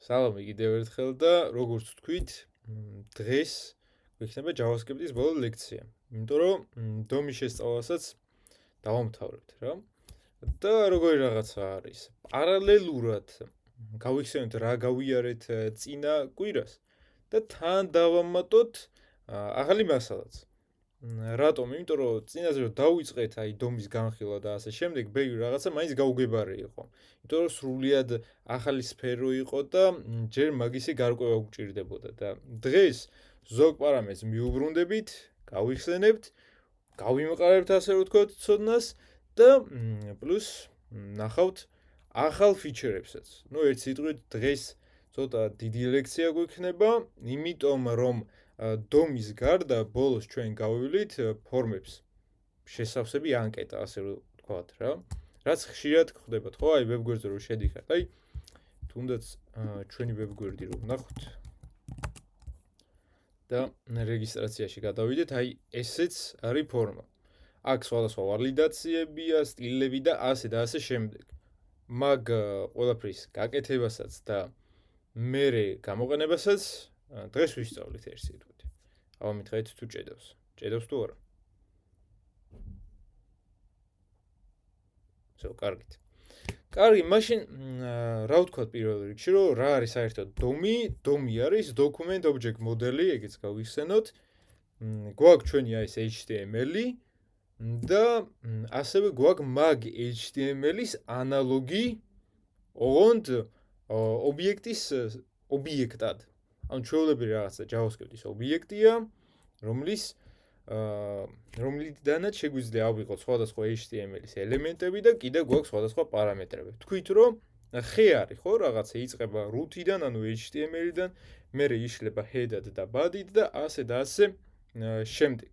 სალამი კიდევ ერთხელ და როგორც ვთქვით, დღეს გვექნება JavaScript-ის ბოლო ლექცია. იმიტომ რომ დომის შესწავლასაც დავამთავრებთ რა. და როგორი რაღაცა არის? პარალელურად გავიხსენოთ რა გავიარეთ წინა კვირას და თან დავამატოთ ახალი მასალაც. რატომ? იმიტომ რომ წინაზე რომ დავიწყეთ აი დომის განხილვა და ასე შემდეგ, ბევრი რაღაცა მაინც გაუგებარი იყო. იმიტომ რომ სრულიად ახალი სფერო იყო და ჯერ მაგისი გარკვევა გვჭირდებოდა და დღეს ზოგ პარამეტრს მიუბრუნდებით, გავიხსენებთ, გავიმყარებთ ასე რომ ვთქვათ ცოდნას და პლუს ნახავთ ახალ ფიჩერებსაც. ნუ ერთ სიტყვით დღეს ცოტა დიდი ლექცია გვექნება, იმიტომ რომ დომის გარდა ბოლოს ჩვენ გავივლით ფორმებს შესავსები ანკეტა ასე რომ ვთქვათ რა. რაც ხშირად ხდებათ, ხო? აი ვებგვერდზე რომ შედიხართ, აი თუნდაც ჩვენი ვებგვერდი რომ ნახოთ და რეგისტრაციაში გადავიდეთ, აი ესეც არის ფორმა. აქ სხვადასხვა ვალიდაციებია, სტილები და ასე და ასე შემდეგ. მაგ ყველაფრის გაკეთებასაც და მერე გამოყენებასაც დღეს ვისწავლით ერთ სიტყვით. აბა მითხარით თუ ჭედავს. ჭედავს თუ არა? კარგით. კარგი, მაშინ რა ვთქვათ პირველ რიგში, რომ რა არის საერთოდ დომი? დომი არის document object model-ი, ეგეც გავიხსენოთ. გვაქვს ჩვენი აი ეს HTML-ი და ასევე გვაქვს mag HTML-ის ანალოგი ოღონდ ობიექტის ობიექტად. ანუ ჩვეულებრივი რაღაცა JavaScript-ის ობიექტია, რომლიდანაც შეგვიძლია ავიღოთ სხვადასხვა HTML-ის ელემენტები და კიდე გვაქვს სხვადასხვა პარამეტრები. თქვით რომ ხე არის, ხო, რაღაცა იწყება root-იდან, ანუ HTML-დან, მერე იშლება head-ად და body-ად და ასე და ასე შემდეგ.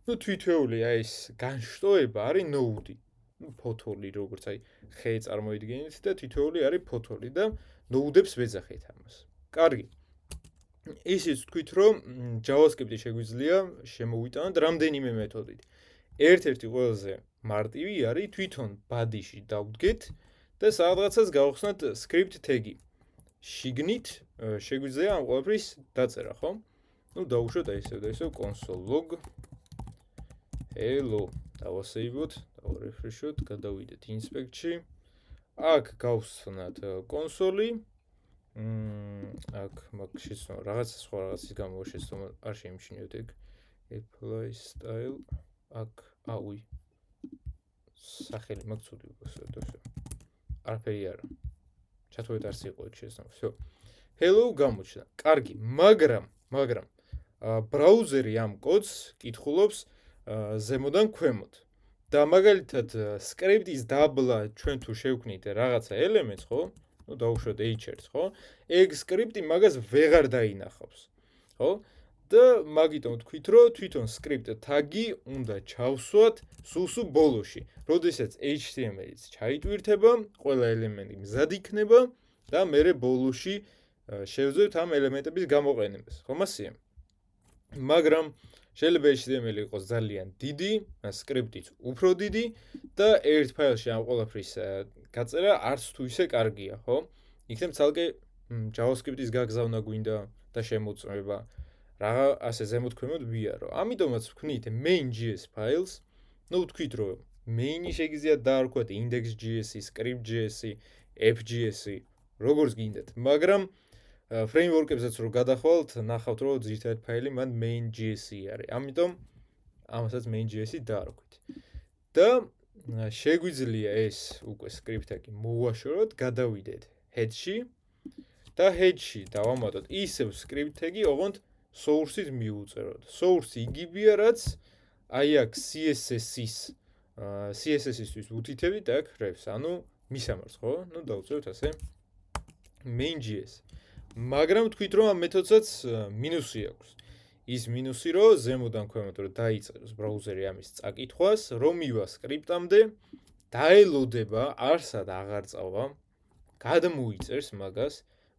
ნუ თვითეული აი ეს განშტოება არის node-ი. ნუ ფოთოლი როგორც აი ხე წარმოიდგინეთ და თითოეული არის ფოთოლი და node-ებს ვეძახით ამას. კარგი. ისიც თქვით რომ JavaScript-ი შეგვიძლია შემოვიტანოთ რამდენიმე მეთოდით. ერთ-ერთი ყველაზე მარტივი არის თვითონ body-ში დავდგეთ და სადღაცას გავხსნათ script tag-ი. შიგნით შეგვიძლია ამ ყველაფრის დაწერა, ხო? ნუ დავუშვათ აი ესე და ესე console log hello დავასეივოთ, დავარეფრეშოთ, გადავიდეთ inspect-ში. აქ გავხსნათ კონსოლი. აქ მაგ შეცდომა რაღაც სხვა რაღაცის გამო შეცდომა არ შეიმჩნევთ ეგ apply style აქ აუი სახელი მაგ ცუდი უბრალოდ არაფერი არა ჩათვალეთ არც იყო ეგ შეცდომა всё hello გამოჩნდა კარგი მაგრამ ბრაუზერი ამ კოდს კითხულობს ზემოდან ქვემოთ და მაგალითად script-ის დაბლა ჩვენ თუ შევქმნით რაღაცა ელემენტს ხო ნუ დავუშვათ h-ს, ხო? ეგ script-ი მაგას ვეღარ დაინახავს. ხო? და მაგიტომ თქვით, რომ თვითონ script tag-ი უნდა ჩავსვათ სულ ბოლოში. როდესაც HTML-იც ჩაიტვირთება, ყველა ელემენტი მზად იქნება და მერე ბოლოში შევძლებთ ამ ელემენტების გამოყენებას. ხო მასია? მაგრამ შეიძლება HTML იყოს ძალიან დიდი, script-იც უფრო დიდი და ერთ ფაილში ამ ყველაფრის გაწერა არც თუ ისე კარგია, ხო? იქნებ ცალკე JavaScript-ის გაგზავნა გვინდა და შემოწმება. რაღა ასე ზემოთ ქვემოთ ვიარო. ამიტომაც ვქნით main.js ფაილს. ნუ ვთქვით რომ main-ი შეგიძლიათ დაარქვათ index.js-ი, script.js-ი, app.js-ი, როგორც გინდათ. მაგრამ framework-ებსაც რო გადახვალთ, ნახავთ რომ ძირითადად ფაილი მან main.js-ი არის. ამიტომ ამასაც main.js-ი დაარქვით. და შეგვიძლია ეს უკვე script tag-ი მოვაშოროთ, გადავიდეთ head-ში და head-ში დავამატოთ ისევ script tag-ი, ოღონდ source-ით მიუწეროთ. Source-ი იგივეა, რაც აი აქ CSS-ისთვის უთითებით აქ ხრევს, ანუ მისამართს, ხო? ნუ დავწეროთ ასე main.js. მაგრამ თქვით რომ ამ მეთოდსაც მინუსი აქვს. ის მინუსი რომ ზემოდან ქვემოთ რომ დაიწეროს ბრაუზერი ამის წაკითხვას, რომ მივა script-ამდე, დაელოდება, არსად აღარ წავა, გადმოიწერს მაგას.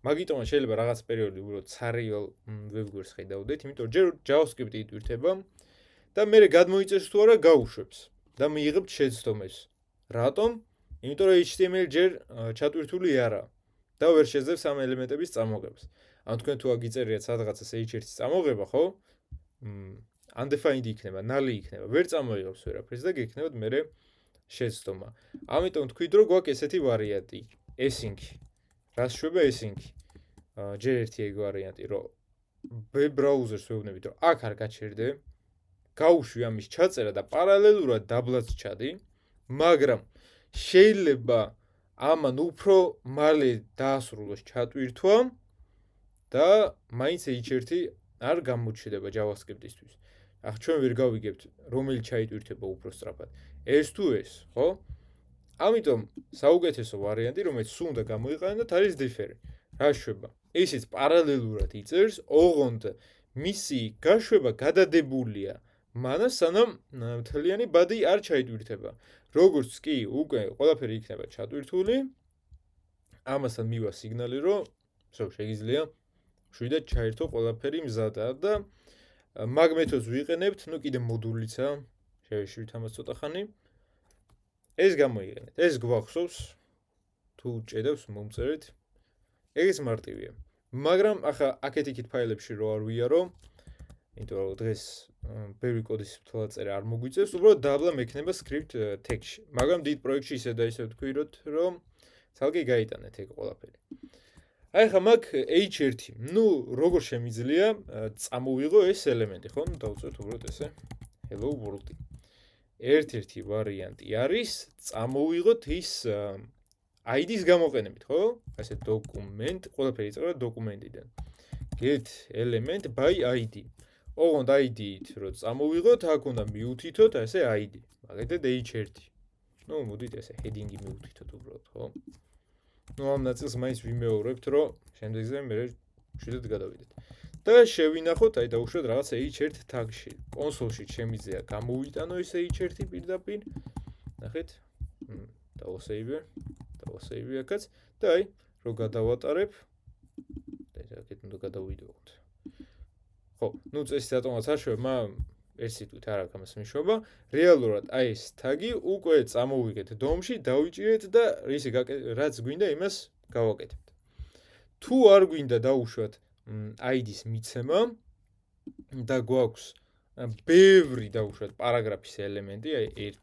მაგიტომაც შეიძლება რაღაც პერიოდი უბრალოდ ცარიელ ვებგვერდს ხედავდეთ, იმიტომ რომ ჯერ JavaScript-ი იტვირთება და მერე გადმოიწერს თუ არა გაუშვებს და მიიღებთ შეცდომებს. რატომ? იმიტომ რომ HTML ჯერ ჩატვირთული არა. და ვერ შეძლებს ამ ელემენტების წამოღებას. ან თქვენ თუ აგიწერიათ სადღაცას h1-ის წამოღება, ხო? undefined იქნება, null იქნება, ვერ წამოიღებს ვერაფერს და გექნებათ მერე შეცდომა. ამიტომ თქვით, რომ გვაქვს ესეთი ვარიანტი, async. რას შვება async? ჯერ ერთი ეგ ვარიანტი, რომ web browser-ს ვეუბნებით, რომ აქ არ გაჩერდე, გაუშვი ამის ჩაწერა და პარალელურად დაბლაც ჩადი, მაგრამ შეიძლება ამან უფრო მალე დაასრულოს ჩატვირთვა და მაინც h1 არ გამოჩნდება JavaScript-ისთვის. ახ ჩვენ ვერ გავიგებთ, რომელი ჩაიტვირთება უფრო სწრაფად. ეს თუ ეს, ხო? ამიტომ საუკეთესო ვარიანტი, რომელიც სულ უნდა გამოიყენოთ, არის differ. რა შვება? ისიც პარალელურად იწერს, ოღონდ მისი გაშვება გადადებულია მანამ სანამ მთლიანი ბადი არ ჩაიტვირთება. როგორც კი უკვე ყველაფერი იქნება ჩატვირთული, ამასთან მივა სიგნალი, რომ შეგიძლია შვიდად ჩაერთო ყველაფერი მზადაა და მაგ მეთოდს ვიყენებთ, ნუ კიდე მოდულიცა, შევეშვით ამას ცოტა ხანი. ეს გამოიყენეთ. ეს გვახსოვს თუ ჭედავს მომწერეთ. ეს მარტივია. მაგრამ ახლა აქეთ-იქით ფაილებში რო არ ვიარო, იმიტომ რომ დღეს ბევრი კოდის თვალწერა არ მოგვიწევს, უბრალოდ დაბლა მექნება script text-ში. მაგრამ დიდ პროექტში ისე და ისე ვთქვიროთ, რომ ცალკე გაიტანეთ ეგ ყველაფერი. აი ხა მაგ h1, ნუ როგორ შემიძლია წამოვიღო ეს ელემენტი, ხო? დავწერთ უბრალოდ ესე hello world. ერთ-ერთი ვარიანტი არის წამოვიღოთ ის ID-ს გამოყენებით, ხო? ასე document, ყველაფერი იწერა დოკუმენტიდან. get element by ID. ოღონდ ID-ით რო წამოვიღოთ, აქ უნდა მივუთითოთ ესე ID. მაგალითად h1. ნუ მოდით ესე heading-ი მივუთითოთ უბრალოდ, ხო? ნუ ამ ნაწილს მაინც ვიმეორებთ, რომ შემდეგზე მე შვიდად გადავიდეთ. და შევინახოთ, აი დავუშვათ რაღაც h1 tag-ში. კონსოლში შემიძლია გამოვიტანო ეს h1 პირდაპირ. ნახეთ. დავსეივე აქაც და აი რო გადავატარებ და აქეთ უნდა გადავიდეოთ. ხო, ნუ წესი რატომაც არ შვება, მაგრამ ეს სიტყვით არ აქვს ამას მნიშვნელობა. რეალურად აი ეს თაგი უკვე წამოვიგეთ დომში, დავიჭირეთ და რაც გვინდა იმას გავაკეთებთ. თუ არ გვინდა დავუშვათ ID-ს მიცემა და გვაქვს ბევრი დავუშვათ პარაგრაფის ელემენტი, აი 1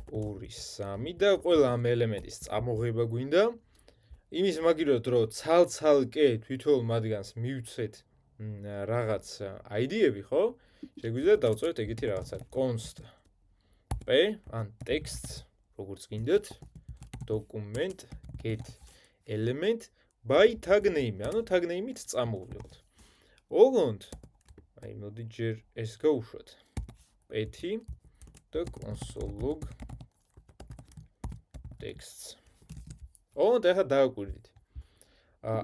2 3 და ყველა ამ ელემენტის წამოღება გვინდა. იმის მაგილად რომ ცალ-ცალკე თვითონ მათგანს მივცეთ რაღაც ID-ები, ხო? შეგვიძლია დავწეროთ ეგეთი რაღაცა const p ან text როგორც გინდათ document get element by tag name, ანუ tag name-ით წამოვიღოთ. ოღონდ აი მოდი ჯერ ეს გავუშვათ. p და console log text. ოღონდ ახლა დავაკვირდით.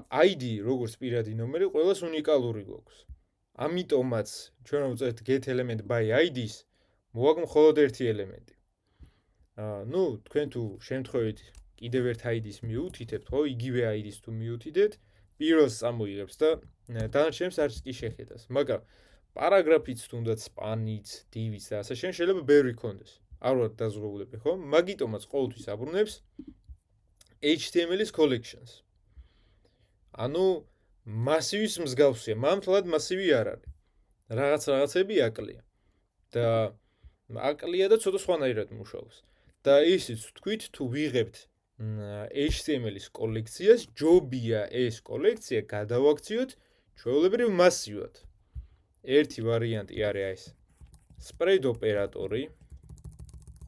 ID როგორც პირადი ნომერი ყველას უნიკალური გვაქვს. ამიტომაც ჩვენ ვუწევთ get element by ID-ს, მოვაქვს მხოლოდ ერთი ელემენტი. ნუ თქვენ თუ შემთხვევით კიდევ ერთ ID-ს მიუთითებთ, ხო, იგივე ID-ს თუ მიუთითეთ, პირველს წამოიღებს და დანარჩენებს არც კი შეხედას. მაგრამ პარაგრაფიც თუნდაც span-იც, div-იც და ასე შეიძლება ბევრი ქონდეს. არ ვარ დაზღვეულები, ხო? მაგიტომაც ყოველთვის აბრუნებს HTML-ის collections. ანუ მასივის მსგავსია, მართლად მასივი არ არის. რაღაცები აკლია. და აკლია და ცოტა სხვანაირად მუშაობს. და ისიც ვთქვით, თუ ვიღებთ HTML-ის კოლექციას, ჯობია ეს კოლექცია გადავაქციოთ ჩვეულებრივ მასივად. ერთი ვარიანტი არის ეს spread ოპერატორი,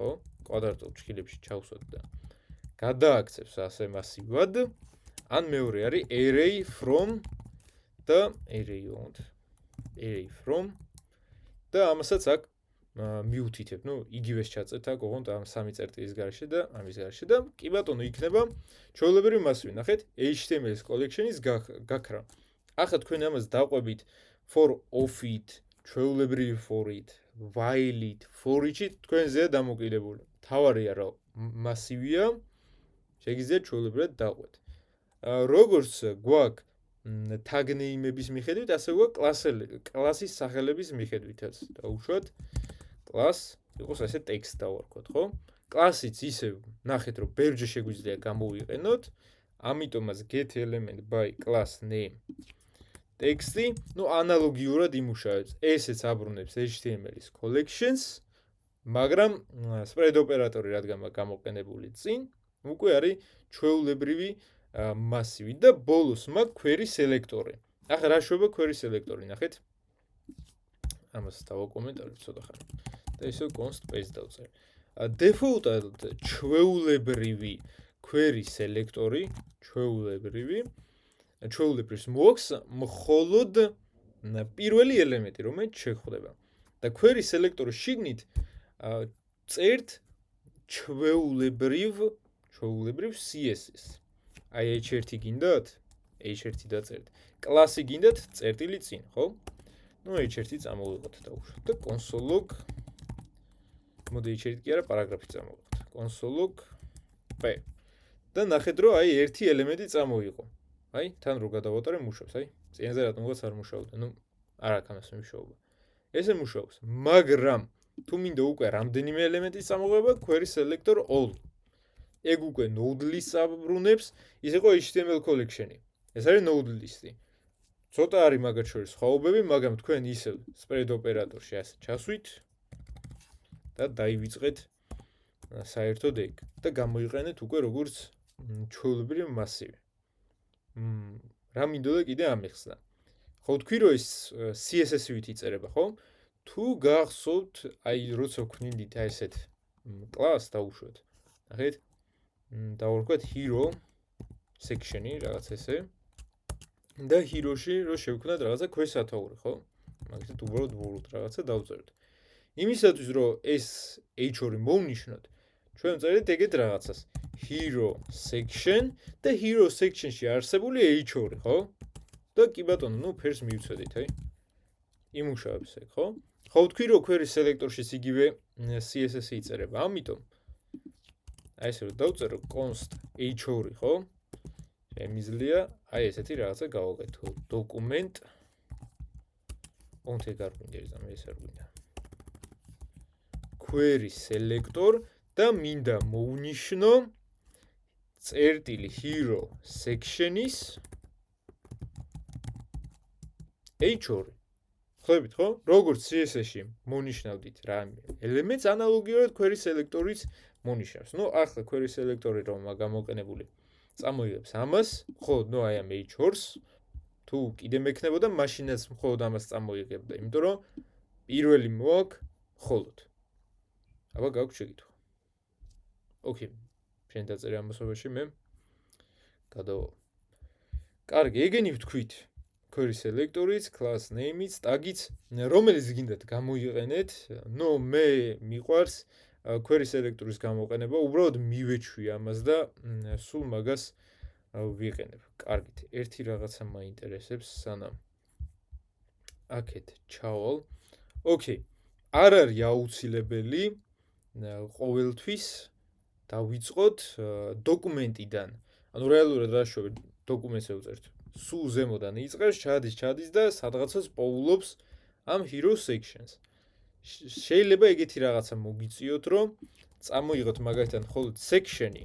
ხო? კვადრატულ ჭქილებში ჩავსვათ და გადააქცევს ასე მასივად. ან მეორე არის array from და array from და ამასაც აქ მიუთითებ, ნუ იგივეს ჩაწეთ აქ ოღონდ ამ სამი წერტილის garaში და ამის garashi და კი ბატონო იქნება ჩვეულებრივი მასივი. ნახეთ, HTML-ის collection-ის გაქრა. ახლა თქვენ ამას დაყვებით for of-ით, ჩვეულებრივი for-ით, while-ით, for-ით თქვენზეა დამოკიდებული. თავარია რომ მასივია, შეგიძლიათ ჩვეულებრივად დაყვეთ. როგორც გვაქვს tag name-ების მიხედვით, ასე გვაქვს კლასის სახელების მიხედვითაც. დავუშვათ class იყოს ასე text დავარქვათ, ხო? კლასიც ისევ ნახეთ რომ ბევრჯერ შეგვიძლია გამოვიყენოთ. ამიტომაც get element by class name ტექსტი, ანალოგიურად იმუშავებს. ესეც აბრუნებს HTML-ის collections, მაგრამ spread ოპერატორი რადგან გამოყენებული წინ, უკვე არის ჩვეულებრივი მასივი და ბოლოს მაქვს query selector-ი. ახლა რა შვება query selector-ი, ნახეთ. ამას დავაკომენტარებ ცოტა ხანი. და ისე const paste დავწერე. Default-ად ჩვეულებრივი query selector-ი, ჩვეულებრივს მოაქვს მხოლოდ პირველი ელემენტი, რომელიც შეხვდება. და query selector-ი შიგნით წერთ ჩვეულებრივ CSS. აი h1 გინდათ? h1 დაწერთ. კლასი გინდათ? წერტილი წინ, ხო? h1 წამოვიღოთ დაუშვათ და console.log მოდი h1 კი არა, პარაგრაფი წამოვიღოთ. console.log p. და ნახეთ, რომ აი ერთი ელემენტი წამოიღო. აი, თან რო გადავატარე მუშაობს, აი. წინაზე რატომღაც არ მუშაობდა. არ აქვს ამას მნიშვნელობა. ესე მუშაობს, მაგრამ თუ მინდა უკვე რამდენიმე ელემენტის წამოღება, query selector all. ეგ უკვე node list აბრუნებს, ის იყო HTML collection-ი. ეს არის node list-ი. ცოტა არის მაგათ შორის სხვაობები, მაგრამ თქვენ ისევ spread ოპერატორში ასე ჩასვით და დაივიწყეთ საერთოდ ეგ და გამოიყენეთ უკვე როგორც ჩვეულებრივი მასივი. რა მინდოდა კიდე ამეხსნა. ხო თქვი რომ ეს CSS-ით იწერება, ხო? თუ გახსოვთ, აი როცა ვქნიდით აი ესეთ კლასს დაუშვათ. ნახეთ? დავარქვათ hero section-ი, რაღაც ესე. და hero-ში რო შევქმნათ რაღაცა ქვესათაური, ხო? მაგით უბრალოდ რაღაცა დავწერთ. იმისათვის რომ ეს h2 მოვნიშნოთ, ჩვენ წერეთ ეგეთ რაღაცას. hero section და hero section-ში არსებული h2, ხო? და კი ბატონო, ფერს მივცოდით, აი. იმუშავებს ეგ, ხო? ხო თქვი რომ query selector-შიც იგივე CSS-ი იწერება, ამიტომ აი ესე რომ დავწერო const h2, ხო? შემიძლია აი ესეთი რაღაცა გავაკეთო. document კონტე გარგვინდა ეს არ გვინდა. query selector და მინდა მოვნიშნო წერტილი hero section-ის h2. ხვდებით, ხო? როგორც CSS-ში მონიშნავდით რა ელემენტს ანალოგიურად query selector-იც მონიშნავს. ახლა query selector-ი რომ გამოყენებული წამოიღებს ამას, ხო, აი ამ h2-ს თუ კიდე მექნებოდა, მაშინაც მხოლოდ ამას წამოიღებდა, იმიტომ რომ პირველი მოაქვს მხოლოდ. აბა გაქვს შეკითხვა. ოკეი. შენ დაწერე ამასობაში მე გადავა. კარგი, ეგენი ვთქვით. query selector-იც, class name-იც, tag-იც, რომელიც გინდათ გამოიყენეთ, მე მიყვარს query selector-ის გამოყენება, უბრალოდ მივეჩვი ამას და სულ მაგას ვიყენებ. კარგით, ერთი რაღაცა მაინტერესებს, სანამ აქეთ ჩავალ. ოკეი. არ არის აუცილებელი ყოველთვის დავიწყოთ დოკუმენტიდან. ანუ რეალურად რა შვებ დოკუმენტს ევწერთ. სულ ზემოდან იწყებს, ჩადის და სადღაცას პოულობს ამ hero sections. შეიძლება ეგეთი რაღაცა მოგიწიოთ, რომ წამოიღოთ მაგალითად მხოლოდ section-ი.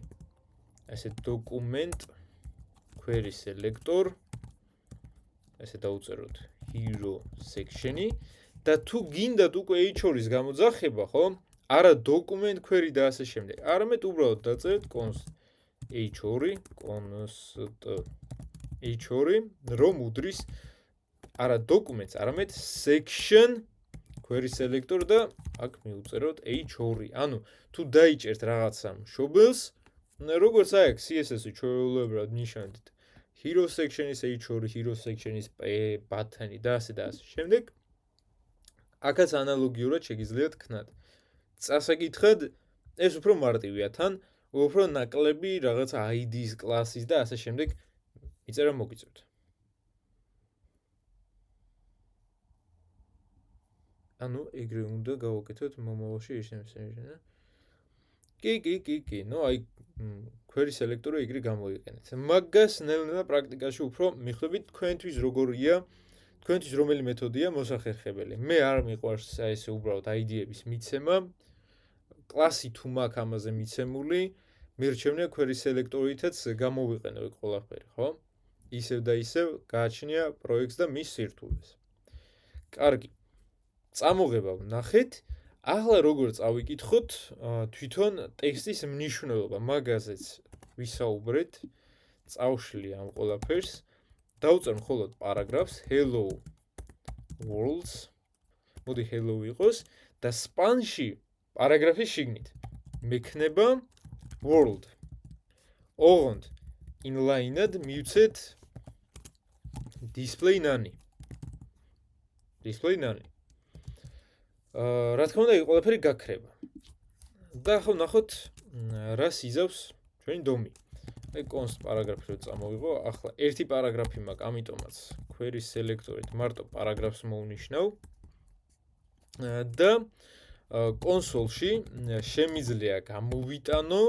ესე document query selector ესე დავუწეროთ hero section-ი და თუ გინდათ უკვე h2-ის გამოძახება, ხო? არა document query და ასე შემდეგ. არამედ უბრალოდ დაწერეთ const h2 რომ უდრის არა documents, არამედ section query selector და აქ მივუწეროთ h2. ანუ თუ დაიჭერთ რაღაცა მშობელს, როგორც აქ CSS-ი ჩვეულებრივად ნიშნავთ hero section-ის h2, hero section-ის button-ი და ასე და ასე შემდეგ. აქაც ანალოგიურად შეგიძლიათ ქნათ. წასაკითხად ეს უფრო მარტივია, თან უფრო ნაკლები რაღაცა ID-ის, კლასის და ასე შემდეგ იწერა მოგიწევთ. ანუ ეგრე უნდა გავაკეთოთ მომავალში HTML-ში. კი. აი query selector-ი ეგრე გამოიყენეთ. მაგას ნელ-ნელა პრაქტიკაში უფრო მიხვდებით თქვენთვის როგორია, თქვენთვის რომელი მეთოდია მოსახერხებელი. მე არ მიყვარს ესე უბრალოდ ID-ების მიცემა. კლასი თუ მაქვს ამაზე მიცემული, მირჩევნია query selector-ითაც გამოვიყენო ეგ ყველაფერი, ხო? ისევ და ისევ გააჩნია პროექტს და მის სირთულეს. კარგი. წამოღება ვნახეთ. ახლა როგორ წავიკითხოთ თვითონ ტექსტის მნიშვნელობა, მაგაზეც ვისაუბრეთ. წავშლი ამ ყველაფერს. დავწერ მხოლოდ პარაგრაფს hello worlds. მოდი hello იყოს და span-ში პარაგრაფის შიგნით მექნება world. ოღონდ inline-ად მივცეთ display none. display none. რა თქმა უნდა, ეს ყველაფერი გაქრება. და ახლა ნახოთ რას იზავს ჩვენი დომი. აი const პარაგრაფი რო წამოვიღო, ახლა ერთი პარაგრაფი მაქვს, ამიტომაც query selector-ით მარტო პარაგრაფს მოვნიშნავ. და კონსოლში შემიძლია გამოვიტანო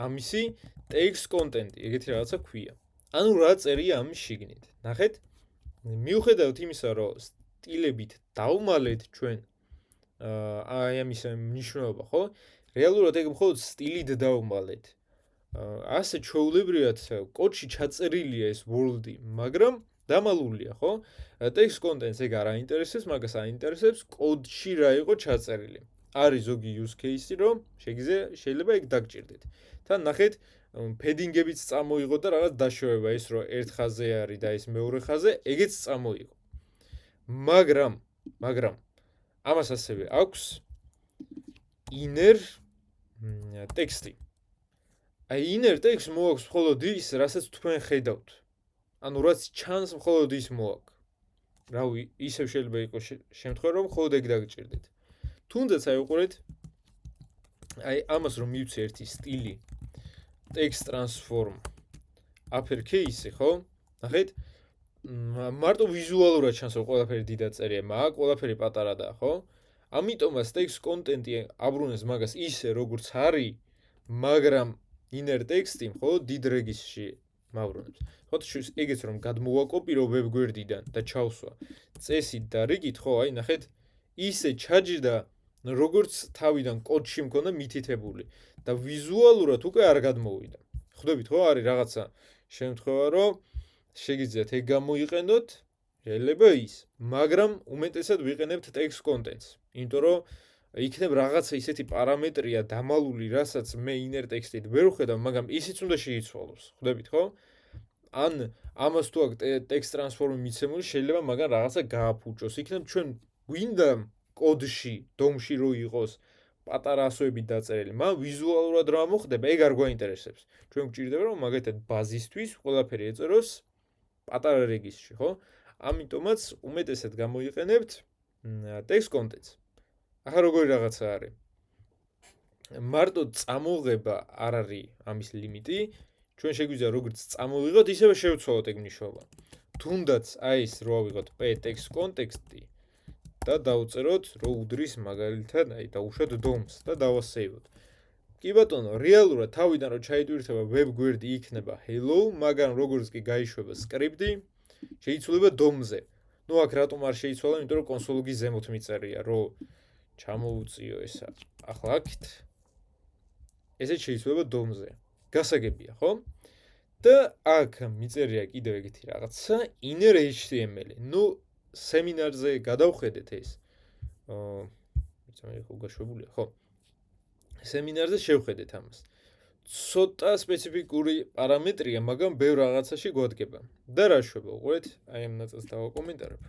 ამისი text content-ი, ეგეთი რაღაცა ქვია. ანუ რა წერია ამის შიგნით. ნახეთ? მიუხედავად იმისა, რომ სტილებით დავმალეთ ჩვენ აი ამის მნიშვნელობა, ხო? რეალურად ეგ მხოლოდ სტილით დავმალეთ. ასე ჩვეულებრივად კოდში ჩაწერილია ეს world-ი, მაგრამ დამალულია, ხო? text content-ს ეგ არ აინტერესებს, მაგას აინტერესებს კოდში რა იყო ჩაწერილი. არის ზოგი use case-ი, რომ შეიძლება ეგ დაგჭირდეთ. თან ნახეთ, padding-ებიც წამოიღო და რაღაც დაშოვება ის, რომ ერთ ხაზზე არის და ეს მეორე ხაზზე, ეგეც წამოიღო. მაგრამ ამას ასევე აქვს inner text-ი. აი inner text მოაქვს მხოლოდ ის, რასაც თქვენ ხედავთ. ანუ რაც ჩანს მხოლოდ ის მოაქვს. რავი, ისევ შეიძლება იყოს შემთხვევა, რომ მხოლოდ ეგ დაგჭირდეთ. თუნდაც აი უყურეთ, აი ამას რომ მივცე ერთი სტილი text transform uppercase-ი, ხო? ნახეთ, მარტო ვიზუალურად ჩანს, რომ ყველაფერი დიდად წერია, მაგრამ ყველაფერი პატარადაა, ხო? ამიტომაც text content-ი აბრუნებს მაგას ისე, როგორც არის, მაგრამ inner text-ი მხოლოდ დიდ რეგისტრში მავრუნებს. ხოთ ეგეც რომ გადმოვაკოპირო web გვერდიდან და ჩავსვა წესით და რიგით, ხო, აი ნახეთ, ისე ჩაჯდა, როგორც თავიდან კოდში მქონდა მითითებული და ვიზუალურად უკვე არ გადმოვიდა. ხვდებით, ხო, არის რაღაცა შემთხვევა, რომ შეგიძლიათ ეგ გამოიყენოთ, შეიძლება ის, მაგრამ უმეტესად ვიყენებთ text content-ს. იმიტომ რომ იქნებ რაღაცა ისეთი პარამეტრია დამალული, რასაც მე inner text-ით ვერ ვხედავ, მაგრამ ისიც უნდა შეიცვალოს. ხვდებით, ხო? ან ამას თუ აქ text transform-ი მიცემული, შეიძლება მაგან რაღაცა გააფუჭოს. იქნებ ჩვენ გვინდა კოდში, დომში რო იყოს პატარა ასოებით დაწერილი, მაგრამ ვიზუალურად რა მოხდება, ეგ არ გვაინტერესებს. ჩვენ გვჭირდება, რომ მაგათად ბაზისთვის ყველაფერი ეწეროს პატარა რეგისტრში, ხო? ამიტომაც უმეტესად გამოიყენებთ text content-ს. ახლა როგორი რაღაცა არის? მარტო წამოღება არ არის ამის ლიმიტი. ჩვენ შეგვიძლია როგორც წამოვიღოთ, ისევე შევცვალოთ ეგ მნიშვნელობა. თუნდაც აი ეს რო ავიღოთ p text context-ი და დავწეროთ, რომ უდრის მაგალითად, აი დავუშვათ DOM-ს და დავასეივოთ. კი ბატონო, რეალურად თავიდან რო ჩაიტვირთება web გვერდი იქნება hello, მაგრამ როგორც კი გაიშვება სკრიპტი, შეიცვლება DOM-ზე. ნუ აქ რატომ არ შეიცვალა, იმიტომ რომ კონსოლი ზემოთ მიწერია, რომ ჩამოუწიო ესა. ახლა აქეთ ესე შეიცვლება DOM-ზე. გასაგებია, ხო? და აქ მიწერია კიდევ ეგეთი რაღაცა, inner HTML-ი. ნუ სემინარზე გადავხედეთ ეს. მე ხო გაშვებულია, ხო? სემინარზე შევხედეთ ამას. ცოტა სპეციფიკური პარამეტრია, მაგრამ ბევრ რაღაცაში გვადგება. და რა შვება, უყურეთ, აი ამ ნაწილს დავაკომენტარებ.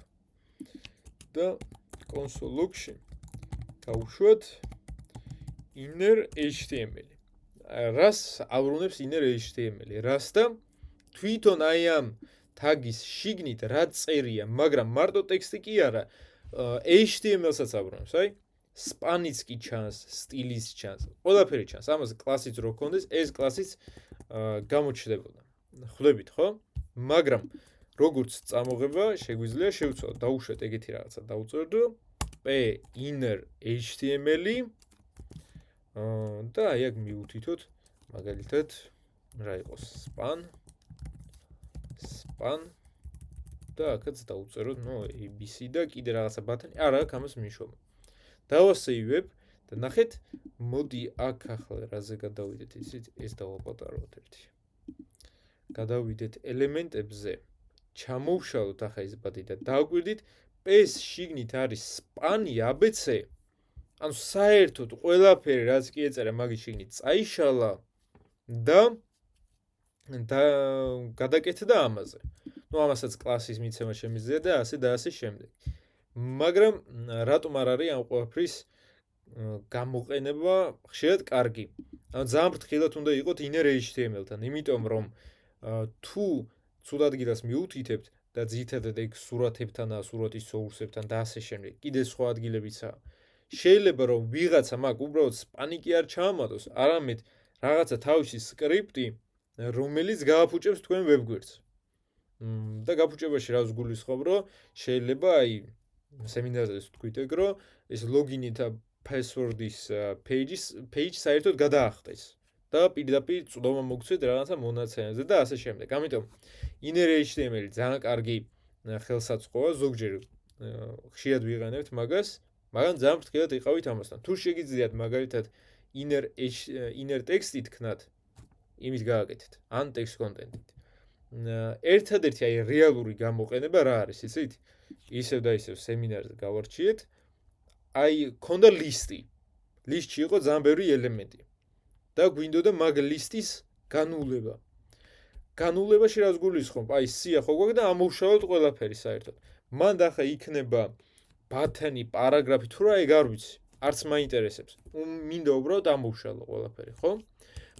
და console log-ში დავუშვათ inner HTML. რას ავრუნებს inner HTML-ი? რას და თვითონ აი ამ თაგის შიგნით რა წერია, მაგრამ მარტო ტექსტი კი არა, HTML-საც ავრუნებს, აი span-იც კი ჩანს, სტილიც ჩანს, ყველაფერი ჩანს. ამას კლასიც რო გქონდეს, ეს კლასიც გამოჩნდებოდა. ხვდებით, ხო? მაგრამ როგორც წამოღება, შეგვიძლია შევცვალოთ, დავუშვათ ეგეთი რაღაცა, დავწერდო p inner HTML-ი და აი აქ მივუთითოთ მაგალითად რა იყოს span და აქაც დავწეროთ, ABC და კიდე რაღაცა ბატონი, არა, აქ ამას მიშოვებ. დავასეივებ და ნახეთ, მოდი აქ ახლა რაზე გადავიდეთ, იცით, ეს დავაპატარავთ ერთი. გადავიდეთ ელემენტებზე, ჩამოვშალოთ ახლა ეს ბადი და დავაკვირდით, P-ს შიგნით არის span-ი ABC. ანუ საერთოდ ყველაფერი რაც კი ეწერა მაგის შიგნით წაიშალა და გადაკეთდა ამაზე. ნუ ამასაც კლასის მიცემა შემიძლია და ასე შემდეგ. მაგრამ რატომ არ არის ამ ყველაფრის გამოყენება ხშირად კარგი? ანუ ძალიან ფრთხილად უნდა იყოთ inner HTML-თან, იმიტომ რომ თუ ცუდ ადგილას მიუთითებთ და ძირითადად ეგ სურათებთანა, სურათის source-ებთან და ასე შემდეგ, კიდე სხვა ადგილებიცაა. შეიძლება რომ ვიღაცა მაგ უბრალოდ span-ი კი არ ჩაამატოს, არამედ რაღაცა თავისი სკრიპტი, რომელიც გააფუჭებს თქვენ ვებგვერდს. და გაფუჭებაში რა ვგულისხმობ, რომ შეიძლება აი სემინარზე თქვით ეგ, რომ ეს login-ი და password-ის page საერთოდ გადაახტეს და პირდაპირ წვდომა მოგცეთ რაღაცა მონაცემებზე და ასე შემდეგ. ამიტომ inner HTML-ი ძალიან კარგი ხელსაწყოა, ზოგჯერ ხშირად ვიყენებთ მაგას, მაგრამ ძალიან ფრთხილად იყავით ამასთან. თუ შეგიძლიათ მაგალითად inner text-ი თქვნათ, იმით გააკეთეთ, ან text content-ით. ერთადერთი აი რეალური გამოყენება რა არის, იცით? ისევ და ისევ სემინარზე გავარჩიეთ. აი, ქონდა ლისტი. ლისტში იყო ძალიან ბევრი ელემენტი. და გვინდოდა მაგ ლისტის განულება. განულებაში რას გულისხმობ? აი, სია ხო გვაქვს და ამოვშალოთ ყველაფერი საერთოდ. მანდ ახლა იქნება ბათანი, პარაგრაფი, თუ რა ეგ არ ვიცი. არც მაინტერესებს. მინდა უბრალოდ ამოვშალო ყველაფერი, ხო?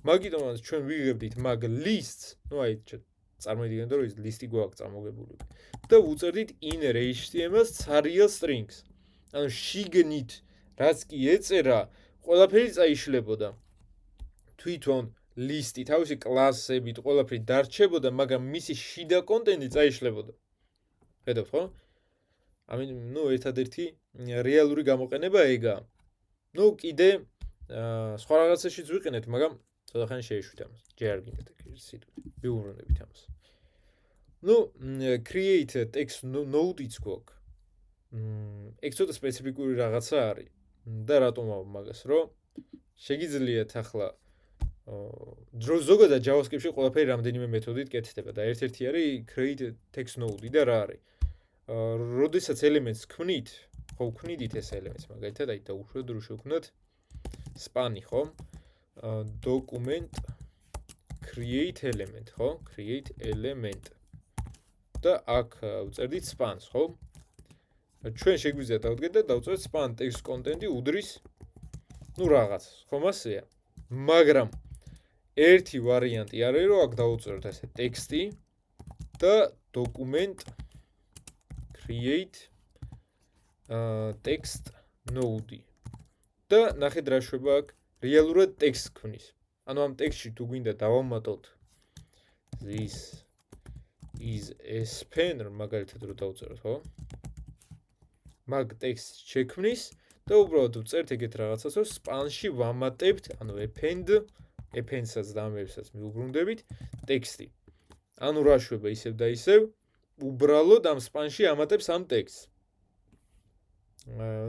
მაგიტომაც ჩვენ ვიღებდით მაგ ლისტს, ნუ აი წარმოიდგინეთ რომ ეს ლისტი გვაქვს წამოგებული. და უწერდით inner HTML-ს real strings. ანუ შიგნით რაც კი ეწერა, ყველაფერი წაიშლებოდა. თვითონ ლისტი თავისი კლასებით ყველაფერი დარჩებოდა, მაგრამ მისი შიდა კონტენტი წაიშლებოდა. ხედავთ ხო? ამიტომ ნუ ერთადერთი რეალური გამოყენება ეგაა. ნუ კიდე სხვა რაღაცაშიც ვიყენებთ, მაგრამ ცოტა ხანი შეეშვით ამას. ჯერ არ გინდათ ეგ სიტყვი. ვიუბრუნდებით ამას. ნუ create text node-იც გვაქვს. ეგ ცოტა სპეციფიკური რაღაცა არის. და რატომ მაგას, რომ შეგიძლიათ ახლა ზოგადად JavaScript-ში ყველაფერი რამდენიმე მეთოდით კეთდება და ერთ-ერთი არის create text node-ი და რა არის? როდესაც ელემენტს ქმნით, ხო ქმნით ეს ელემენტს, მაგალითად აი დაუშვათ რომ შევქმნათ span-ი, ხო? document create element, ხო? create element. და აქ ვწერდით span-ს, ხო? ჩვენ შეგვიძლია დავდგეთ და დავწერთ span text content-ი უდრის ნუ რაღაც, ხო მასეა. მაგრამ ერთი ვარიანტი არის, რომ აქ დავუწეროთ ესე ტექსტი და document create text node. და ნახეთ რა შვება აქ რეალურად ტექსტს ქმნის. ანუ ამ ტექსტში თუ გვინდა დავამატოთ this is a spanner მაგალითად რომ დავწეროთ, ხო? მაგ ტექსტს შექმნის და უბრალოდ ვწერთ ეგეთ რაღაცას, რომ span-ში ვამატებთ, ანუ append-საც და ამებსაც მიუბრუნდებით ტექსტი. ანუ რა შვება ისევ და ისევ უბრალოდ ამ span-ში ამატებს ამ ტექსტს.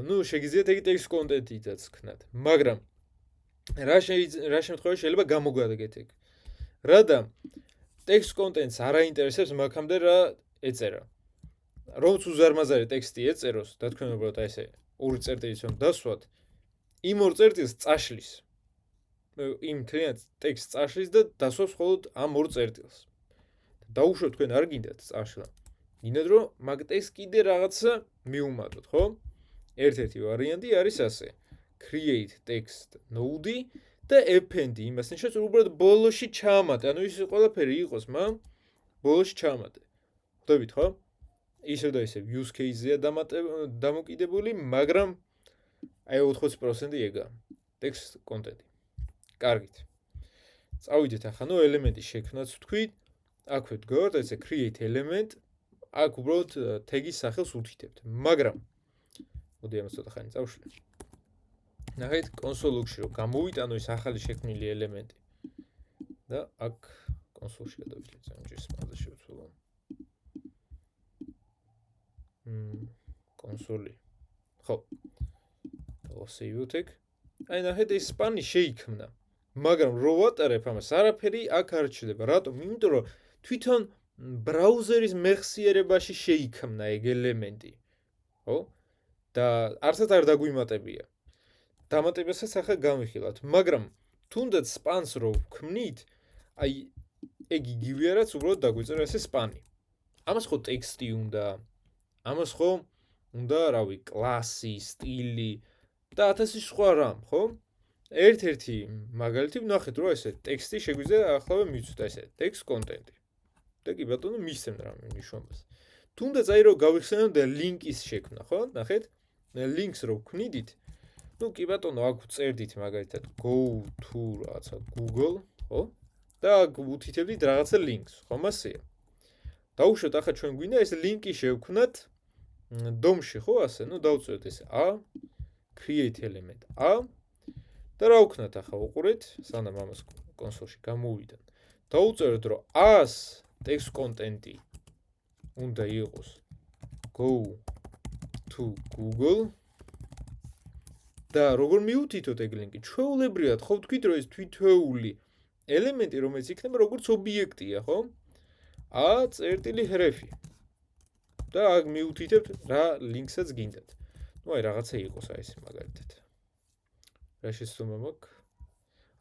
ნუ შეგიძლიათ ეგ ტექსტ კონტენტითაც ქნათ, მაგრამ რა შემთხვევაში შეიძლება გამოგადგეთ ეგ. რადა ტექსტ კონტენტს არ აინტერესებს მაგამდე რა ეწერა. რომც უზარმაზარი ტექსტი ეწეროს და თქვენ უბრალოდ აი ესე ორი წერტილიც რომ დასვათ, იმ ორ წერტილს წაშლის. იმ კლიენტს ტექსტს წაშლის და დასვავს მხოლოდ ამ ორ წერტილს. დაუშვათ თქვენ არ გინდათ წაშლა. გინდათ რომ მაგ ტექსტს კიდე რაღაცა მიუმატოთ, ხო? ერთ-ერთი ვარიანტი არის ასე. create text node და append იმას ნიშნავს უბრალოდ ბოლოში ჩაამატე. ანუ ის ყველაფერი იყოს, მაგრამ ბოლოში ჩაამატე. ხვდებით ხო? ისევ და ისევ use case-ია დამოკიდებული, მაგრამ აი 80% ეგა text content-ი. კარგით. წავიდეთ ახლა ნუ ელემენტის შექმნაც ვთქვით. აქვე ვდგავართ ესე create element, აქ უბრალოდ tag-ის სახელს უთითებთ. მაგრამ მოდი ამას ცოტა ხანი წავშლით. ნახეთ კონსოლში რომ გამოვიტანო ეს ახალი შექმნილი ელემენტი. და აქ კონსოლში გადავიდეთ, ამჯერს მაგაზე შევცვალო. კონსოლი. ხო. დავსეივოთ ეგ აი ნახეთ ეს სპანი შეიქმნა. მაგრამ რო ვატარებ ამას, არაფერი აქ არ ჩნდება. რატომ? იმიტომ რომ თვითონ ბრაუზერის მეხსიერებაში შეიქმნა ეგ ელემენტი. ხო? და არცად არ დაგვიმატებია. დამატებასაც ახლა გამიხილავთ, მაგრამ თუნდაც სპანს რო ვქმნით, აი ეგ იგივეა რაც უბრალოდ დაგვიწერა ესე სპანი. ამას ხო ტექსტი უნდა, ამას ხო უნდა, რავი, კლასი, სტილი და 1000 სხვა რამ, ხო? ერთ-ერთი მაგალითი ვნახეთ, რომ ესე ტექსტი შეგვიძლია ახლავე მივცვით, ესე text content-ი. და კი ბატონო მისცემთ რამე ნიშნობას. თუნდაც აი რომ გავიხსენოთ და ლინკის შექმნა, ხო? ნახეთ, ლინკს რო ვქმნიდით, ну კი ბატონო აქ წერდით მაგალითად go to რაღაცა Google, ხო? და აქ უთითებდით რაღაცა ლინკს, ხომ ასეა? დაუშვათ ახლა ჩვენ გვინდა ეს ლინკი შევქმნათ DOM-ში, ხო ასე? ну დავწეროთ ეს a create element a და რა ვქნათ ახლა უყურეთ, სანამ ამას კონსოლში გამოვიდან. დავწეროთ რომ a-ს text content-ი უნდა იყოს go to Google და როგორ მივუთითოთ ეგ ლინკი? ჩვეულებრივად ხო ვთქვით რომ ეს თითოეული ელემენტი რომელიც იქნება როგორც ობიექტია, ხო? a წერტილი href-ი. და აქ მივუთითებთ რა ლინკსაც გინდათ. ну აი რაღაცა იყოს აი ეს მაგალითად. რა შეცდომა მაქვს?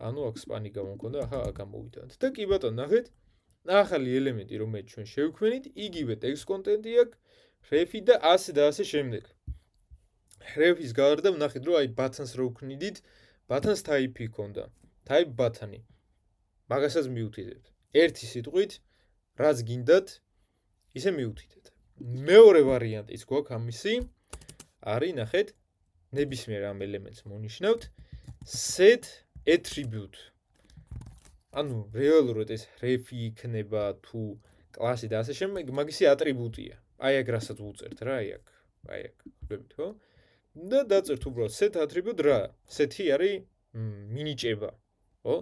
ანუ აქ სპანი გამომქონდა, ახლა გამოვიდანთ. და კი ბატონო, ნახეთ, ახალი ელემენტი რომელიც ჩვენ შევქმნით, იგივე text content-ი აქვს, href-ი და ასე და ასე შემდეგ. href-ის გარდა ვნახეთ რომ აი buttons რო ვქმნიდით, buttons type-ი ჰქონდა, type button-ი. მაგასაც მივუთითებთ. ერთი სიტყვით რაც გინდათ, ისე მივუთითეთ. მეორე ვარიანტიც გვაქვს ამისი, არის ნახეთ, ნებისმიერ ამ ელემენტს მონიშნავთ set attribute. ანუ რეალურად ეს href-ი იქნება თუ კლასი და ასე შემდეგ, მაგისი ატრიბუტია. აი აქ რასაც ვუწერთ რა, აი აქ, ხვდებით ხო? და დაწერთ უბრალოდ set attribute რა? set-ი არის მინიჭება, ხო?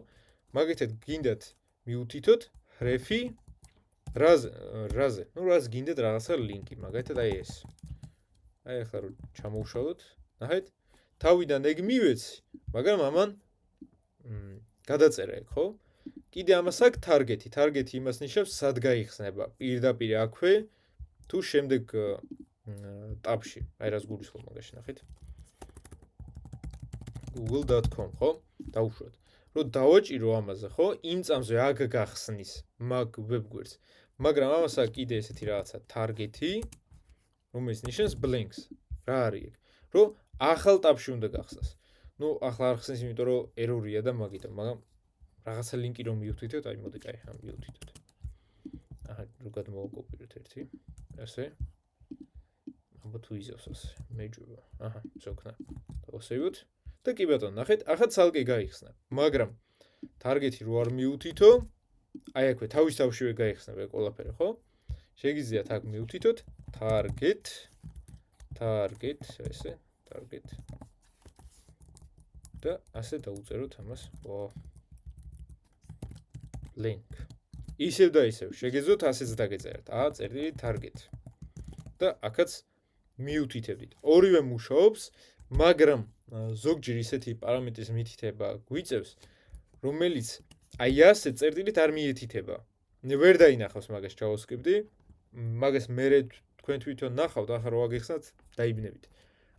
მაგითად გინდათ მივუთითოთ href-ი რაზე? ну რას გინდათ რაღაცა ლინკი, მაგათად აი ეს. აი ახლა რომ ჩამოვშალოთ, ნახეთ, თავიდან ეგ მივეცი, მაგრამ ამან გადაწერა ეგ, ხო? კიდე ამას აქვს target-ი. target-ი იმას ნიშნავს, სად გაიხსნება, პირდაპირ აქვე თუ შემდეგ ტაბში. აი რას გულისხმობ მაგაში, ნახეთ. google.com, ხო? დავუშვათ. რომ დავაჭირო ამაზე, ხო? იმ წამზე აქ გახსნის მაგ web-გვერდს. მაგრამ ამას აქვს კიდე ესეთი რაღაცა target-ი, რომელიც ნიშნავს blanks. რა არის ეგ? რომ ახალ ტაბში უნდა გახსნას. ну ახლა არ ხსნის, იმიტომ რომ error-ია და მაგიტომ, მაგრამ რაღაცა ლინკი რომ მივუთითოთ, აი მოდი კაი, ამ მივუთითოთ. აჰა, რო გადმოვაკოპიროთ ერთი. ასე. აბა თუ იზავს ასე. მეჯობა. აჰა, ზოგნა. დავსეივოთ. და კი ბატონო, ნახეთ, ახლა ცალკე გაიხსნა. მაგრამ target-ი რო არ მივუთითო, აი აქვე თავის თავშივე გაიხსნება ყველაფერი, ხო? შეგიძლიათ აქ მივუთითოთ target ესე, target. და ასე დაუწეროთ ამას. link. ისევ და ისევ შეგეძლოთ ასეც დაგეწეროთ. a წერტილი target. და აქაც მივუთითებდით. ორივე მუშაობს, მაგრამ ზოგჯერ ისეთი პარამეტრის მითითება გვიწევს, რომელიც აი ასე წერტილით არ მიეთითება. ვერ დაინახავს მაგას JavaScript-ი. მაგას მე თქვენ თვითონ ნახავთ, ახლა რო აგიხსნათ, დაიბნებით.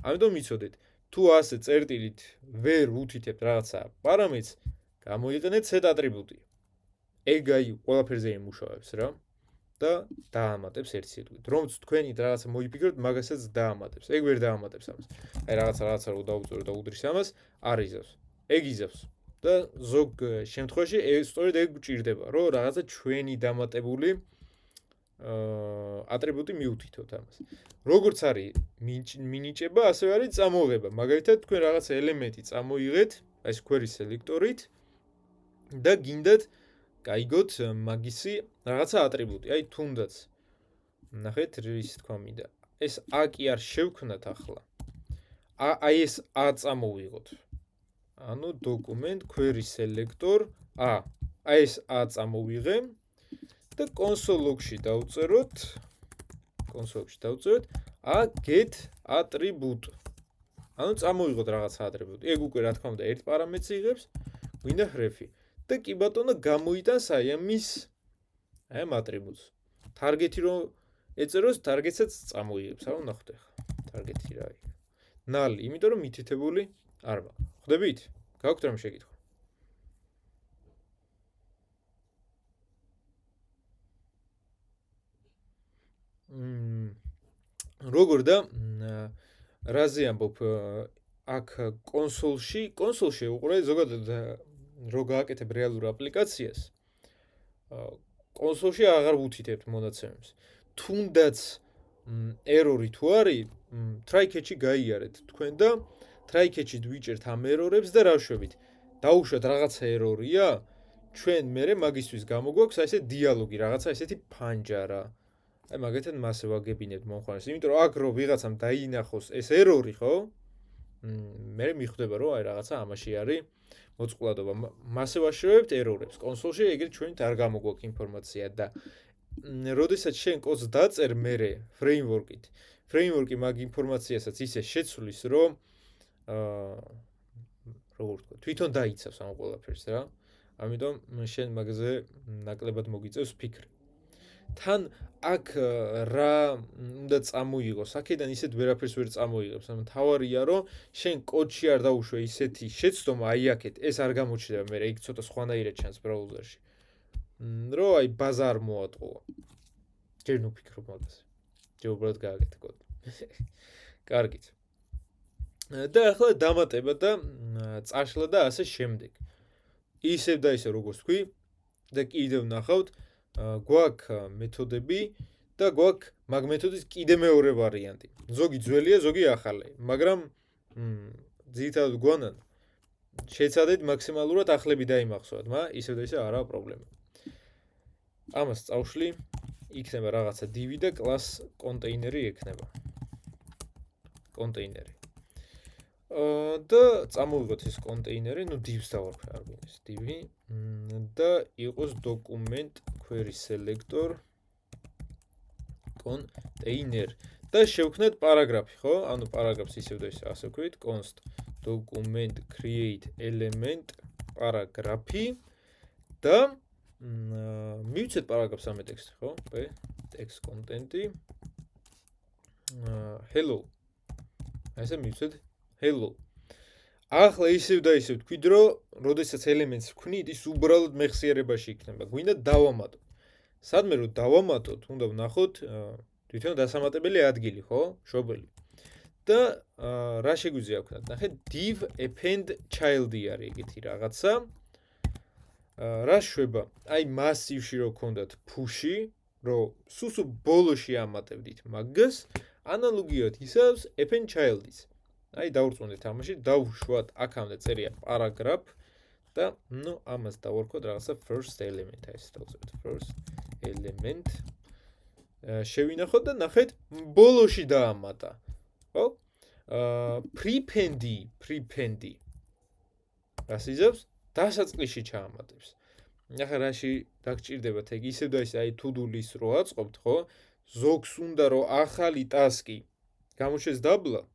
ამიტომ იცოდეთ, თუ ასე წერტილით ვერ უთითებთ რაღაცა პარამეტრს, გამოიყენეთ set attribute-ი. ეგ აი ყველაფერზე იმუშავებს რა და დაამატებს ერთ სიტყვით. რომც თქვენი რაღაცა მოიფიქროთ, მაგასაც დაამატებს. ეგ ვერ დაამატებს ამას. აი რაღაცა რო დაუწერო და უდრის ამას, არ იზავს. ეგ იზავს. და ზოგ შემთხვევაში სწორედ ეგ გჭირდება, რომ რაღაცა ჩვენი დამატებული ატრიბუტი მივუთითოთ ამას. როგორც არის მინიჭება, ასევე არის წამოღება. მაგალითად, თქვენ რაღაცა ელემენტი წამოიღეთ, აი ეს query selector-ით და გინდათ გაიგოთ მაგისი რაღაცა ატრიბუტი. აი თუნდაც ნახეთ, რის თქვა მინდა. ეს a კი არ შევქმნათ ახლა. აი ეს a წამოვიღოთ. ანუ document query selector a. აი ეს a წამოვიღე და console-ში დავწეროთ a get attribute. ანუ წამოიღოთ რაღაცა ატრიბუტი. ეგ უკვე რა თქმა უნდა ერთ პარამეტრს იღებს, გვინდა href-ი. და კი ბატონო გამოიტანს აი ამის აი ამ ატრიბუტს. target-ი რომ ეწეროს, target-საც წამოიღებს, ანუ ნახოთ ახლა. target-ი რა იქ. null, იმიტომ რომ მითითებული არ მაქვს. ხვდებით? გაქვთ რამე შეკითხვა? როგორ და რაზე ამბობ აქ კონსოლში უყურე ზოგადად რო გააკეთებ რეალურ აპლიკაციას კონსოლში აღარ ვუთითებთ მონაცემებს თუნდაც ერორი თუ არის try catch-ი გაიარეთ თქვენ და try catch-ით ვიჭერთ ამ ერორებს და რა ვშვებით დაუშვათ რაღაცა ერორია ჩვენ მერე მაგისთვის გამოგვაქვს აი ესე დიალოგი რაღაცა ესეთი ფანჯა რა აი მაგათად მასე ვაგებინებთ მომხმარეს იმიტომ რომ აქ რო ვიღაცამ დაინახოს ეს ერორი ხო მე მიხვდება რომ აი რაღაცა ამაში არის მოწყვლადობა მასე ვაშრევებთ ერორებს კონსოლში ეგრეთ ჩვენით არ გამოგვაქვს ინფორმაცია და როდესაც შენ კოდს დაწერ მერე ფრეიმვორკი მაგ ინფორმაციასაც ისე შეცვლის რომ როგორ ვთქვა თვითონ დაიცავს ამ ყველაფერს რა ამიტომ შენ მაგაზე ნაკლებად მოგიწევს ფიქრი თან აქ რა უნდა წამოიღოს აქედან ისეთ ვერაფერს ვერ წამოიღებს ანუ თავარია რომ შენ კოდში არ დაუშვე ისეთი შეცდომა აი აქეთ ეს არ გამოჩნდება მე იქ ცოტა სხვანაირად ჩანს ბრაუზერში რომ აი ბაზა არ მოატყუა ჯერ ნუ ფიქრობ მაგაზე ჯერ უბრალოდ გააკეთე კოდი კარგით და ახლა დამატება და წაშლა და ასე შემდეგ ისევ და ისე როგორც თქვი და კიდევ ნახავთ გვაქვს მეთოდები და გვაქვს მაგ მეთოდის კიდე მეორე ვარიანტი. ზოგი ძველია, ზოგი ახალია, მაგრამ ძირითადად გვანან შეცადეთ მაქსიმალურად ახლები დაიმახსოვრათ, მაგრამ ისევ და ისე არაა პრობლემა. ამას წავშლი, იქნება რაღაცა div და class კონტეინერი ექნება. კონტეინერი. და წამოვიღოთ ეს კონტეინერი, ნუ div-ს დავარქვე არ გვინდეს div და იყოს document query selector container და შევქმნათ პარაგრაფი, ხო? ანუ პარაგრაფს ისევ და ისე ასე ვქვით, const document create element პარაგრაფი და მივცეთ პარაგრაფს ამ ტექსტი, ხო? text content-ი hello. ესე მივცეთ hello. ახლა ისევ და ისევ თქვით, რომ როდესაც ელემენტს ვქნით, ის უბრალოდ მეხსიერებაში იქნება. გვინდა დავამატოთ. სადმე რომ დავამატოთ, უნდა ვნახოთ თვითონ დასამატებელი ადგილი, ხო? მშობელი. და რა შეგვიძლია ვქნათ? ნახეთ, div append child-ი არის ეგეთი რაღაცა. რა შვება? აი massive-ში რო გქონდათ push-ი, რომ სუსუ ბოლოში ამატებდით მაგას, ანალოგიურად ისევს append child-ის. აი დავურწმუნდით ამაში, დავუშვათ აქამდე წერია პარაგრაფ და ნუ ამას დავარქვათ რაღაცა first element აი ეს დავწერთ first element შევინახოთ და ნახეთ ბოლოში დაამატა ხო prepend-ი რას იზებს დასაწყისში ჩაამატებს ახლა რაში დაგჭირდებათ ეგ ისევ და ისე აი to do list რო აწყობთ ხო ზოგს უნდა რომ ახალი ტასკი გამოჩეს დაბლა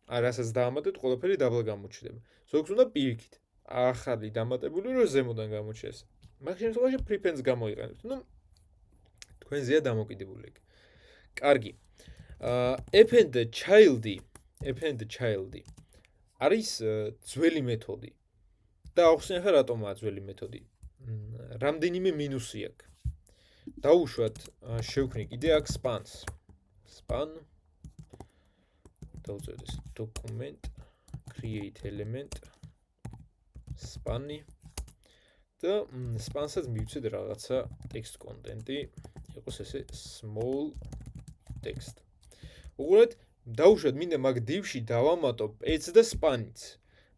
რასაც დაამატეთ, ყველაფერი დაბლა გამოჩნდება. ზოგს უნდა პირიქით. ახალი დამატებული რომ ზემოდან გამოჩეს. მაგ შემთხვევაში prepend-ს გამოიყენებთ. ნუ თქვენზეა დამოკიდებული. კარგი. append child-ი არის ძველი მეთოდი. და ახსენე ხა რატომაა ძველი მეთოდი? რამდენიმე მინუსი აქვს. დაუშვათ შევქმნი კიდე აქ span-ს. span დავწერთ document create element span-ი და span-საც მივცეთ რაღაცა text content-ი იყოს ესე small text. უყურეთ, დავუშვათ მინდა მაგ div-ში დავამატო page და span-იც.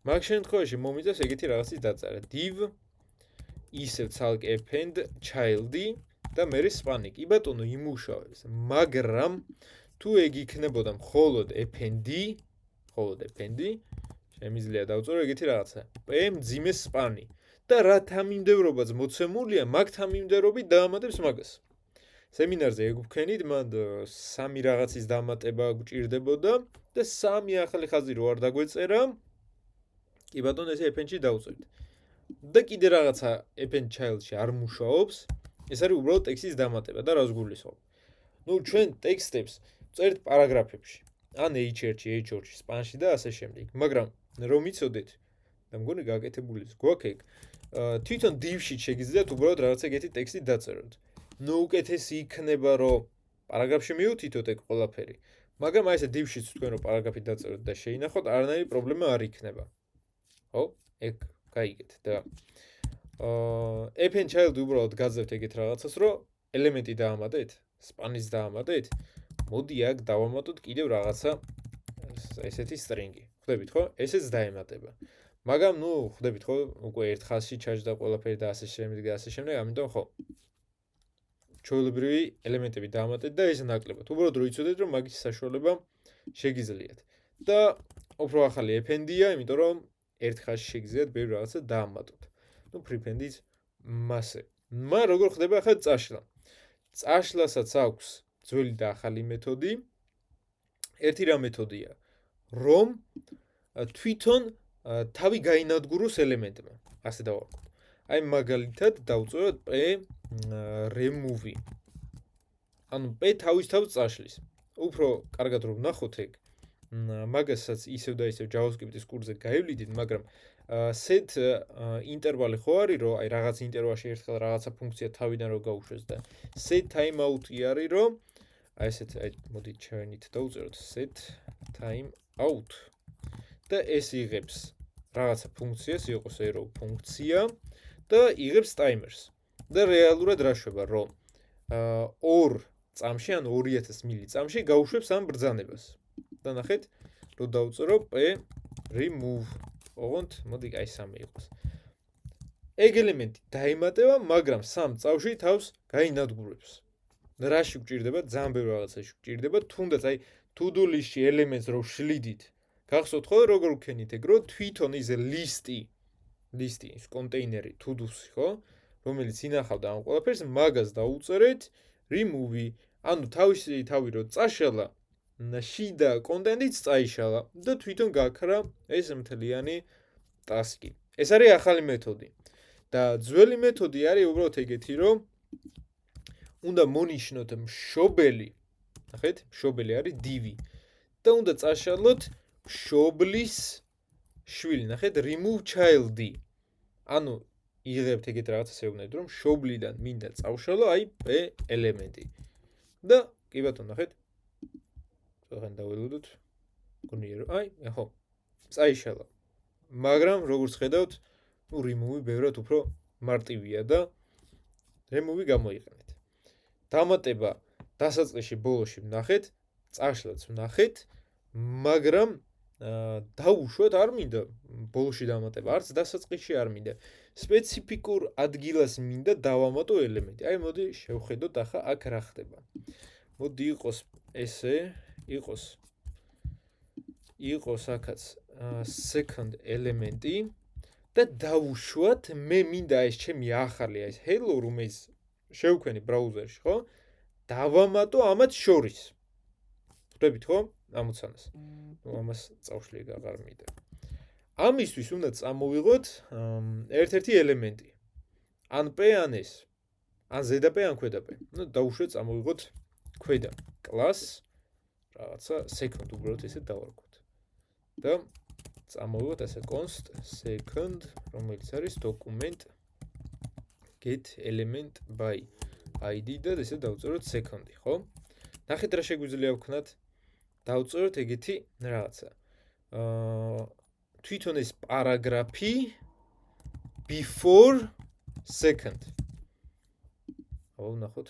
მაგ შემთხვევაში მომიწევს ეგეთი რაღაცის დაწერა. div ისევ ცალკე append child-ი და მერე span-ი. კი ბატონო იმუშავებს, მაგრამ თუ ეგ იქნებოდა მხოლოდ append-ი, შემიძლია დავწერო ეგეთი რაღაცა. მძიმე span-ი და რა თანმიმდევრობაც მოცემულია, მაგ თანმიმდევრობით დაამატებს მაგას. სემინარზე ეგ ვქენით, მან სამი რაღაცის დამატება გვჭირდებოდა და სამი ახალი ხაზი რო არ დაგვეწერა, კი ბატონო, ესე FN-ში დავწერთ. და კიდე რაღაცა FN Child-ში არ მუშაობს, ეს არის უბრალოდ ტექსტის დამატება და რას გულისხმობ. ნუ ჩვენ ტექსტებს წერთ პარაგრაფებში, ან H1-ში, H2-ში, span-ში და ასე შემდეგ. მაგრამ რომ იცოდეთ და მგონი გაკეთებულის გვაქვს ეგ, თვითონ div-ში შეგიძლიათ უბრალოდ რაღაცა ეგეთი ტექსტი დაწეროთ. ნუ უკეთესი იქნება, რომ პარაგრაფში მივუთითოთ ეგ ყველაფერი. მაგრამ აი ესე div-შიც თქვენ რომ პარაგრაფი დაწეროთ და შეინახოთ, არანაირი პრობლემა არ იქნება. ხო? ეგ გაიგეთ და FN Child უბრალოდ გაძლევთ ეგეთ რაღაცას, რომ ელემენტი დაამატეთ, span-ის დაამატეთ, მოდი აქ დავამატოთ კიდევ რაღაცა ესეთი string-ი. ხვდებით ხო? ესეც დაემატება. მაგრამ ნუ ხვდებით ხო, უკვე ერთ ხაზში ჩაჯდა ყველაფერი და ასე შემდეგ და ასე შემდეგ, ამიტომ ხო. ჩვეულებრივი ელემენტები დაამატეთ და ეს ნაკლებად. უბრალოდ რო იცოდეთ, რომ მაგის საშუალება შეგიძლიათ. და უფრო ახალი FN-დია, იმიტომ რომ ერთ ხაზში შეგიძლიათ ბევრი რაღაცა დაამატოთ. ნუ prepend-ის მასე. მაგრამ როგორ ხდება ახლა წაშლა? წაშლასაც აქვს ძველი და ახალი მეთოდი. ერთი რა მეთოდია, რომ თვითონ თავი გაინადგუროს ელემენტმა. ასე დავარქოთ. აი მაგალითად დავწეროთ p remove. ანუ p თავისთავად წაშლის. უფრო კარგად რომ ნახოთ ეგ, მაგასაც ისევ და ისევ JavaScript-ის კურსზე გაივლიდით, მაგრამ set ინტერვალი ხო არის, რომ აი რაღაც ინტერვალში ერთხელ რაღაცა ფუნქცია თავიდან რო გაუშვეს და set timeout-ი არის, რომ აი ესეთ აი მოდი ჩავნით დავწეროთ set timeout და ეს იღებს რაღაცა ფუნქციას, იყოს arrow ფუნქცია და იღებს timers. და რეალურად რა შვება, რომ 2 წამში ან 2000 მილიწამში გაუშვებს ამ ბრძანებას. და ნახეთ, რომ დავწერო p remove. ოღონდ მოდი აი 3 იყოს. ეგ ელემენტი დაემატება, მაგრამ 3 წავში თავს გაინადგურებს. რაში გვჭირდება? ძალიან ბევრი რაღაცაში გვჭირდება, თუნდაც აი to-do list-ში ელემენტს რო შლიდით. გახსოვთ ხო, როგორ ვქენით ეგ, რომ თვითონ ის ლისტი, ის კონტეინერი to-do-ში, ხო? რომელიც ინახავდა ამ ყველაფერს, მაგას დაუწერეთ remove. ანუ თავი რო წაშალა, შიდა კონტენტიც წაიშალა და თვითონ გაქრა ეს მთლიანი ტასკი. ეს არის ახალი მეთოდი. და ძველი მეთოდი არის უბრალოდ ეგეთი, რომ უნდა მონიშნოთ მშობელი. ნახეთ, მშობელი არის div. და უნდა წაშალოთ მშობლის შვილი. ნახეთ, remove child. ანუ იღებთ ეგეთ რაღაცას ეუბნებით, რომ მშობლიდან მინდა წავშალო აი p ელემენტი. და კი ბატონო, ნახეთ. ახლა დაველოდოთ. გონია რომ აი, ხო. წაიშალა. მაგრამ როგორც ხედავთ, ნუ remove ბევრად უფრო მარტივია და remove გამოიყენეთ. დამატება დასაწყისში ბოლოში ვნახეთ, წაშლაც ვნახეთ, მაგრამ დაუშვათ არ მინდა ბოლოში დამატება, არც დასაწყისში არ მინდა. სპეციფიკურ ადგილას მინდა დავამატო ელემენტი. აი მოდი შევხედოთ ახლა აქ რა ხდება. მოდი იყოს ესე, იყოს აქაც second ელემენტი და დავუშვათ მე მინდა ეს ჩემი ახალი ეს hello რომელიც შევქვენი ბრაუზერში, ხო? დავამატო ამათ შორის. ხვდებით ხო? ამოცანას. ნუ ამას წავშლი აღარ მინდა. ამისთვის უნდა წამოვიღოთ ერთ-ერთი ელემენტი. ან p ან s. ან ზედა p ან ქვედა p. ნუ დავუშვეთ წამოვიღოთ ქვედა class რაღაცა second უბრალოდ ესე დავარქოთ. და წამოვიღოთ ასე const second, რომელიც არის document get element by id და ესე დავწეროთ second-ი, ხო? ნახეთ რა შეგვიძლია ვქნათ. დავწეროთ ეგეთი რაღაცა. თვითონ ეს პარაგრაფი before second. აუ ნახოთ.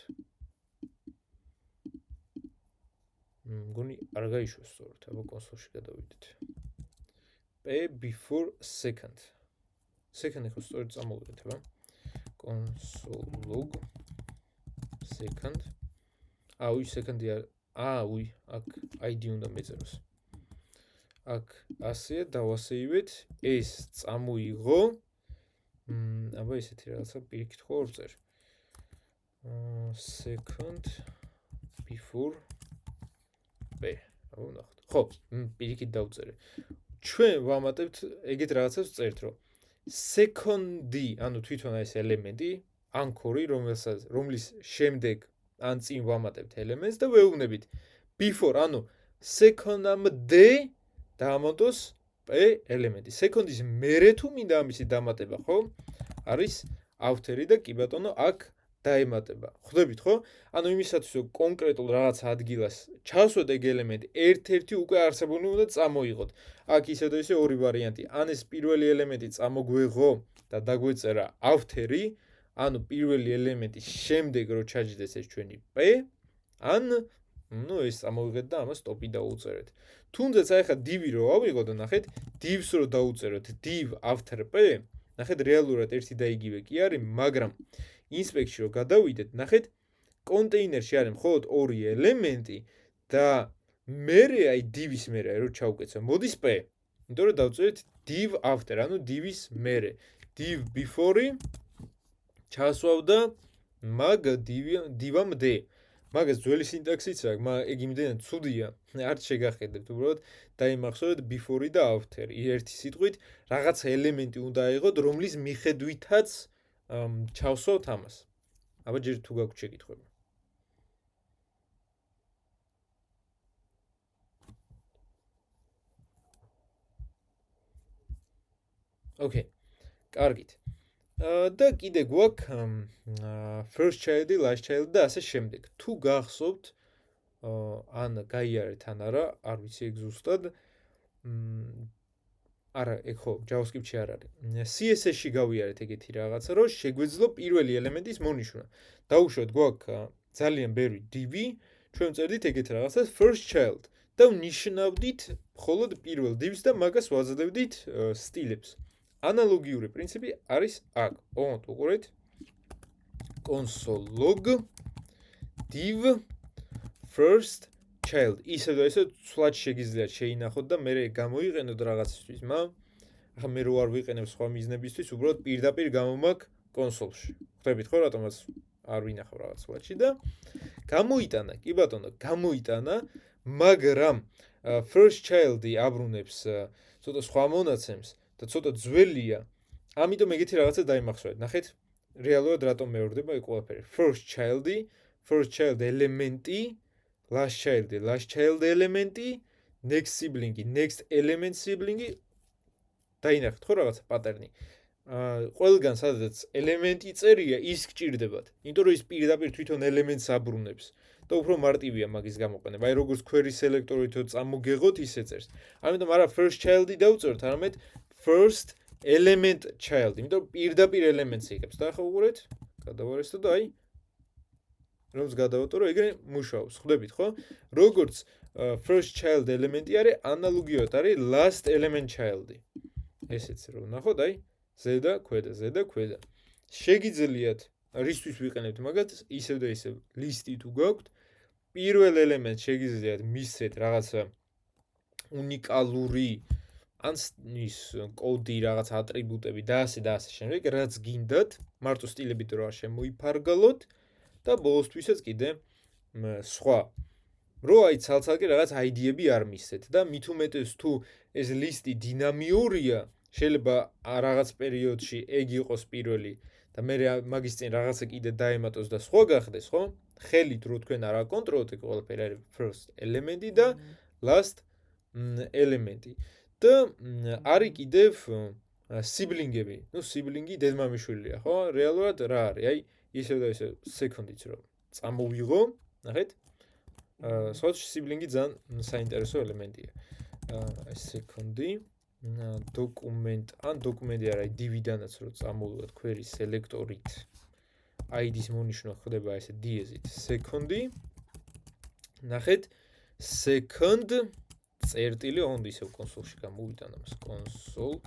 მგონი არ გაიშვას სწორად, აბა კონსოლში გადავიდეთ. p before second. second-ი ხო სწორად წამოვიდეთ, აბა. console log second. აუ second-ი არ უი, აქ ID უნდა მეწეროს. აქ ასე დავასეივეთ, ეს წამოიღო. აბა ესეთი რაღაცა პირიქით ხო ვწერ. second before b. ვნახოთ. ხო, პირიქით დავწერე. ჩვენ ვამატებთ ეგეთ რაღაცას წერთ, რომ second-ი, ანუ თვითონ ეს ელემენტი, ანქორი, რომლის შემდეგ ან წინ ვამატებთ ელემენტს და ვეუბნებით before, ანუ second-ამდე დაამატოს p ელემენტი. second-ის მერე თუ მინდა ამისი დამატება, ხო? არის ავთერი და კი ბატონო აქ დაემატება. ხვდებით, ხო? ანუ იმისათვის რომ კონკრეტულ რაღაც ადგილას ჩავსვათ ეგ ელემენტი, ერთ-ერთი უკვე არსებული უნდა წამოიღოთ. აქ ისე და ისე ორი ვარიანტი. ან ეს პირველი ელემენტი წამოგვეღო და დაგვეწერა ავთერი, ანუ პირველი ელემენტის შემდეგ რო ჩაჯდეს ეს ჩვენი p, ან ეს წამოვიღეთ და ამას stop-ი დაუწერეთ. თუნდაც აი ხა div-ი რო ავიღოთ და ნახეთ, div-ს რო დაუწეროთ div after p, ნახეთ რეალურად ერთი და იგივე კი არის, მაგრამ ინსპექტში რო გადავიდეთ, ნახეთ კონტეინერში არის მხოლოდ ორი ელემენტი და მერე აი div-ის მერე რო ჩავკეცო, მოდის p. იმიტომ რომ დავწერეთ div after, ანუ div-ის მერე. div before-ი ჩასვავდა მაგ div-ამდე. მაგას ძველი სინტაქსიც აქვს, მაგრამ ეგ იმდენად ცუდია, არც შეგახედებთ, უბრალოდ დაიმახსოვრეთ before-ი და after-ი. ერთი სიტყვით რაღაცა ელემენტი უნდა აიღოთ, რომლის მიხედვითაც ჩავსვავთ ამას. აბა ჯერ თუ გაქვთ შეკითხვები. ოკეი. კარგით. და კიდე გვაქვს first child-ი, last child და ასე შემდეგ. თუ გახსოვთ, ან გაიარეთ ან არა, არ ვიცი ეგ ზუსტად. არა, ეგ ხო, JavaScript-ში არ არის. CSS-ში გავიარეთ ეგეთი რაღაცა, რომ შეგვეძლო პირველი ელემენტის მონიშნა. დაუშვათ გვაქვს ძალიან ბევრი div, ჩვენ ვწერდით ეგეთ რაღაცას first child და ვნიშნავდით მხოლოდ პირველ div-ს და მაგას ვაძლევდით სტილებს. ანალოგიური პრინციპი არის აქ. ოღონდ უყურეთ console log div first child. ისე და ისე სულად შეგიძლიათ შეინახოთ და მე გამოიყენოთ რაღაცისთვის, მაგრამ ახლა მე რო არ ვიყენებ სხვა მიზნებისთვის, უბრალოდ პირდაპირ გამომაქ კონსოლში. ხვდებით ხო, რატომაც არ ვინახავ რაღაც სულადში და გამოიტანა, კი ბატონო, გამოიტანა, მაგრამ first child-ი აბრუნებს ცოტა სხვა მონაცემს და ცოტა ძველია. ამიტომ ეგეთი რაღაცა დაიმახსოვრეთ. ნახეთ, რეალურად რატომ მეორდება ეს ყველაფერი. first child ელემენტი, last child ელემენტი, next sibling-ი, next element sibling-ი. დაინახეთ ხო რაღაცა პატერნი. ყველგან სადაც ელემენტი წერია, ის გჭირდებათ. იმიტომ რომ ის პირდაპირ თვითონ ელემენტს აბრუნებს. და უფრო მარტივია მაგის გამოყენება. აი როგორც query selector-ით წამოგეღოთ, ისე წერს. ამიტომ არა first child-ი დავწერთ, არამედ first element child. იმიტომ პირდაპირ ელემენტს იღებს. და ახლა უყურეთ, გადავარესტო და აი რომს გადავატო, რომ ეგრე მუშაობს. ხვდებით ხო? როგორც first child ელემენტი არის, ანალოგიურად არის last element child-ი. ესეც რო ნახოთ, აი ზედა, ქვედა. შეგიძლიათ რისთვის ვიყენებთ მაგას, ისევ და ისევ ლისტი თუ გაქვთ, პირველ ელემენტს შეგიძლიათ მისცეთ რაღაცა უნიკალური ან ის კოდი, რაღაც ატრიბუტები და ასე შემდეგ, რაც გინდათ, მარტო სტილებით რო არ შემოიფარგალოთ და ბოლოსთვისაც კიდე სხვა. რო აი ცალ-ცალკე რაღაც ID-ები არ მისცეთ და მით უმეტეს თუ ეს ლისტი დინამიურია, შეიძლება რაღაც პერიოდში ეგ იყოს პირველი და მე მაგის წინ რაღაცა კიდე დაემატოს და სხვა გახდეს, ხო? ხელით რო თქვენ არ აკონტროლოთ, ეგ ყველაფერი არის first ელემენტი და last ელემენტი. და არის კიდევ sibling-ები. sibling-ი დედმამიშვილია, ხო? რეალურად რა არის? აი ისევ და ისევ second-იც რო წამოვიღო, ნახეთ? სოციალ sibling-ი ძალიან საინტერესო ელემენტია. აი second-ი დოკუმენტი არა, div-დანაც რო წამოვიღოთ query selector-ით. ID-ის მონიშნა ხდება ესე diez-ით. second-ი ნახეთ, second წერტილი on ისევ კონსოლში გამოვიტანა მას console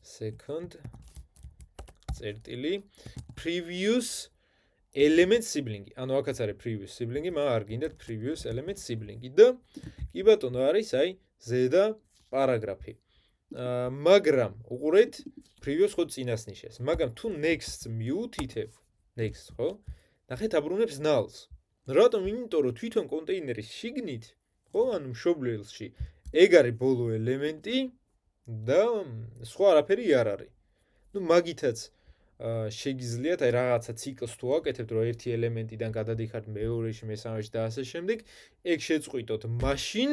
second წერტილი previous element sibling-ი. ანუ აქაც არის previous sibling-ი, მაგრამ არ გინდათ previous element sibling-ი და კი ბატონო არის აი ზედა პარაგრაფი. მაგრამ უყურეთ previous ხო წინას ნიშნავს, მაგრამ თუ next მივუთითებ, next ხო? ნახეთ აბრუნებს null-ს. რატომ? იმიტომ რომ თვითონ კონტეინერის შიგნით, ხო, ანუ მშობლელში ეგ არის ბოლო ელემენტი და სხვა არაფერი არ არის. ნუ მაგითაც შეგიძლიათ აი რაღაცა ციკლს თუ აკეთებთ, რომ ერთი ელემენტიდან გადადიხართ მეორეში, მესამეში და ასე შემდეგ, ეგ შეწყვიტოთ მაშინ,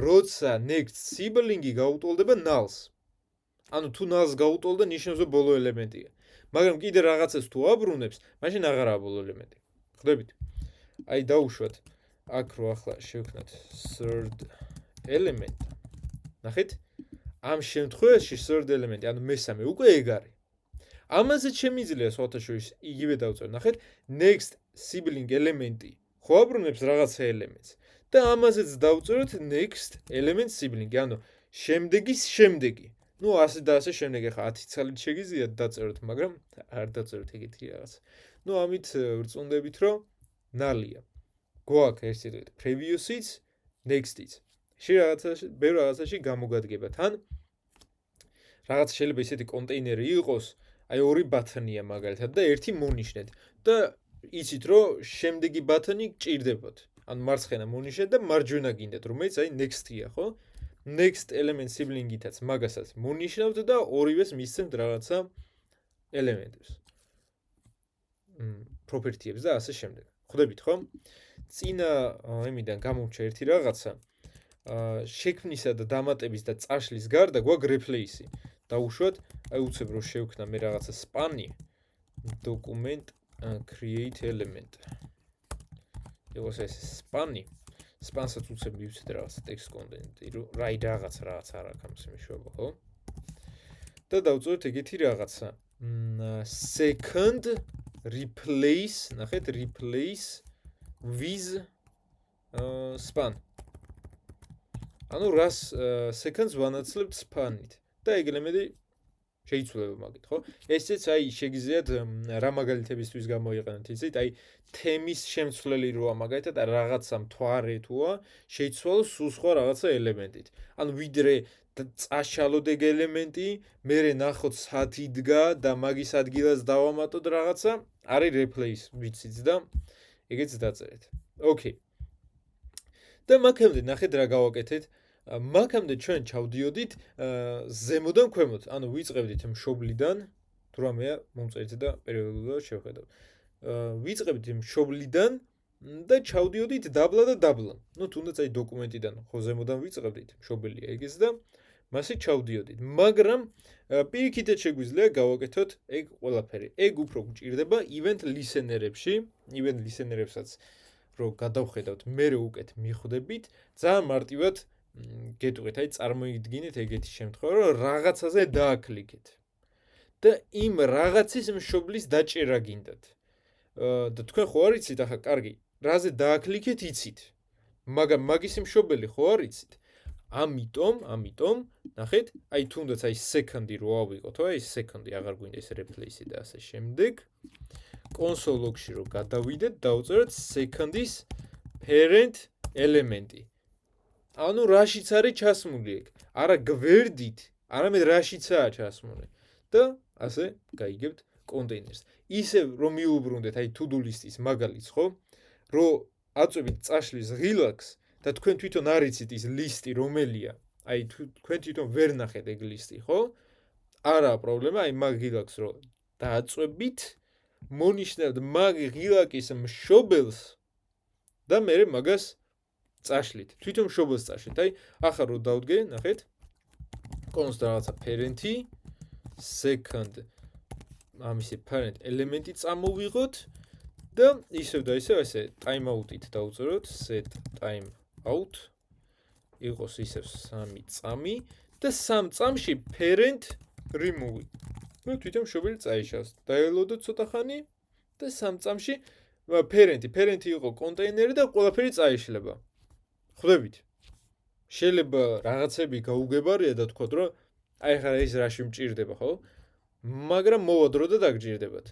როცა next sibling-ი გაუტოლდება null-ს. ანუ თუ null-ს გაუტოლდა, ნიშნავს რომ ბოლო ელემენტია. მაგრამ კიდე რაღაცას თუ აბრუნებს, მაშინ აღარაა ბოლო ელემენტი. ხვდებით? აი დაუშვათ აქ რო ახლა შევქნათ third element. ნახეთ? ამ შემთხვევაში third element, ანუ მესამე უკვე ეგ არის. ამაზე შემიძლია სხვათა შორის იგივე დავწეროთ. ნახეთ, next sibling ელემენტი ხო აბრუნებს რაღაცა ელემენტს და ამაზეც დავწეროთ next element sibling, ანუ შემდეგის შემდეგი. ნუ ასე და ასე შემდეგ, ახლა 10 ცალით შეგიძლიათ დაწეროთ, მაგრამ არ დაწეროთ ეგეთი რაღაც. ნუ ამით ვწუნდებით, რომ ნალია. გვაქვს ერთ სიტყვით previous-იც, next-იც. ბევრ რაღაცაში გამოგადგება. თან რაღაც შეიძლება ისეთი კონტეინერი იყოს, აი ორი ბათონია მაგალითად და ერთი მონიშნეთ და იცით რომ შემდეგი ბათონი გჭირდებათ. ანუ მარცხენა მონიშნეთ და მარჯვენა გინდათ, რომელიც აი next-ია, ხო? next element sibling-ითაც მაგასაც მონიშნავთ და ორივეს მისცემთ რაღაცა ელემენტებს. property-ებს და ასე შემდეგ. ხვდებით, ხო? წინა იმიდან გამოვჩა ერთი რაღაცა. შექმნისა და დამატების და წაშლის გარდა გვაქვს replace-ი. დაუშვათ, აი უცებ რომ შევქნა მე რაღაცა span-ი document create element. იყოს ეს span-ი. Span-საც უცებ მივცეთ რაღაცა text content-ი, რაი რაღაც არ აქვს ამის მეშვეობა, ხო? და დავწეროთ ეგეთი რაღაცა. second replace, ნახეთ, replace with span. ანუ რას seconds ვანაცლებთ span-ით და ეგ ელემენტი შეიცვლება მაგით, ხო? ესეც აი შეგიძლიათ რა მაგალითებისთვის გამოიყენოთ, იცით? აი თემის შემცვლელი როა მაგალითად რაღაცა მთვარე თუა, შეიცვალოს სულ სხვა რაღაცა ელემენტით. ანუ ვიდრე წაშალოდ ეგ ელემენტი, მერე ნახოთ სად იდგა და მაგის ადგილას დავამატოთ რაღაცა, არის replace ვიცით და ეგეც დაწერეთ. ოკეი. და მაგამდე ნახეთ რა გავაკეთეთ. მაგამდე ჩვენ ჩავდიოდით ზემოდან ქვემოთ, ანუ ვიწყებდით მშობლიდან, თუ რამეა მომწერეთ და პერიოდულად შევხედავთ. ვიწყებდით მშობლიდან და ჩავდიოდით დაბლა და დაბლა. ნუ თუნდაც აი დოკუმენტიდან ხო ზემოდან ვიწყებდით, მშობელია ეგეც და მასე ჩავდიოდით. მაგრამ პირიქითაც შეგვიძლია გავაკეთოთ ეგ ყველაფერი. ეგ უფრო გჭირდება event listener-ებში, event listener-ებსაც რო გადავხედავთ, მერე უკეთ მიხვდებით, ძალიან მარტივად გეტყვით, აი წარმოიდგინეთ ეგეთი შემთხვევა, რომ რაღაცაზე დააკლიკეთ. და იმ რაღაცის მშობლის დაჭერა გინდათ. და თქვენ ხო არ იცით ახლა კარგი, რაზე დააკლიკეთ იცით. მაგრამ მაგის მშობელი ხო არ იცით. ამიტომ, ნახეთ, აი თუნდაც აი second-ი რო ავიღოთ, აი second-ი აღარ გვინდა ეს replace-ი და ასე შემდეგ. console log-ში რო გადავიდეთ, დავწეროთ second-ის parent element-ი. ანუ რაშიც არის ჩასმული ეგ. არა გვერდით, არამედ რაშიცაა ჩასმული. და ასე გაიგებთ კონტეინერს. ისევ რომ მიუბრუნდეთ აი to-do list-ის მაგალითს, ხო? რომ აწვევით წაშლის ღილაკს და თქვენ თვითონ არ იცით ის ლისტი რომელია. აი თქვენ თვითონ ვერ ნახეთ ეგ ლისტი, ხო? არაა პრობლემა, აი მაგ ღილაკს რო დააწვევით, მონიშნავთ მაგ ღილაკის მშობელს და მე მაგას წაშლით. თვითონ მშობელს წაშლით. აი ახლა რო დავდგე, ნახეთ. const რაღაცა parent-ი, second ამისი parent element-ი წამოვიღოთ და ისევ და ისევ ესე timeout-ით დავწეროთ set timeout იყოს ისევ 3 წამი და 3 წამში parent remove. ნუ თვითონ მშობელი წაიშავს. დაელოდოთ ცოტა ხანი და 3 წამში parent-ი იყო კონტეინერი და ყველაფერი წაიშლება. ხვდებით? შეიძლება რაღაცები გაუგებარია და თქვათ რომ აი ხა ეს რაში მჭირდება, ხო? მაგრამ მოვა დრო და დაგჭირდებათ.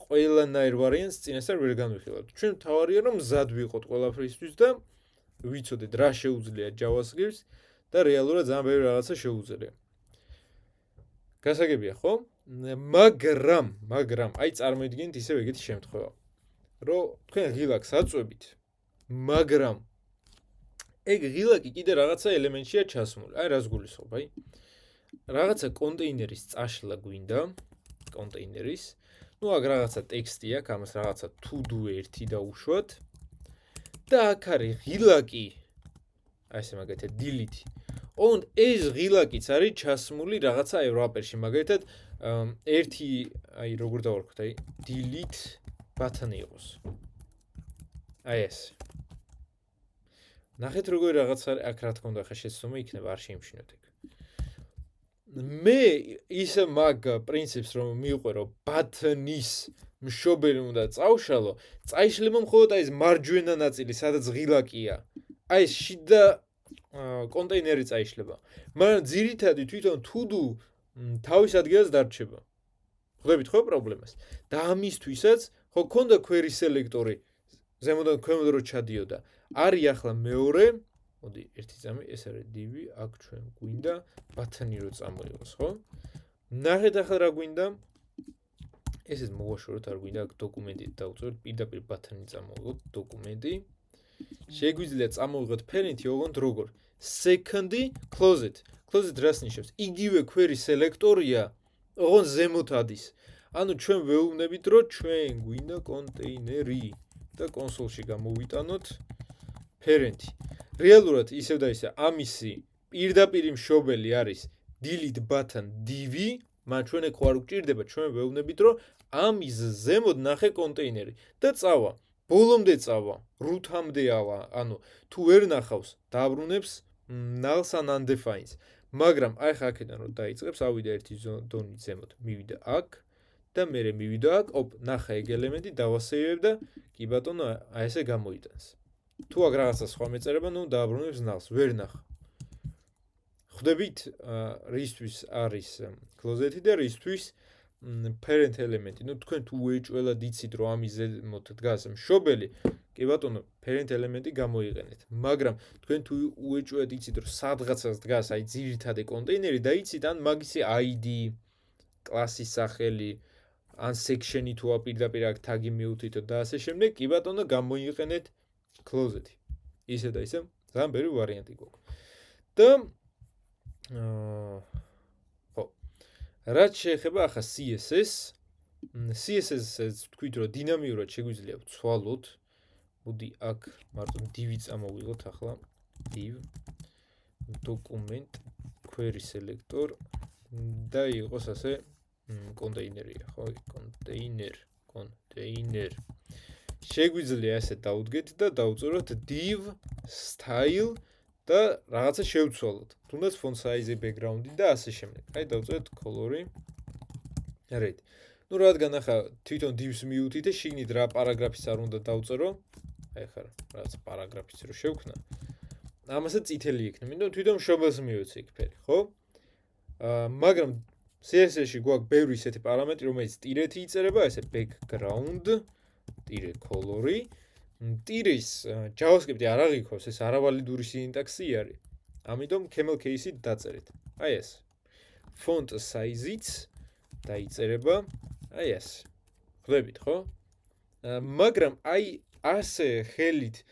ყველანაირ ვარიანტს წინასწარ ვერ განვიხილავთ. ჩვენ თავარია რომ მზად ვიყოთ ყველაფრისთვის და ვიცოდეთ რა შეუძლია JavaScript-ს და რეალურად ძალიან ბევრი რაღაცა შეუძლია. გასაგებია, ხო? მაგრამ აი წარმოიდგინეთ ისევ ეგეთი შემთხვევა რომ თქვენ ღილაკს აწვევით მაგრამ ეგ ღილაკი კიდე რაღაცა ელემენტშია ჩასმული აი რას გულისხმობ აი რაღაცა კონტეინერის წაშლა გვინდა კონტეინერის ну აქ რაღაცა ტექსტი აქვს ამას რაღაცა to do 1 დაუშვათ და აქ არის ღილაკი აი ესე მაგალითად delete und ეს ღილაკიც არის ჩასმული რაღაცა ევროპერში მაგალითად ერთი აი როგორ დავარქვით აი delete button იყოს აი ეს ნახეთ როგორი რაღაც არის აქ რა თქმა უნდა ხა შეცდომა იქნება არ შეიმჩნევთ ეგ მე ისე მაგ პრინციპს რომ მივყვე ბათნის მშობელი უნდა წავშალო წაიშლება მხოლოდ აი ეს მარჯვენა ნაწილი სადაც ღილაკია აი ეს შიდა კონტეინერი წაიშლება მაგრამ ძირითადი თვითონ to do თავის ადგილას დარჩება ხვდებით ხო პრობლემას და ამისთვისაც ხო ქონდა query სელექტორი ზემოდან ქვემოთ რო ჩადიოდა არის ახლა მეორე მოდი ერთი წამი ეს არის div აქ ჩვენ გვინდა ბათანი რო წამოიღოს ხო ნახეთ ახლა რა გვინდა ესეც მოვაშოროთ არ გვინდა აქ დოკუმენტი დავწეროთ პირდაპირ ბათანი წამოვიღოთ დოკუმენტი შეგვიძლია წამოვიღოთ parent-ი ოღონდ როგორ second-ი close-it რას ნიშნავს იგივე query სელექტორია ოღონდ ზემოთ ადის ანუ ჩვენ ვეუბნებით რომ ჩვენ გვინდა კონტეინერი და კონსოლში გამოვიტანოთ parent-ი რეალურად ისევ და ისე ამისი პირდაპირ მშობელი არის delete button div მაგრამ ჩვენ ეგ არ გვჭირდება ჩვენ ვეუბნებით რომ ამის ზემოთ ნახე კონტეინერი და წავა ბოლომდე წავა root-მდე ავა ანუ თუ ვერ ნახავს დააბრუნებს null-ს ან undefined-ს მაგრამ აი ხა აქედან რომ დაიწყებს ავიდა ერთი დონით ზემოთ მივიდა აქ და მე მივიდა აქ ოპ ნახა ეგ ელემენტი დავასეივებ და კი ბატონო აი ესე გამოიტანს თუ აქ რაღაცა სხვა მეწერება ნუ დააბრუნებს null-ს ვერ ნახა ხვდებით რისთვის არის close-ი და რისთვის parent ელემენტი ნუ თქვენ თუ უეჭველად იცით რომ ამის ზემოთ დგას მშობელი კი ბატონო parent ელემენტი გამოიყენეთ მაგრამ თქვენ თუ უეჭველად იცით რომ სადღაცას დგას აი ძირითადი კონტეინერი და იცით ან მაგისი ID კლასის სახელი ან section-ი თუ პირდაპირ აქ tag-ი მიუთითოთ და ასე შემდეგ კი ბატონო გამოიყენეთ close-ი ისე და ისე ძალიან ბევრი ვარიანტი გვაქვს და რაც შეეხება ახლა CSS-ს თქვით რომ დინამიურად შეგვიძლია ვცვალოთ მოდი აქ მარტო div წამოვიღოთ ახლა div document query selector და იყოს ასე კონტეინერია ხო კონტეინერ შეგვიძლია ასე დავუდგეთ და დავწეროთ div style და რაღაცა შევცვალოთ თუნდაც font size-ი background-ი და ასე შემდეგ აი დავწეროთ color-ი red ну რადგან ახლა თვითონ div-ს მიუთითე შიგნით რა პარაგრაფის არ უნდა დავწერო აი ხარ რაღაც პარაგრაფის რო შევქნა ამასაც წითელი იქნება მინდom თვითონ მშობელს მივეცე იქ ფერი ხო მაგრამ CSS-ში გვაქვს ბევრი ისეთი პარამეტრი რომელიც ტირეთი იწერება ესე background ტირე color-ი ტირის JavaScript-ი არ აღიქოს ეს არავალიდური სინტაქსი არის ამიტომ camel case-ით დაწერეთ აი ეს font size-იც დაიწერება აი ეს ხვდებით ხო მაგრამ აი ასე ხელით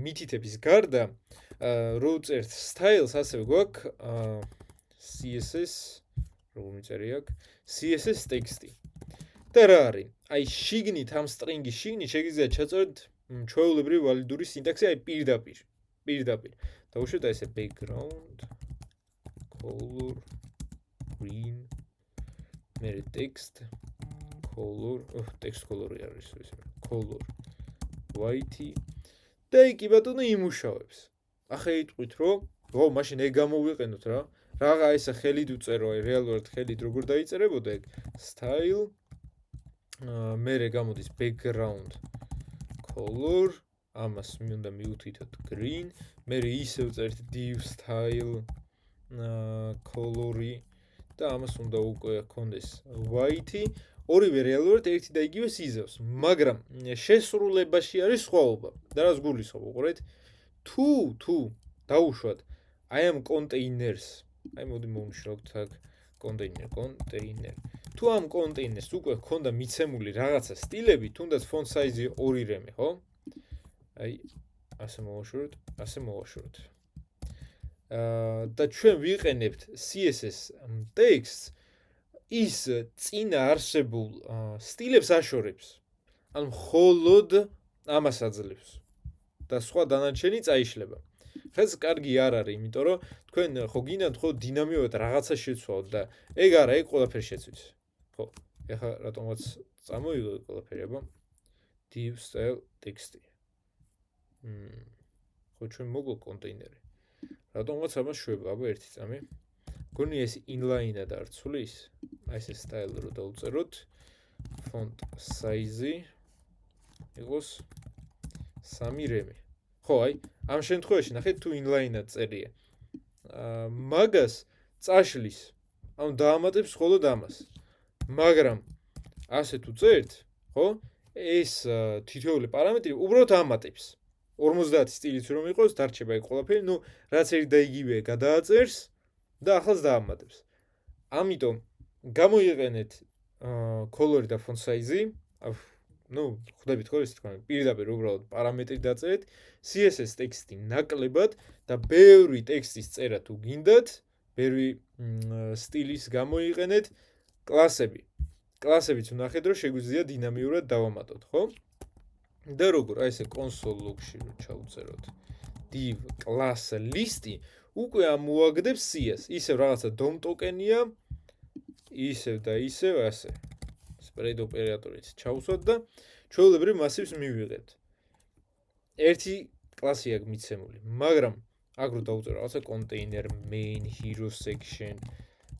მითითების გარდა რო წერთ styles ასევე გვაქვს CSS როგორ მიწერია აქ CSS ტექსტი და რა არის აი შიგნით ამ string-ის შიგნით შეგიძლიათ ჩაწეროთ ჩვეულებრივი ვალიდური სინტაქსი აი პირდაპირ დავუშვით აი ესე background color green მე text color text color-ი არის ეს color white და კი ბატონო იმუშავებს ახლა იტყვით რომ ო მაშინ ეგ გამოვიყენოთ რა რაღა ესე ხელით უწერო აი რეალურად ხელით როგორ დაიწერებოდა ეგ style მე გამოდის background color ამას მინდა მიუთითოთ green მე ისევ წერთ div style color-ი და ამას უნდა უკვე გქონდეს white ორივე რეალურად ერთი და იგივე სიზავს მაგრამ შესრულებაში არის სხვაობა და რას გულისხმობ უყურეთ თუ დაუშვათ აი ამ კონტეინერს აი მოდი მოვნიშნოთ აქ კონტეინერ თუ ამ კონტეინერს უკვე ჰქონდა მიცემული რაღაცა სტილები, თუნდაც font size 2 რემე, ხო? აი, ასე მოვაშოროთ. და ჩვენ ვიყენებთ CSS ტექსტს ის წინა არსებულ სტილებს აშორებს. ანუ მხოლოდ ამას აძლევს. და სხვა დანარჩენი წაიშლება. ხეს კარგი არ არის, იმიტომ რომ თქვენ ხო გინდათ ხო დინამიურად რაღაცა შეცვალოთ და ეგ არა, ეგ ყველაფერი შეცვის. ხო, ეხლა რატომაც წამოიღო ყველაფერი, აბა. div style text-ი. ხო ჩვენ მოგვო კონტეინერი. რატომაც ამას შვება, აბა ერთი წამი. გონი ეს inline-ა და არ ცვლის. აი ეს style რო დავწეროთ. font size იყოს 3 რემი. ხო, აი, ამ შემთხვევაში ნახეთ თუ inline-ად წერია. მაგას წაშლის. ანუ დაამატებს მხოლოდ ამას. მაგრამ ასე თუ წერთ, ხო? ეს თითოეული პარამეტრი უბრალოდ ამატებს. 50 სტილიც რომ იყოს, დარჩება ეგ ყველაფერი, ნუ რაც ერთი და იგივე გადააწერს და ახალს დაამატებს. ამიტომ გამოიყენეთ color და font size-ი. ნუ ხვდებით ხო ეს თქვენ პირდაპირ უბრალოდ პარამეტრი დაწერეთ CSS ტექსტი ნაკლებად და ბევრი ტექსტის წერა თუ გინდათ, ბევრი სტილის გამოიყენეთ კლასები. კლასებიც ვნახეთ რომ შეგვიძლია დინამიურად დავამატოთ, ხო? და როგორ აი ესე console log-ში რო ჩავწეროთ div class list-ი უკვე ამოაგდებს CS. ისევ რაღაცა DOM ტოკენია, ისევ და ისევ ასე. spread ოპერატორით ჩავსვათ და ჩვეულებრივ მასივს მივიღებთ. ერთი კლასი აქვს მიცემული, მაგრამ აქ რო დავწერო რაღაცა container main hero section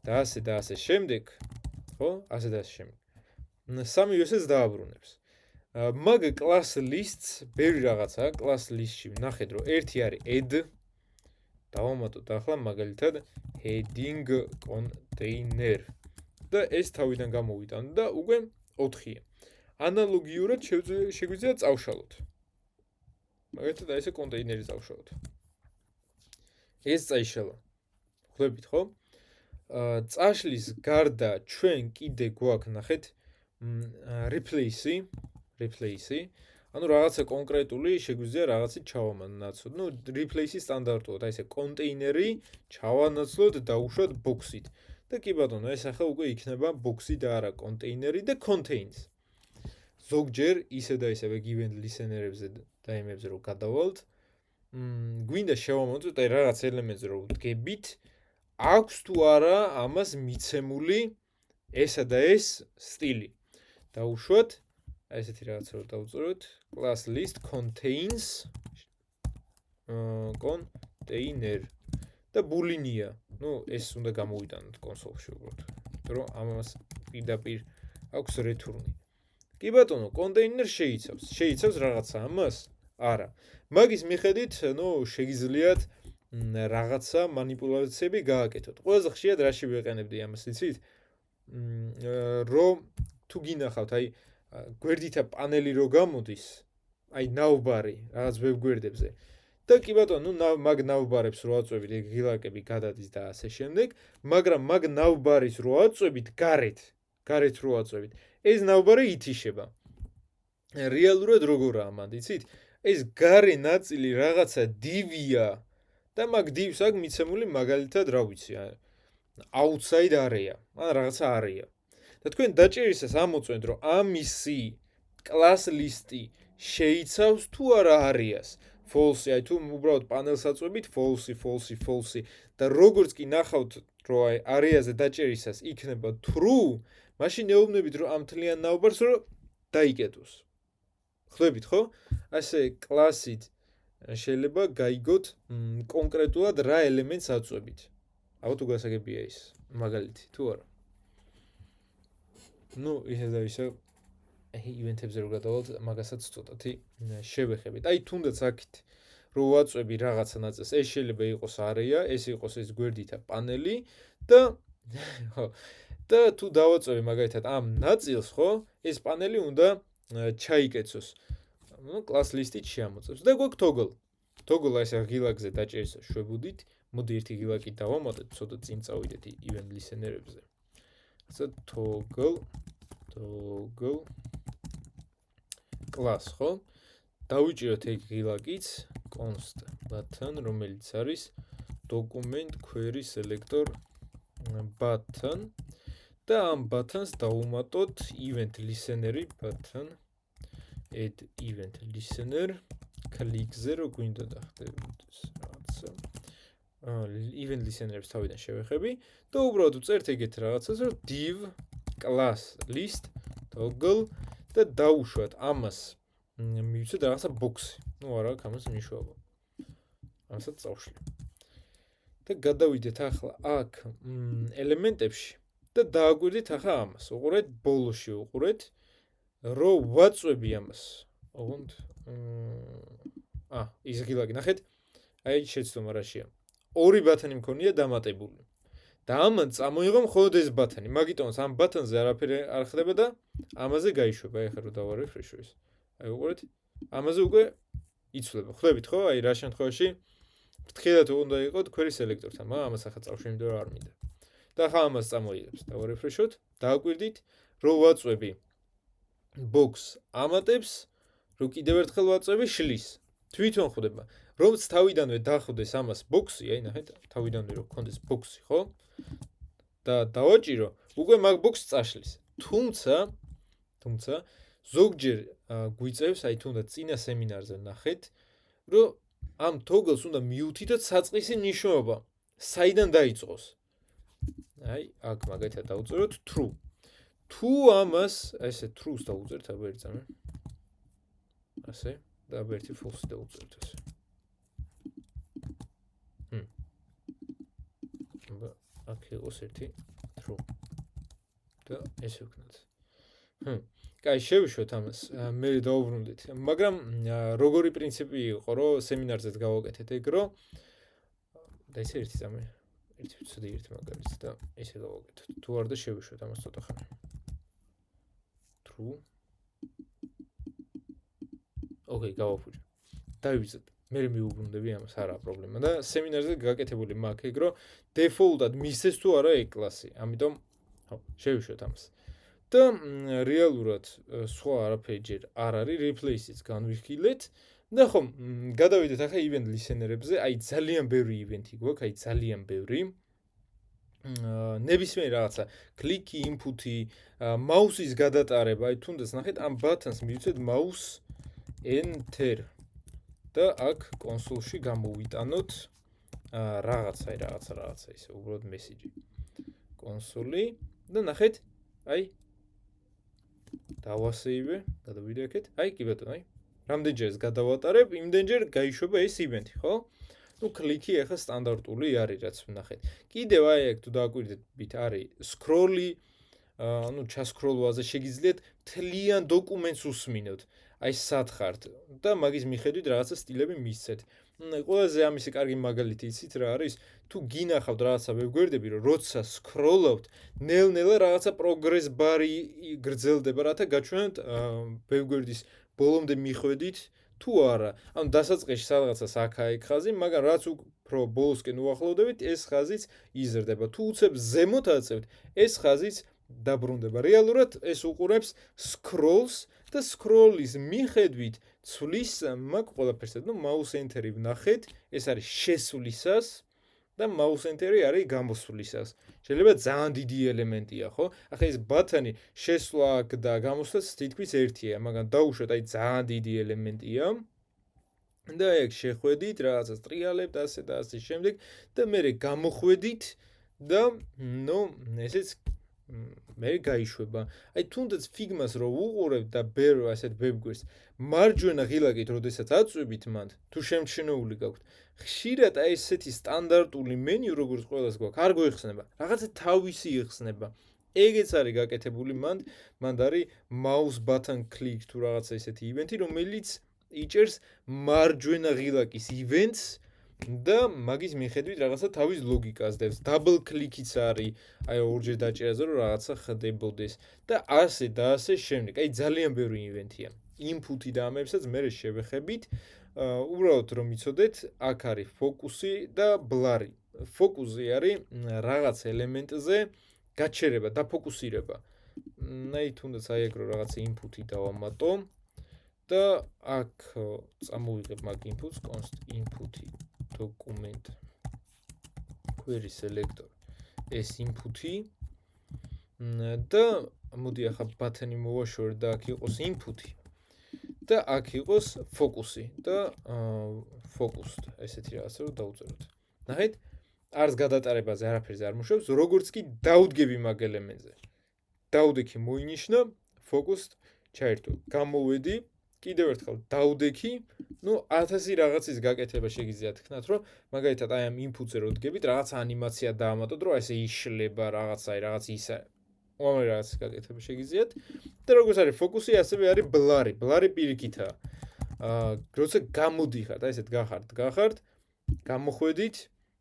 და ასე შემდეგ, ხო? ასე და ასე შემდეგ. სამივესეს დააბრუნებს. მაგ class lists ბევრი რაღაცა class list-ში ნახეთ რომ ერთი არის add დავამატოთ ახლა მაგალითად heading container და ეს თავიდან გამოვიტან და უკვე 4-ია. ანალოგიურად შეგვიძლია წავშალოთ. მაგალითად აი ესე კონტეინერი წავშალოთ. ეს წაიშალა. ხვდებით ხო? წაშლის გარდა ჩვენ კიდე გვაქვს ნახეთ replace-ი. ანუ რაღაცა კონკრეტული შეგვიძლია რაღაცით ჩავამატოთ. ნუ replace-ი სტანდარტულად აი ესე კონტეინერი ჩავანაცვლოთ და უშოთ box-ით. და კი ბატონო, ეს ახლა უკვე იქნება box-ი და არა კონტეინერი და contains. ზოგჯერ ისე და ისე given listener-ებზე და იმებზე რომ გადავალთ, გვინდა შევამოწმოთ აი რაღაც ელემენტს რომ ვდგებით, აქვს თუ არა ამას მიცემული ესა და ეს სტილი. დაუშვათ, აი ესეთი რაღაცა რომ დავწეროთ, class list contains container და boolean-ია. ნუ ეს უნდა გამოვიტანოთ კონსოლში უბრალოდ. იმიტომ რომ ამას პირდაპირ აქვს return-ი. კი ბატონო, კონტეინერ შეიცავს რაღაცა ამას? არა. მაგის მიხედვით, ნუ შეგიძლიათ რაღაცა манипуляციები გააკეთოთ. ყველაზე ხშირად რაში ვიყენებდი ამას, იცით? რომ თუ გინახავთ, აი გვერდითა პანელი რო გამოდის, აი ნაუბარი, რაღაც ვებგვერდებზე. და კი ბატონო, ნუ მაგ ნაუბარებს რო აწვევით, ეგ ღილაკები გადადის და ასე შემდეგ, მაგრამ მაგ ნაუბარის რო აწვევით გარეთ რო აწვევით, ეს ნაუბარი ითიშება. რეალურად როგორაა მანდ, იცით? ეს გარე ნაწილი რაღაცა div-ია და მაგ div-ს აქვს მიცემული მაგალითად, რა ვიცი, outside area, ან რაღაცა area. და თქვენ დაჭერისას ამოწმენთ, რომ ამისი class list-ი შეიცავს თუ არა area-ს. false, აი თუ უბრალოდ პანელს აწვევით false და როგორც კი ნახავთ, რომ აი area-ზე დაჭერისას იქნება true, მაშინ ეუბნებით რომ ამ თლიან ნაუბარს რომ დაიკეტოს. ხვდებით ხო? ასე კლასით შეიძლება გაიგოთ კონკრეტულად რა ელემენტს აწვევით. აბა თუ გასაგებია ის მაგალითი თუ არა. ნუ ისე და ისე ივენთებზე რო გადავალთ, მაგასაც ცოტათი შევეხებით. აი თუნდაც აქეთ რო ვაწვევი რაღაცა ნაწილს, ეს შეიძლება იყოს area, ეს იყოს ეს გვერდითა პანელი და ხო და თუ დავაწვევი მაგალითად ამ ნაწილს, ხო, ეს პანელი უნდა ჩაიკეცოს. ნუ class list-ით შეამოწევს და გვაქვს toggle. Toggle ესე ღილაკზე დაჭერისას შვებოდით. მოდი ერთი ღილაკი დავამატოთ, ცოტა წინ წავიდეთ event listener-ებზე. So toggle class, ხო? დავიჭიროთ ეგ ღილაკიც const button, რომელიც არის document query selector button და ამ button-ს დავუმატოთ event listener-ი button add event listener click-ზე რო გვინდა დახტებოდეს რაღაცა event listener-ს თავიდან შევეხები და უბრალოდ ვწერთ ეგეთ რაღაცას რომ div class list toggle და დავუშვათ ამას მივცეთ რაღაცა box-ი. ნუ არა აქვს ამას მნიშვნელობა. ამასაც წავშლი. და გადავიდეთ ახლა აქ ელემენტებში და დააგვირდით ახლა ამას. უყურეთ ბოლოში უყურეთ რო ვაწვევი ამას. ოღონდ ის ღილაკი ნახეთ. აი შეცდომა რაშია. ორი ბათანი მქონია დამატებული. და ამან წამოიღო მხოლოდ ეს ბათანი. მაგიტომაც ამ ბათანზე არაფერი არ ხდება და ამაზე გაიშვება. ეხლა რო დავარეფრეშო ეს. აი უყურეთ. ამაზე უკვე იცვლება. ხვდებით ხო? აი რა შემთხვევაში ფრთხილად უნდა იყოთ query selector-თან, მაგრამ ამას ახლა წავშვი, იმიტომ რომ არ მინდა. და ახლა ამას წამოიღებს. დავარეფრეშოთ, დააკვირდით, რომ ვაწვევი box ამატებს, რომ კიდევ ერთხელ ვაწვევი შლის. თვითონ ხვდება. რომც თავიდანვე დახვდეს ამას box-ი, აი ნახეთ, თავიდანვე რო გქონდეს box-ი, ხო? და დავაჭირო, უკვე მაგ box-ს წაშლის. თუმცა ზოგჯერ გვიწევს, აი თუნდაც წინა სემინარზე ნახეთ, რომ ამ toggle-ს უნდა მიუთითოთ საწყისი ნიშნობა. საიდან დაიწყოს? აი, აქ მაგათად დავწეროთ true. თუ ამას, ესე true-ს დავუწერთ, აბა ერთ წამი. ასე, და აბა ერთი false-ი დავუწერთ ასე. აბა აქ იყოს ერთი true. და ესე ვქნათ. კაი, შევიშვათ ამას. მე დავუბრუნდით. მაგრამ როგორი პრინციპი იყო, რომ სემინარზეც გავაკეთეთ ეგ, რომ და ესე ერთი წამი. ერთი ვცადე ერთი მაგალითს და ესე გავაკეთოთ. თუ არ და შევიშვათ ამას ცოტა ხანი. True. ოკეი, გავაფუჭე. დავივიწყეთ. მე მიუბრუნდები ამას, არა პრობლემა და სემინარზე გაკეთებული მაქვს ეგ, რომ default-ად მისცეს თუ არა ეგ კლასი. ამიტომ შევიშვათ ამას. და რეალურად სხვა არაფერი ჯერ არ არის, replace-იც განვიხილეთ და ხომ გადავიდეთ ახლა event listener-ებზე, აი ძალიან ბევრი event-ი გვაქვს, აი ძალიან ბევრი. ნებისმიერ რაღაცა click-ი, input-ი, mouse-ის გადატარება, აი თუნდაც ნახეთ ამ button-ს მივცეთ mouse enter და აქ კონსოლში გამოვიტანოთ რაღაცა ისე უბრალოდ message-ი. კონსოლი და ნახეთ, აი დავასეივე, გადავიდე აქეთ. აი კი ბატონო, აი. რამდენჯერს გადავატარებ, იმდენჯერ გაიშვება ეს ივენთი, ხო? ნუ კლიკი ახლა სტანდარტული არის, რაც ვნახეთ. კიდევ აი აქ თუ დააკვირდებით, არის scroll-ი, ნუ ჩასკროლვაზე შეგიძლიათ მთლიან დოკუმენტს უსმინოთ. აი სათხართ და მაგის მიხედვით რაღაცა სტილები მისცეთ. ყველაზე ამისი კარგი მაგალითი იცით რა არის? თუ გინახავთ რაღაცა ვებგვერდები, რომ როცა სკროლობთ, ნელ-ნელა რაღაცა progress bar-ი გრძელდება, რათა გაჩვენოთ ვებგვერდის ბოლომდე მიხვედით თუ არა. ანუ დასაწყისში სადღაცას აქ-აქ ხაზი, მაგრამ რაც უფრო ბოლოსკენ უახლოვდებით, ეს ხაზიც იზრდება. თუ უცებ ზემოთ აწევთ, ეს ხაზიც დაბრუნდება. რეალურად ეს უყურებს scrolls და scroll-ის მიხედვით ცვლის მაგ ყველაფერსად. ნუ mouse enter-ი ვნახეთ, ეს არის შესვლისას და mouse enter-ი არის გამოსვლისას. შეიძლება ძალიან დიდი ელემენტია, ხო? ახლა ეს ბათანი შესვლა აქ და გამოსვლა თითქმის ერთია, მაგრამ დაუშვათ აი ძალიან დიდი ელემენტია. და ეგ შეხვედით, რაღაცას ტრიალებთ ასე და ასე შემდეგ და მე გამოხვედით და ნუ ესეც მე გაიშვება. აი თუნდაც Figma-ს რო უყურებთ და ბევრ ასეთ ვებგვერდს მარჯვენა ღილაკით როდესაც აწვევით მანდ, თუ შემჩნეული გაქვთ, ხშირად აი ესეთი სტანდარტული მენიუ როგორც ყველას გვაქვს, არ გვეხსნება. რაღაცა თავისი იხსნება. ეგეც არის გაკეთებული მანდ არის mouse button click თუ რაღაცა ესეთი ივენთი, რომელიც იჭერს მარჯვენა ღილაკის events და მაგის მიხედვით რაღაცა თავის ლოგიკას დევს. Double click-იც არის, აი ორჯერ დაჭერაზე რომ რაღაცა ხდებოდეს და ასე და ასე შემდეგ. აი ძალიან ბევრი ივენთია. Input-ი და ამებსაც მე შევეხებით. უბრალოდ რომ იცოდეთ, აქ არის ფოკუსი და blur-ი. ფოკუსი არის რაღაც ელემენტზე გაჩერება, დაფოკუსირება. აი თუნდაც აი ეგრო რაღაცა input-ი დავამატო და აქ წამოვიღებ მაგ inputs const input-ი document query selector ეს input-ი და მოდი ახლა button-ი მოვაშორე და აქ იყოს input-ი და აქ იყოს focus-ი და focused ესეთი რაღაცა რომ დავუწეროთ. ნახეთ, არც გადატარებაზე არაფერზე არ მუშაობს, როგორც კი დავდგები მაგ ელემენტზე. დავდექი მოინიშნა, focused ჩაერთო. გამოვედი, კიდევ ერთხელ დავდექი, ну 1000 რაღაცის გაკეთება შეგიძლიათ თქნათ, რომ მაგალითად აი ამ input-ზე რო დგებით, რაღაცა ანიმაცია დაამატოთ, რომ ესე იშლება რაღაცა, რაღაც ისა უამრავი რაღაც გაკეთება შეგიძლიათ. და როგორც არის focus-ი, ასევე არის blurry. blurry პირიქითაა. როცა გამოდიხართ, აი ესეთ გახართ, გამოხვედით,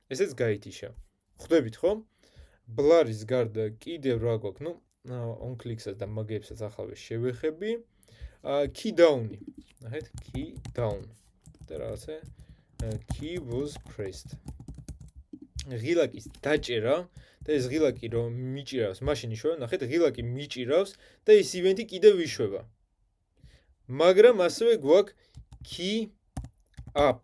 ესეც გაითიშა. ხვდებით ხო? blurry-ის გარდა კიდევ რა გვაქვს, ну on click-საც და მაგებსაც ახლა შევეხები. Key down-ი. ნახეთ, key down. და რაღაცა key was pressed. ღილაკის დაჭერა და ეს ღილაკი რომ მიჭირავს, მაშინ იშვება, ნახეთ, ღილაკი მიჭირავს და ეს ივენთი კიდევ იშვება. მაგრამ ასევე გვაქვს key up.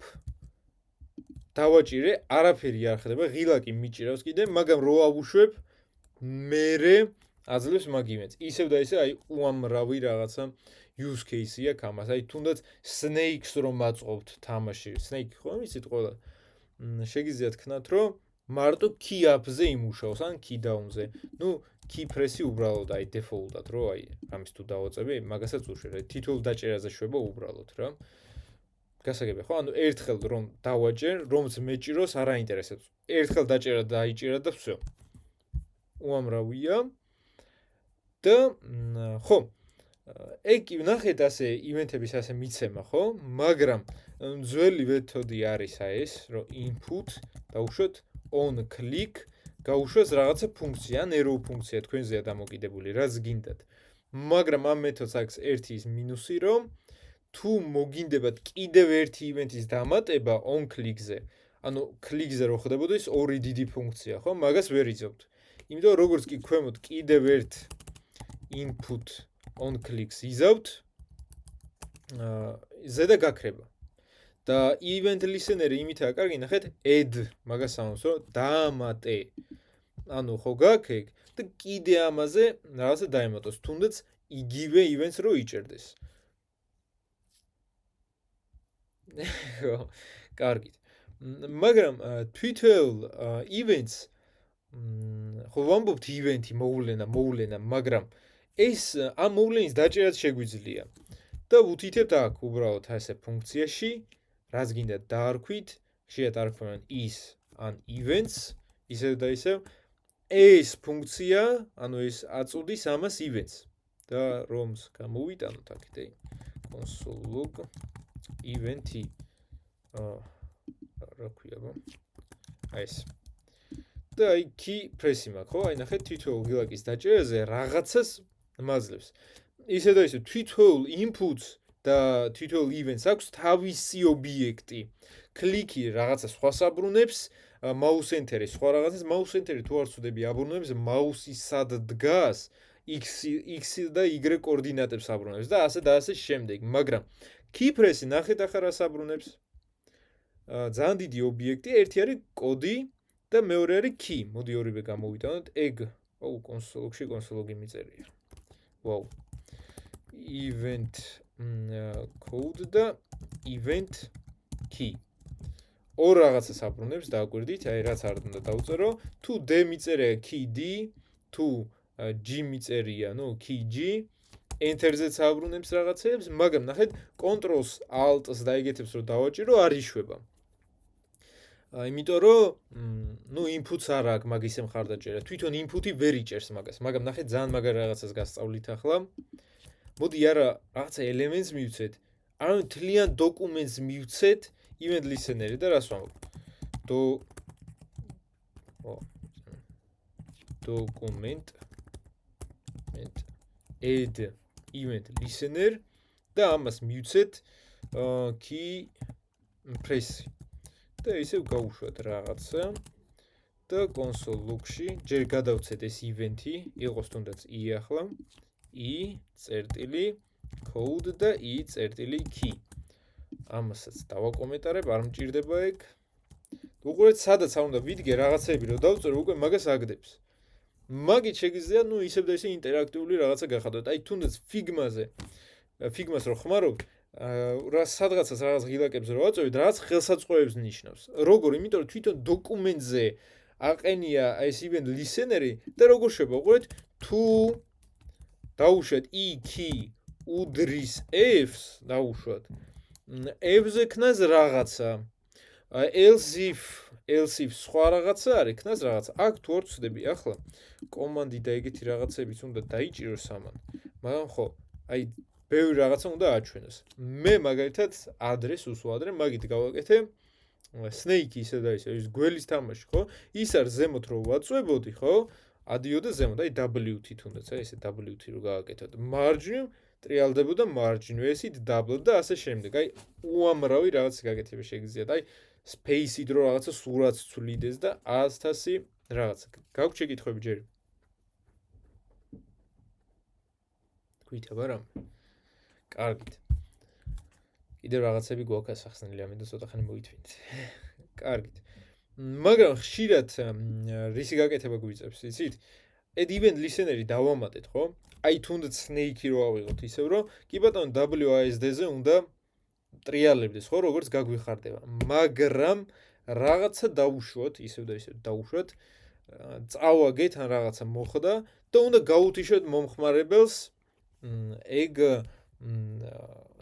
დავაჭირე, არაფერი არ ხდება, ღილაკი მიჭირავს კიდე, მაგრამ რო ავუშვებ, მერე აძლევს მაგ ივენთს. ისევ და ისე აი უამრავი რაღაცა use case-ია ამას. აი თუნდაც snakes რომ აწყობთ თამაში, snake ხო იცით ყველა. შეგიძლიათ თქნათ, რომ მარტო key up-ზე იმუშაოს, ან key down-ზე. ნუ key press-ი უბრალოდ აი default-ად, რომ აი ამის თუ დავაწევი, მაგასაც უშვებ. თითოეულ დაჭერაზე შვება უბრალოდ რა. გასაგებია ხო? ანუ ერთხელ რომ დავაჭერ, რომც მეჭიროს არ აინტერესებს. ერთხელ დაჭერა დაიჭირა და всё. უამრავია. და ხო, ეგ ნახეთ ასე ივენთების ასე მიცემა, ხო? მაგრამ ძველი მეთოდი არის ეს, რომ input დავუშვათ on click, გაუშვას რაღაცა ფუნქცია, ან arrow ფუნქცია თქვენზეა დამოკიდებული, რაც გინდათ. მაგრამ ამ მეთოდს აქვს ერთი ის მინუსი, რომ თუ მოგინდებათ კიდევ ერთი ივენთის დამატება on click-ზე, ანუ click-ზე რო ხდებოდეს ორი დიდი ფუნქცია, ხო? მაგას ვერ იძლევთ. იმიტომ როგორც კი ქვემოთ კიდევ ერთ input on clicks იზავთ, ზედა გაქრება. და event listener-ი იმითაა კარგი, ნახეთ, add მაგას ამბობს, რომ დაამატე. ანუ ხო გაქვს ეგ და კიდე ამაზე რაღაცა დაემატოს, თუნდაც იგივე events რო იჭერდეს. ხო, კარგით. მაგრამ თვითეულ events ხო ვამბობთ event-ი მოვლენა, მაგრამ ეს ამ მოვლენის დაჭერაც შეგვიძლია. და ვუთითებთ აქ უბრალოდ ასე ფუნქციაში, რაც გინდა დაარქვით, ხშირად არქვენ is an events, ისევ და ისევ ეს ფუნქცია, ანუ ეს აწუდის ამას events. და რომს გამოვიტანოთ აქეთ console log event-ი რა ქვია ბა? აი ეს. და აი key press-ი მაქვს, ხო? აი ნახეთ თითოეულ ღილაკის დაჭერაზე რაღაცას მაძლევს. ისე და ისე თითოეულ inputs და თითოეულ events აქვს თავისი ობიექტი. კლიკი რაღაცა სხვას აბრუნებს, mouse enter-ი სხვა რაღაცას, mouse enter-ი თუ არ ვწდები აბრუნებს mouse-ი სად დგას, x და y კოორდინატებს აბრუნებს და ასე შემდეგ. მაგრამ key press-ი ნახეთ ახლა რას აბრუნებს? ძალიან დიდი ობიექტი, ერთი არის კოდი და მეორე არის key. მოდი ორივე გამოვიტანოთ. ეგ, აუ, console-ში console-ი მიწერია. ვაუ. event code და event key. ორ რაღაცას აბრუნებს, დააკვირდით, აი რაც არ უნდა დავწერო. თუ d მიწერია key d, თუ g მიწერია, ну, key g, enter-ზეც აბრუნებს რაღაცებს, მაგრამ ნახეთ, control-ს alt-ს დაიგეთებს, რომ დავაჭირო, არ იშვება. იმიტომ რომ, ну, input-ს არ აქვს მაგის მხარდაჭერა. თვითონ input-ი ვერ იჭერს მაგას, მაგრამ ნახეთ, ძალიან მაგარ რაღაცას გასწავლით ახლა. მოდი არა, რაღაცა elements მივცეთ, ანუ თლიან დოკუმენტს მივცეთ event listener-ი და რას ვამბობ? document add event listener და ამას მივცეთ key press და ისევ გავუშვათ რაღაცა და console log-ში ჯერ გადავცეთ ეს event-ი, იყოს თუნდაც i ახლა, i წერტილი code და i წერტილი key. ამასაც დავაკომენტარებ, არ მჭირდება ეგ. უყურეთ, სადაც არ უნდა ვიდგე რაღაცები, რომ დავწერო, უკვე მაგას აგდებს. მაგით შეგვიძლია, ისევ და ისე ინტერაქტიული რაღაცა გახადოთ. აი, თუნდაც ფიგმას რო ხმარობ, სადღაცას რაღაც ღილაკებს რო აწვევით, რაღაც ხელსაწყოებს ნიშნავს. როგორ? იმიტომ რომ თვითონ დოკუმენტზე აყენია ეს event listener-ი და როგორ შევა, უყურეთ, თუ დაუშვათ i key უდრის f-ს, დაუშვათ. f-ზე ქნას რაღაცა. else if სხვა რაღაცა არის, ქნას რაღაცა. აქ თუ არ ვწდები, ახლა კომანდი და ეგეთი რაღაცებიც უნდა დაიჭიროს ამან. მაგრამ ხო, აი ბევრი რაღაცა უნდა აჩვენოს. მე მაგალითად ადრესს უსვადრე, მაგით გავაკეთე Snake ისე და ისე, ის გველის თამაში, ხო? ის არ ზემოთ რო ვაწვებოდი, ხო? ადიოდა ზემოთ, აი WT თუნდაც, აი ესე WT რო გააკეთოთ. მარჯვნივ ტრიალდებოდა მარჯვნივ, ესით double და ასე შემდეგ. აი უამრავი რაღაც გაკეთება შეგიძლიათ. აი space-ით რო რაღაცა სურათს ცვლიდეს და 100-100 რაღაცა. გაქვთ შეკითხვები ჯერ? გვითება რამე? კარგით. კიდევ რაღაცები გვაქვს ახსნილი, ამიტომ ცოტა ხანი მოითვინეთ. კარგით. მაგრამ ხშირად რისი გაკეთება გვიწევს, იცით? ედ event listener-ი დავამატეთ, ხო? აი თუნდაც Snake-ი რო ავიღოთ ისევ, რომ კი ბატონო WASD-ზე უნდა ტრიალებდეს, ხო, როგორც გაგვიხარდება. მაგრამ რაღაცა დავუშვოთ, ისევ და ისევ დავუშვოთ, წავაგეთ ან რაღაცა მოხდა და უნდა გაუთიშოთ მომხმარებელს ეგ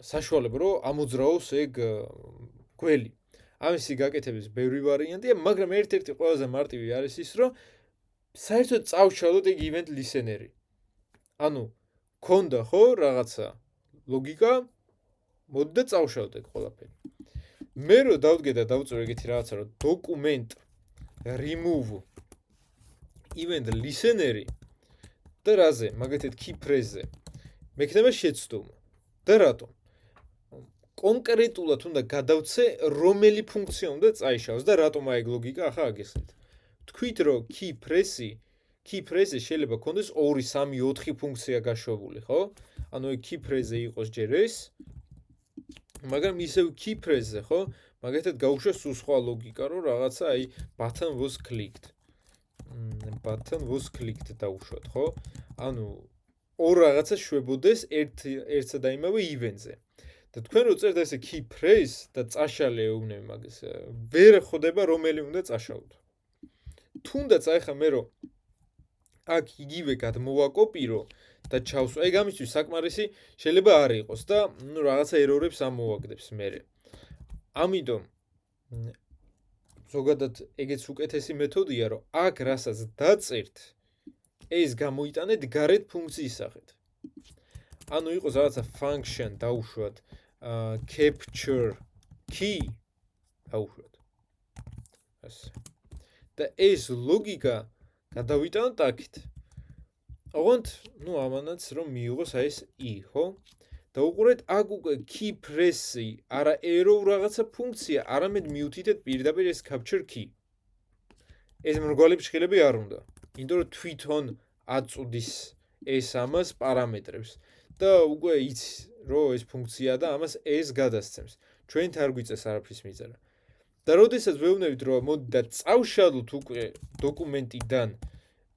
საშუალება, რომ ამოძრაოს ეგ გველი. ამისი გაკეთების ბევრი ვარიანტია, მაგრამ ერთ-ერთი ყველაზე მარტივი არის ის, რომ საერთოდ წავშალოთ ეგ event listener-ი. ანუ ქონდა ხო რაღაცა ლოგიკა, მოდი და წავშალოთ ეგ ყველაფერი. მე რო დავდგე და დავწერო ეგეთი რაღაცა, რომ document remove event listener-ი და რაზე, მაგათეთ key phrase-ზე მექნება შეცდომა. და რატომ? კონკრეტულად უნდა გადავცე, რომელი ფუნქცია უნდა წაიშალოს და რატომ აი ეგ ლოგიკა ახლა აგიხსნით. თქვით რომ key phrase შეიძლება ქონდეს 2, 3, 4 ფუნქცია გაშვებული, ხო? ანუ ეგ key phrase იყოს ჯერ ეს, მაგრამ ისევ key phrase-ზე, ხო? მაგათად გაუშვა სულ სხვა ლოგიკა, რომ რაღაცა აი button was clicked. Button was clicked დაუშვათ, ხო? ანუ ორ რაღაცა შვებოდეს ერთსა და იმავე event-ზე. და თქვენ რო წერთ ესე key phrase და წაშალე ეუბნები მაგას, ვერ ხვდება რომელი უნდა წაშალოთ. თუნდაც აი ხა მე რო აქ იგივე გადმოვაკოპირო და ჩავსვა, ეგ ამისთვის საკმარისი შეიძლება არ იყოს და რაღაცა ერორებს ამოვაგდებს მერე. ამიტომ ზოგადად ეგეც უკეთესი მეთოდია, რომ აქ რასაც დაწერთ, ეს გამოიტანეთ გარეთ ფუნქციის სახით. ანუ იყოს რაღაცა function დაუშვათ capture key დაუშვათ. ასე. და ეს ლოგიკა გადავიტანოთ აქეთ. ოღონდ, ამანაც რომ მიიღოს აი ეს i, ხო? და უყურეთ, აქ უკვე key phrase-ი არა error რაღაცა ფუნქცია, არამედ მიუთითეთ პირდაპირ ეს capture key. ეს მრგვალი ფრჩხილები არ უნდა. იმიტომ რომ თვითონ აწუდის ეს ამას პარამეტრებს და უკვე იცის რომ ეს ფუნქცია და ამას ეს გადასცემს. ჩვენთ არ გვიწევს არაფრის მიწერა. და როდესაც ვეუბნებით რომ მოდი და წავშალოთ უკვე დოკუმენტიდან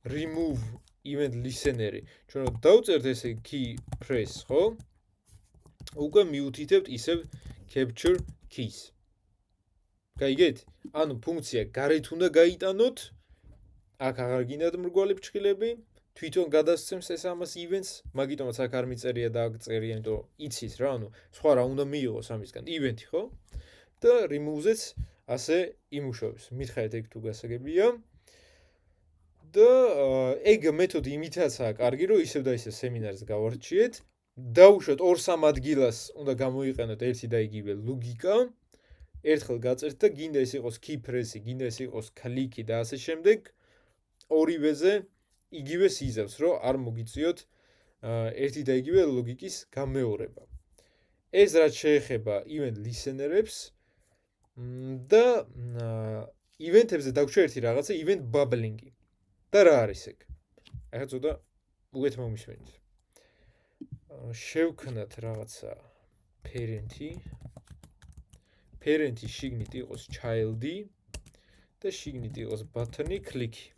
remove event listener-ი, ჩვენ რომ დავწერთ ესე key phrase, ხო? უკვე მიუთითებთ ისევ capture keys. გაიგეთ? ანუ ფუნქცია გარეთ უნდა გაიტანოთ, აქ აღარ გინდათ მრგვალი ფრჩხილები, თვითონ გადასცემს ეს ამას events, მაგიტომაც აქ არ მიწერია და აქ წერია, იმიტომ იცის რა, ანუ სხვა რა უნდა მიიღოს ამისგან, event-ი, ხო? და remove-ზეც ასე იმუშავებს. მითხარით ეგ თუ გასაგებია. და ეგ მეთოდი იმითაცაა კარგი, რომ ისევ და ისე სემინარს გავარჩიეთ. დავუშვათ 2-3 ადგილას უნდა გამოიყენოთ ერთი და იგივე ლოგიკა. ერთხელ გაწერთ და გინდა ეს იყოს key phrase-ი, გინდა ეს იყოს click-ი და ასე შემდეგ. ორივეზე იგივე სიზავს, რომ არ მოგიწიოთ ერთი და იგივე ლოგიკის გამეორება. ეს რაც შეეხება event listener-ებს და ივენთებზე დაგვჭირდა ერთი რაღაცა, event bubbling-ი. და რა არის ეგ? ახლა ცოტა უკეთ მომისმენთ. შევქნათ რაღაცა parent-ი. parent-ი შიგნით იყოს child-ი და შიგნით იყოს button-ი, click-ი.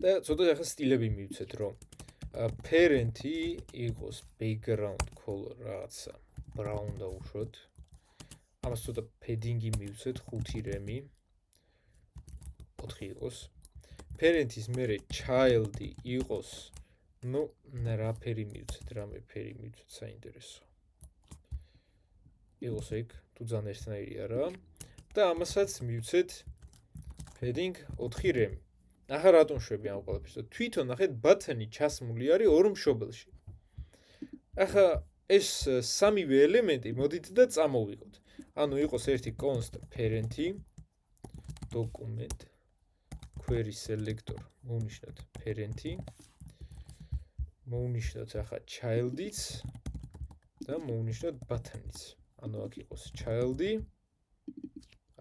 და ცოტა ახლა სტილები მივცეთ, რომ parent-ი იყოს background color რაღაცა brown დავუშვოთ. ამას ცოტა padding-ი მივცეთ 5 რემი. 4 იყოს. parent-ის მერე child-ი იყოს, ну, რა ფერი მივცეთ, რამე ფერი მივცეთ, საინტერესო. იყოს ეგ, თუ ძალიან ერთნაირი არა. და ამასაც მივცეთ padding 4 რემი. ახლა რატომ შვები ამ ყველაფერს? თვითონ ნახეთ button-ი ჩასმული არის ორ მშობელში. ახლა ეს სამივე ელემენტი მოდით და წამოვიღოთ. ანუ იყოს ერთი const parent-ი document query selector მოვნიშნოთ parent-ი მოვნიშნოთ ახლა child-იც და მოვნიშნოთ button-იც. ანუ აქ იყოს child-ი,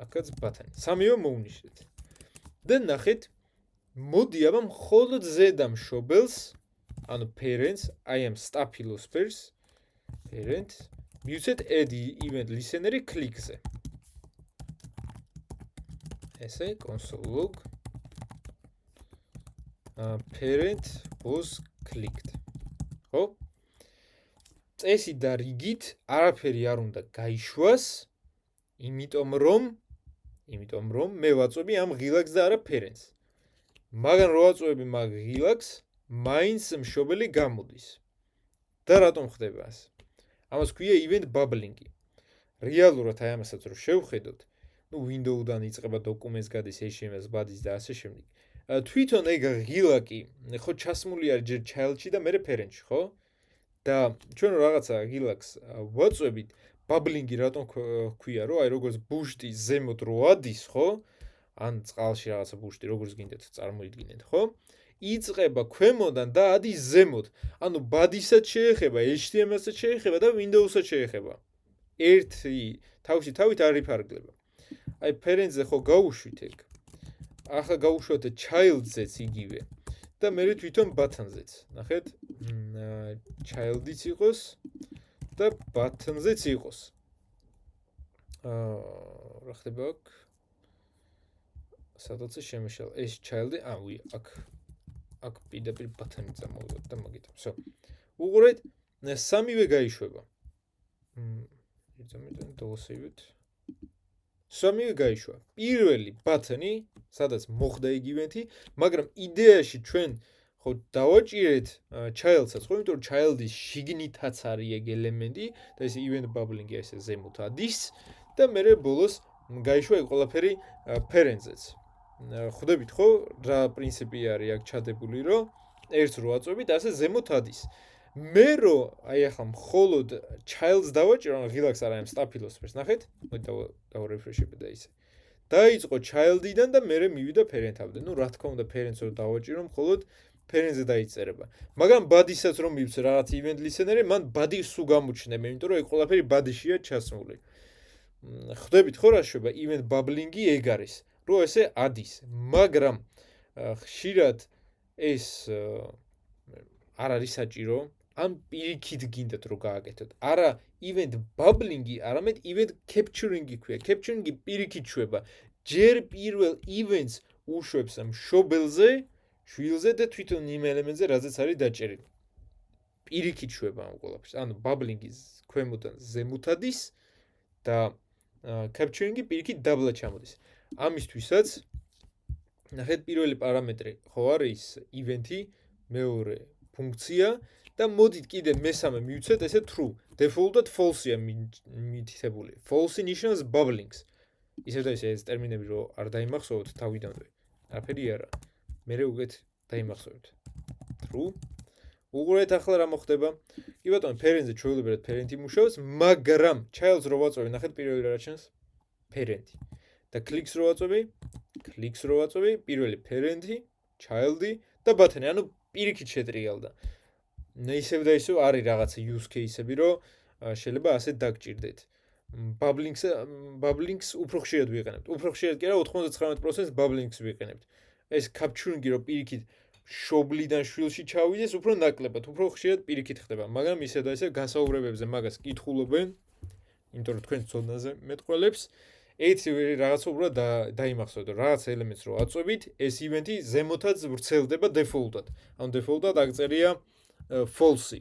აქაც button-ი. სამივე მოვნიშნეთ. და ნახეთ მოდი აბა მხოლოდ ზედა მშობელს, ანუ parents, I am staphylospheres parent, მივცეთ add event listener-ი click-ზე. ესე console log parent was clicked. ხო? წესი და რიგით არაფერი არ უნდა გაიშვას, იმიტომ რომ მე ვაწვევი ამ ღილაკს და არა parents. მაგრამ რო ვაწვევები მაგ ღილაკს, მაინც მშობელი გამოდის. და რატომ ხდება ასე? ამას ქვია event bubbling-ი. რეალურად აი ამასაც რო შევხედოთ, ну Windows-დან იწყება დოკუმენტს გადის HTML-ს ბადის და ასე შემდეგ. თვითონ ეგ ღილაკი ხო ჩასმული არის ჯერ child-ში და მერე parent-ში, ხო? და ჩვენ რაღაცა ღილაკს ვაწვევით, bubbling-ი რატომ ქვია, რომ აი როგორც ბუშტი ზემოთ რო ადის, ხო? ან წყალში რაღაცა ბუშტი, როგორც გინდათ წარმოიდგინეთ, ხო? იწყება ქვემოდან და ადის ზემოთ. ანუ ბადისაც შეეხება, HTML-საც შეეხება და Windows-საც შეეხება. ერთი თავში თავით არ იფარგლება. აი parent-ზე ხო გავუშვით ეგ. ახლა გავუშვათ child-ზეც იგივე. და მე თვითონ button-ზეც. ნახეთ, child-იც იყოს და button-ზეც იყოს. რა ხდება აქ? სადაც შემეშალა ეს child-ი, აქ პირდაპირ button-ი წამოვიდოთ და მაგითო. всё. უყურეთ, სამივე გაიშვება. იცამედან დავსეივეთ. სამივე გაიშვა. პირველი button-ი, სადაც მოხდა ეგ ივენთი, მაგრამ იდეაში ჩვენ ხო დავაჭირეთ child-საც, ხო, იმიტომ რომ child-ის შიგნითაც არის ეგ ელემენტი და ეს event bubbling-ი ესე ზემოთ ადის და მერე ბოლოს გაიშვა ეგ ყველაფერი parent-ზეც. ხვდებით ხო, რა პრინციპი არის აქ ჩადებული, რომ ერთს რო აწვევით, ასე ზემოთ ადის. მე რო აი ახლა მხოლოდ child-ს დავაჭირო, ან ღილაკს არა, ამ staphylospheres, ნახეთ? მოდი დავრეფრეშებ და ისე. დაიწყო child-დან და მერე მივიდა parent-ამდე. ну, რა თქმა უნდა, parents-ს რო დავაჭირო, მხოლოდ parent-ზე დაიწერება. მაგრამ body-საც რომ მივცე რაღაც event listener-ი, მან body სულ გამოჩნდება, იმიტომ რომ ეგ ყველაფერი body-შია ჩასმული. ხვდებით ხო რა შვება? event bubbling-ი ეგ არის. რო ესე ადის, მაგრამ ხშირად ეს არ არის საჭირო, ან პირიქით გინდათ რომ გააკეთოთ. არა event bubbling-ი, არამედ event capturing-ი ქვია. capturing-ი პირიქით შვება. ჯერ პირველ events უშვებს მშობელზე, შვილზე და თვითონ იმ ელემენტზე, რაზეც არის დაჭერილი. პირიქით შვება ამ ყველაფერს. ანუ bubbling-ი ქვემოდან ზემოთ ადის და capturing-ი პირიქით დაბლა ჩამოდის. ამისთვისაც ნახეთ პირველი პარამეტრი ხო არის event-ი, მეორე ფუნქცია და მოდით კიდე მესამე მივცეთ ესე true. default-ად false-ია მითითებული. false ნიშნავს bubbling-ს. ისევ და ეს ტერმინები რო არ დაიმახსოვროთ თავიდანვე. არაფერი არა. მერე უკეთ დაიმახსოვროთ. true. უყურეთ ახლა რა მოხდება. კი ბატონო, parent-ზე ჩვეულებრივად parent-ი მუშაობს, მაგრამ child-ს რო ვაწვევი, ნახეთ პირველი რა ჩანს? parent-ი. და clicks რო ვაწვევი, პირველი parent-ი, child-ი და button-ი, ანუ პირიქით შეტრიალდა. ისევ და ისევ არის რაღაცა use case-ები, რომ შეიძლება ასე დაგჭირდეთ. ბაბლინგს უფრო ხშირად ვიყენებთ. უფრო ხშირად კი არა 99% ბაბლინგს ვიყენებთ. ეს capturing-ი რომ პირიქით შობლიდან შვილში ჩავიდეს, უფრო ნაკლებად, უფრო ხშირად პირიქით ხდება, მაგრამ ისე და ისე გასაუბრებებზე მაგას კითხულობენ, იმიტომ რომ თქვენ ცოდნაზე მეტყველებს. ერთი რაღაც უბრალოდ დაიმახსოვრეთ, რომ რაღაც ელემენტს რო აწვევით, ეს ივენთი ზემოთაც ვრცელდება დეფოლტად. ანუ დეფოლტად აღწერია false-ი.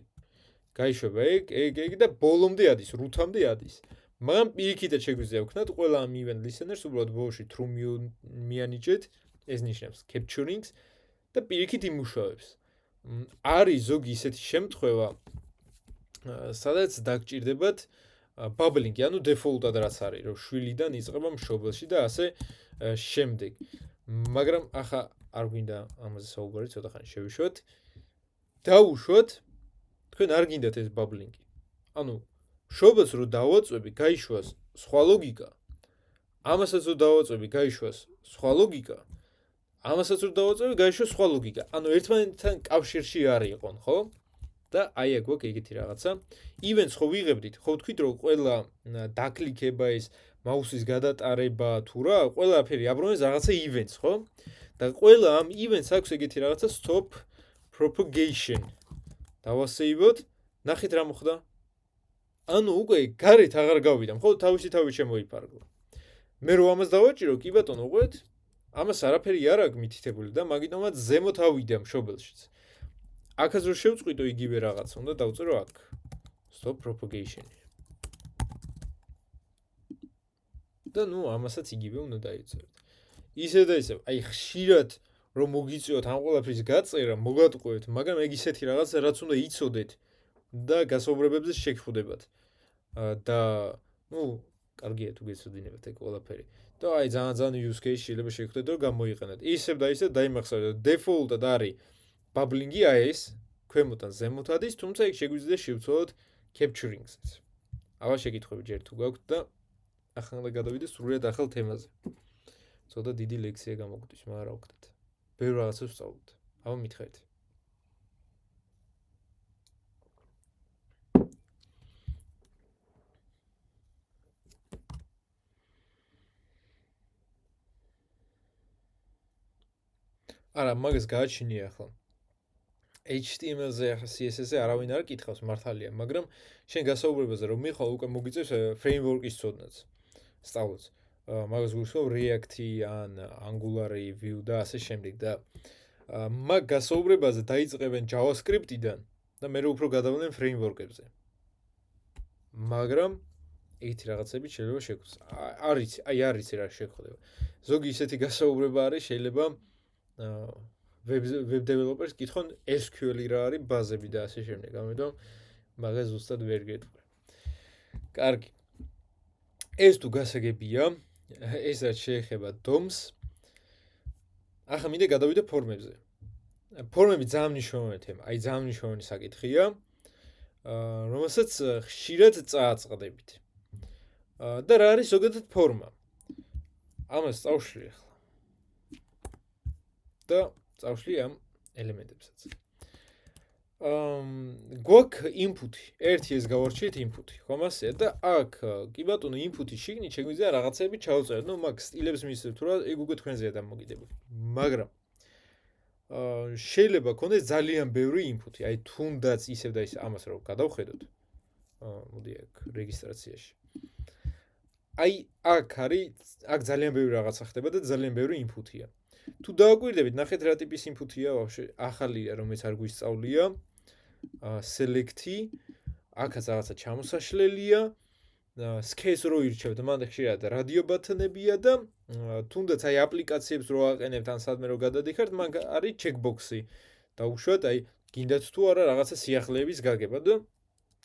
გაიშვება ეგ და ბოლომდე ადის, რუთამდე ადის. მაგრამ პირიქითაც შეგვიძლია ვქნათ ყველა ამ event listeners უბრალოდ ბოლოში true მიანიჭეთ, ეს ნიშნავს capturing-ს და პირიქით იმუშავებს. არის ზოგი ისეთი შემთხვევა, სადაც დაგჭირდებათ ბაბლინგი, ანუ დეფოლტად რაც არის, რომ შვილიდან იწყება მშობელში და ასე შემდეგ. მაგრამ ახლა არ გვინდა ამაზე საუბარი, ცოტა ხანი შევიშვათ. დაუშვათ, თქვენ არ გინდათ ეს ბაბლინგი. ანუ მშობელს რო დავაწვევი, გაიშვას სხვა ლოგიკა. ამასაც რო დავაწვევი, გაიშვას სხვა ლოგიკა. ამასაც რო დავაწვევი, გაიშვას სხვა ლოგიკა. ანუ ერთმანეთთან კავშირში არ იყონ, ხო? და აი აქ გვაქვს ეგეთი რაღაცა. ივენს ხო ვიღებდით, ხო ვთქვით რომ ყველა დაკლიკება ის მაუსის გადატარება თუ რა, ყველაფერი აბრუნებს რაღაცა ივენს, ხო? და ყველა ამ ივენს აქვს ეგეთი რაღაცა stop propagation. დავასეივოთ, ნახეთ რა მოხდა. ანუ უკვე გარეთ აღარ გავიდა, ხო, თავისი შემოიფარგლა. მე რო ამას დავაჭირო, კი ბატონო, უყურეთ, ამას არაფერი არ აქვს მითითებული და მაგიტომაც ზემოთ ავიდა მშობელშიც. აქაც რო შევწყვიტო იგივე რაღაც, უნდა დავწერო აქ. Stop propagation. და ნუ ამასაც იგივე უნდა დაიწეროთ. ისე და ისე, აი ხშირად რომ მოგიწიოთ ამ ყველაფრის გაწერა, მოგატყუეთ, მაგრამ ეგ ისეთი რაღაცა, რაც უნდა იცოდეთ და გასაუბრებებზე შეგხვდებათ. და ნუ კარგია თუ გეცოდინებათ ეგ ყველაფერი. და აი ძალიან use case შეიძლება შეგხვდეთ რომ გამოიყენოთ. ისევ და ისევ დაიმახსოვრეთ, default-ად არის ბაბლინგი აი ეს ქვემოდან ზემოთ ადის, თუმცა ეგ შეგვიძლია შევცვალოთ capturing-საც. აბა შეკითხვები ჯერ თუ გაქვთ და ახლა გადავიდეთ სრულად ახალ თემაზე. ცოტა დიდი ლექსია გამოგვდის, მაგრამ რა ვქნათ. ბევრ რაღაცას ვსწავლობთ. აბა მითხარით. არა, მაგას გააჩინია ახლა. HTML-ზე ახლა CSS-ზე არავინ არ კითხავს მართალია, მაგრამ შენ გასაუბრებაზე რომ მიხვალ უკვე მოგიწევს framework-ის ცოდნაც. სწავლობთ. მაგას გულისხმობ React-ი ან Angular-ი, Vue და ასე შემდეგ და მაგ გასაუბრებაზე დაიწყებენ JavaScript-იდან და მე უფრო გადავლენ framework-ებზე. მაგრამ ეგეთი რაღაცები შეიძლება შეგვქოს. არის რა შეგხვდება. ზოგი ისეთი გასაუბრება არის, შეიძლება web developers კითხონ SQL-ი რა არის, ბაზები და ასე შემდეგ. ამიტომ მაგას ზუსტად ვერ გეტყვი. კარგი. ეს თუ გასაგებია, ეს რაც შეეხება DOM-ს. ახლა მინდა გადავიდე ფორმებზე. ფორმები ძალიან მნიშვნელოვანი თემა, აი ძალიან მნიშვნელოვანი საკითხია, რომელსაც ხშირად წააწყდებით. და რა არის ზოგადად ფორმა? ამას წავშლი ახლა. და წავშლი ამ ელემენტებსაც. გვაქვს input-ი. ერთი ეს გავარჩიეთ input-ი, ხომ ასე? და აქ კი ბატონო input-ის შიგნით შეგვიძლია რაღაცები ჩავწეროთ. ნუ მაგ სტილებს მისცემთ თუ რა, ეგ უკვე თქვენზეა დამოკიდებული. მაგრამ შეიძლება გქონდეს ძალიან ბევრი input-ი. აი თუნდაც ისევ და ისე ამას რომ გადავხედოთ. მოდი აქ რეგისტრაციაში. აი აქ ძალიან ბევრი რაღაცა ხდება და ძალიან ბევრი input-ია. თუ დააკვირდებით, ნახეთ რა ტიპის input-ია, ვაფშე ახალია, რომელიც არ გვისწავლია. select-ი, აქაც რაღაცა ჩამოსაშლელია. Scales რო ირჩევთ, მანდ ხშირად რადიო ბათონებია და თუნდაც აი აპლიკაციებს რო აყენებთ ან სადმე რო გადადიხართ, მაგ არის checkbox-ი. დაუშვათ, აი გინდათ თუ არა რაღაცა სიახლეების გაგება და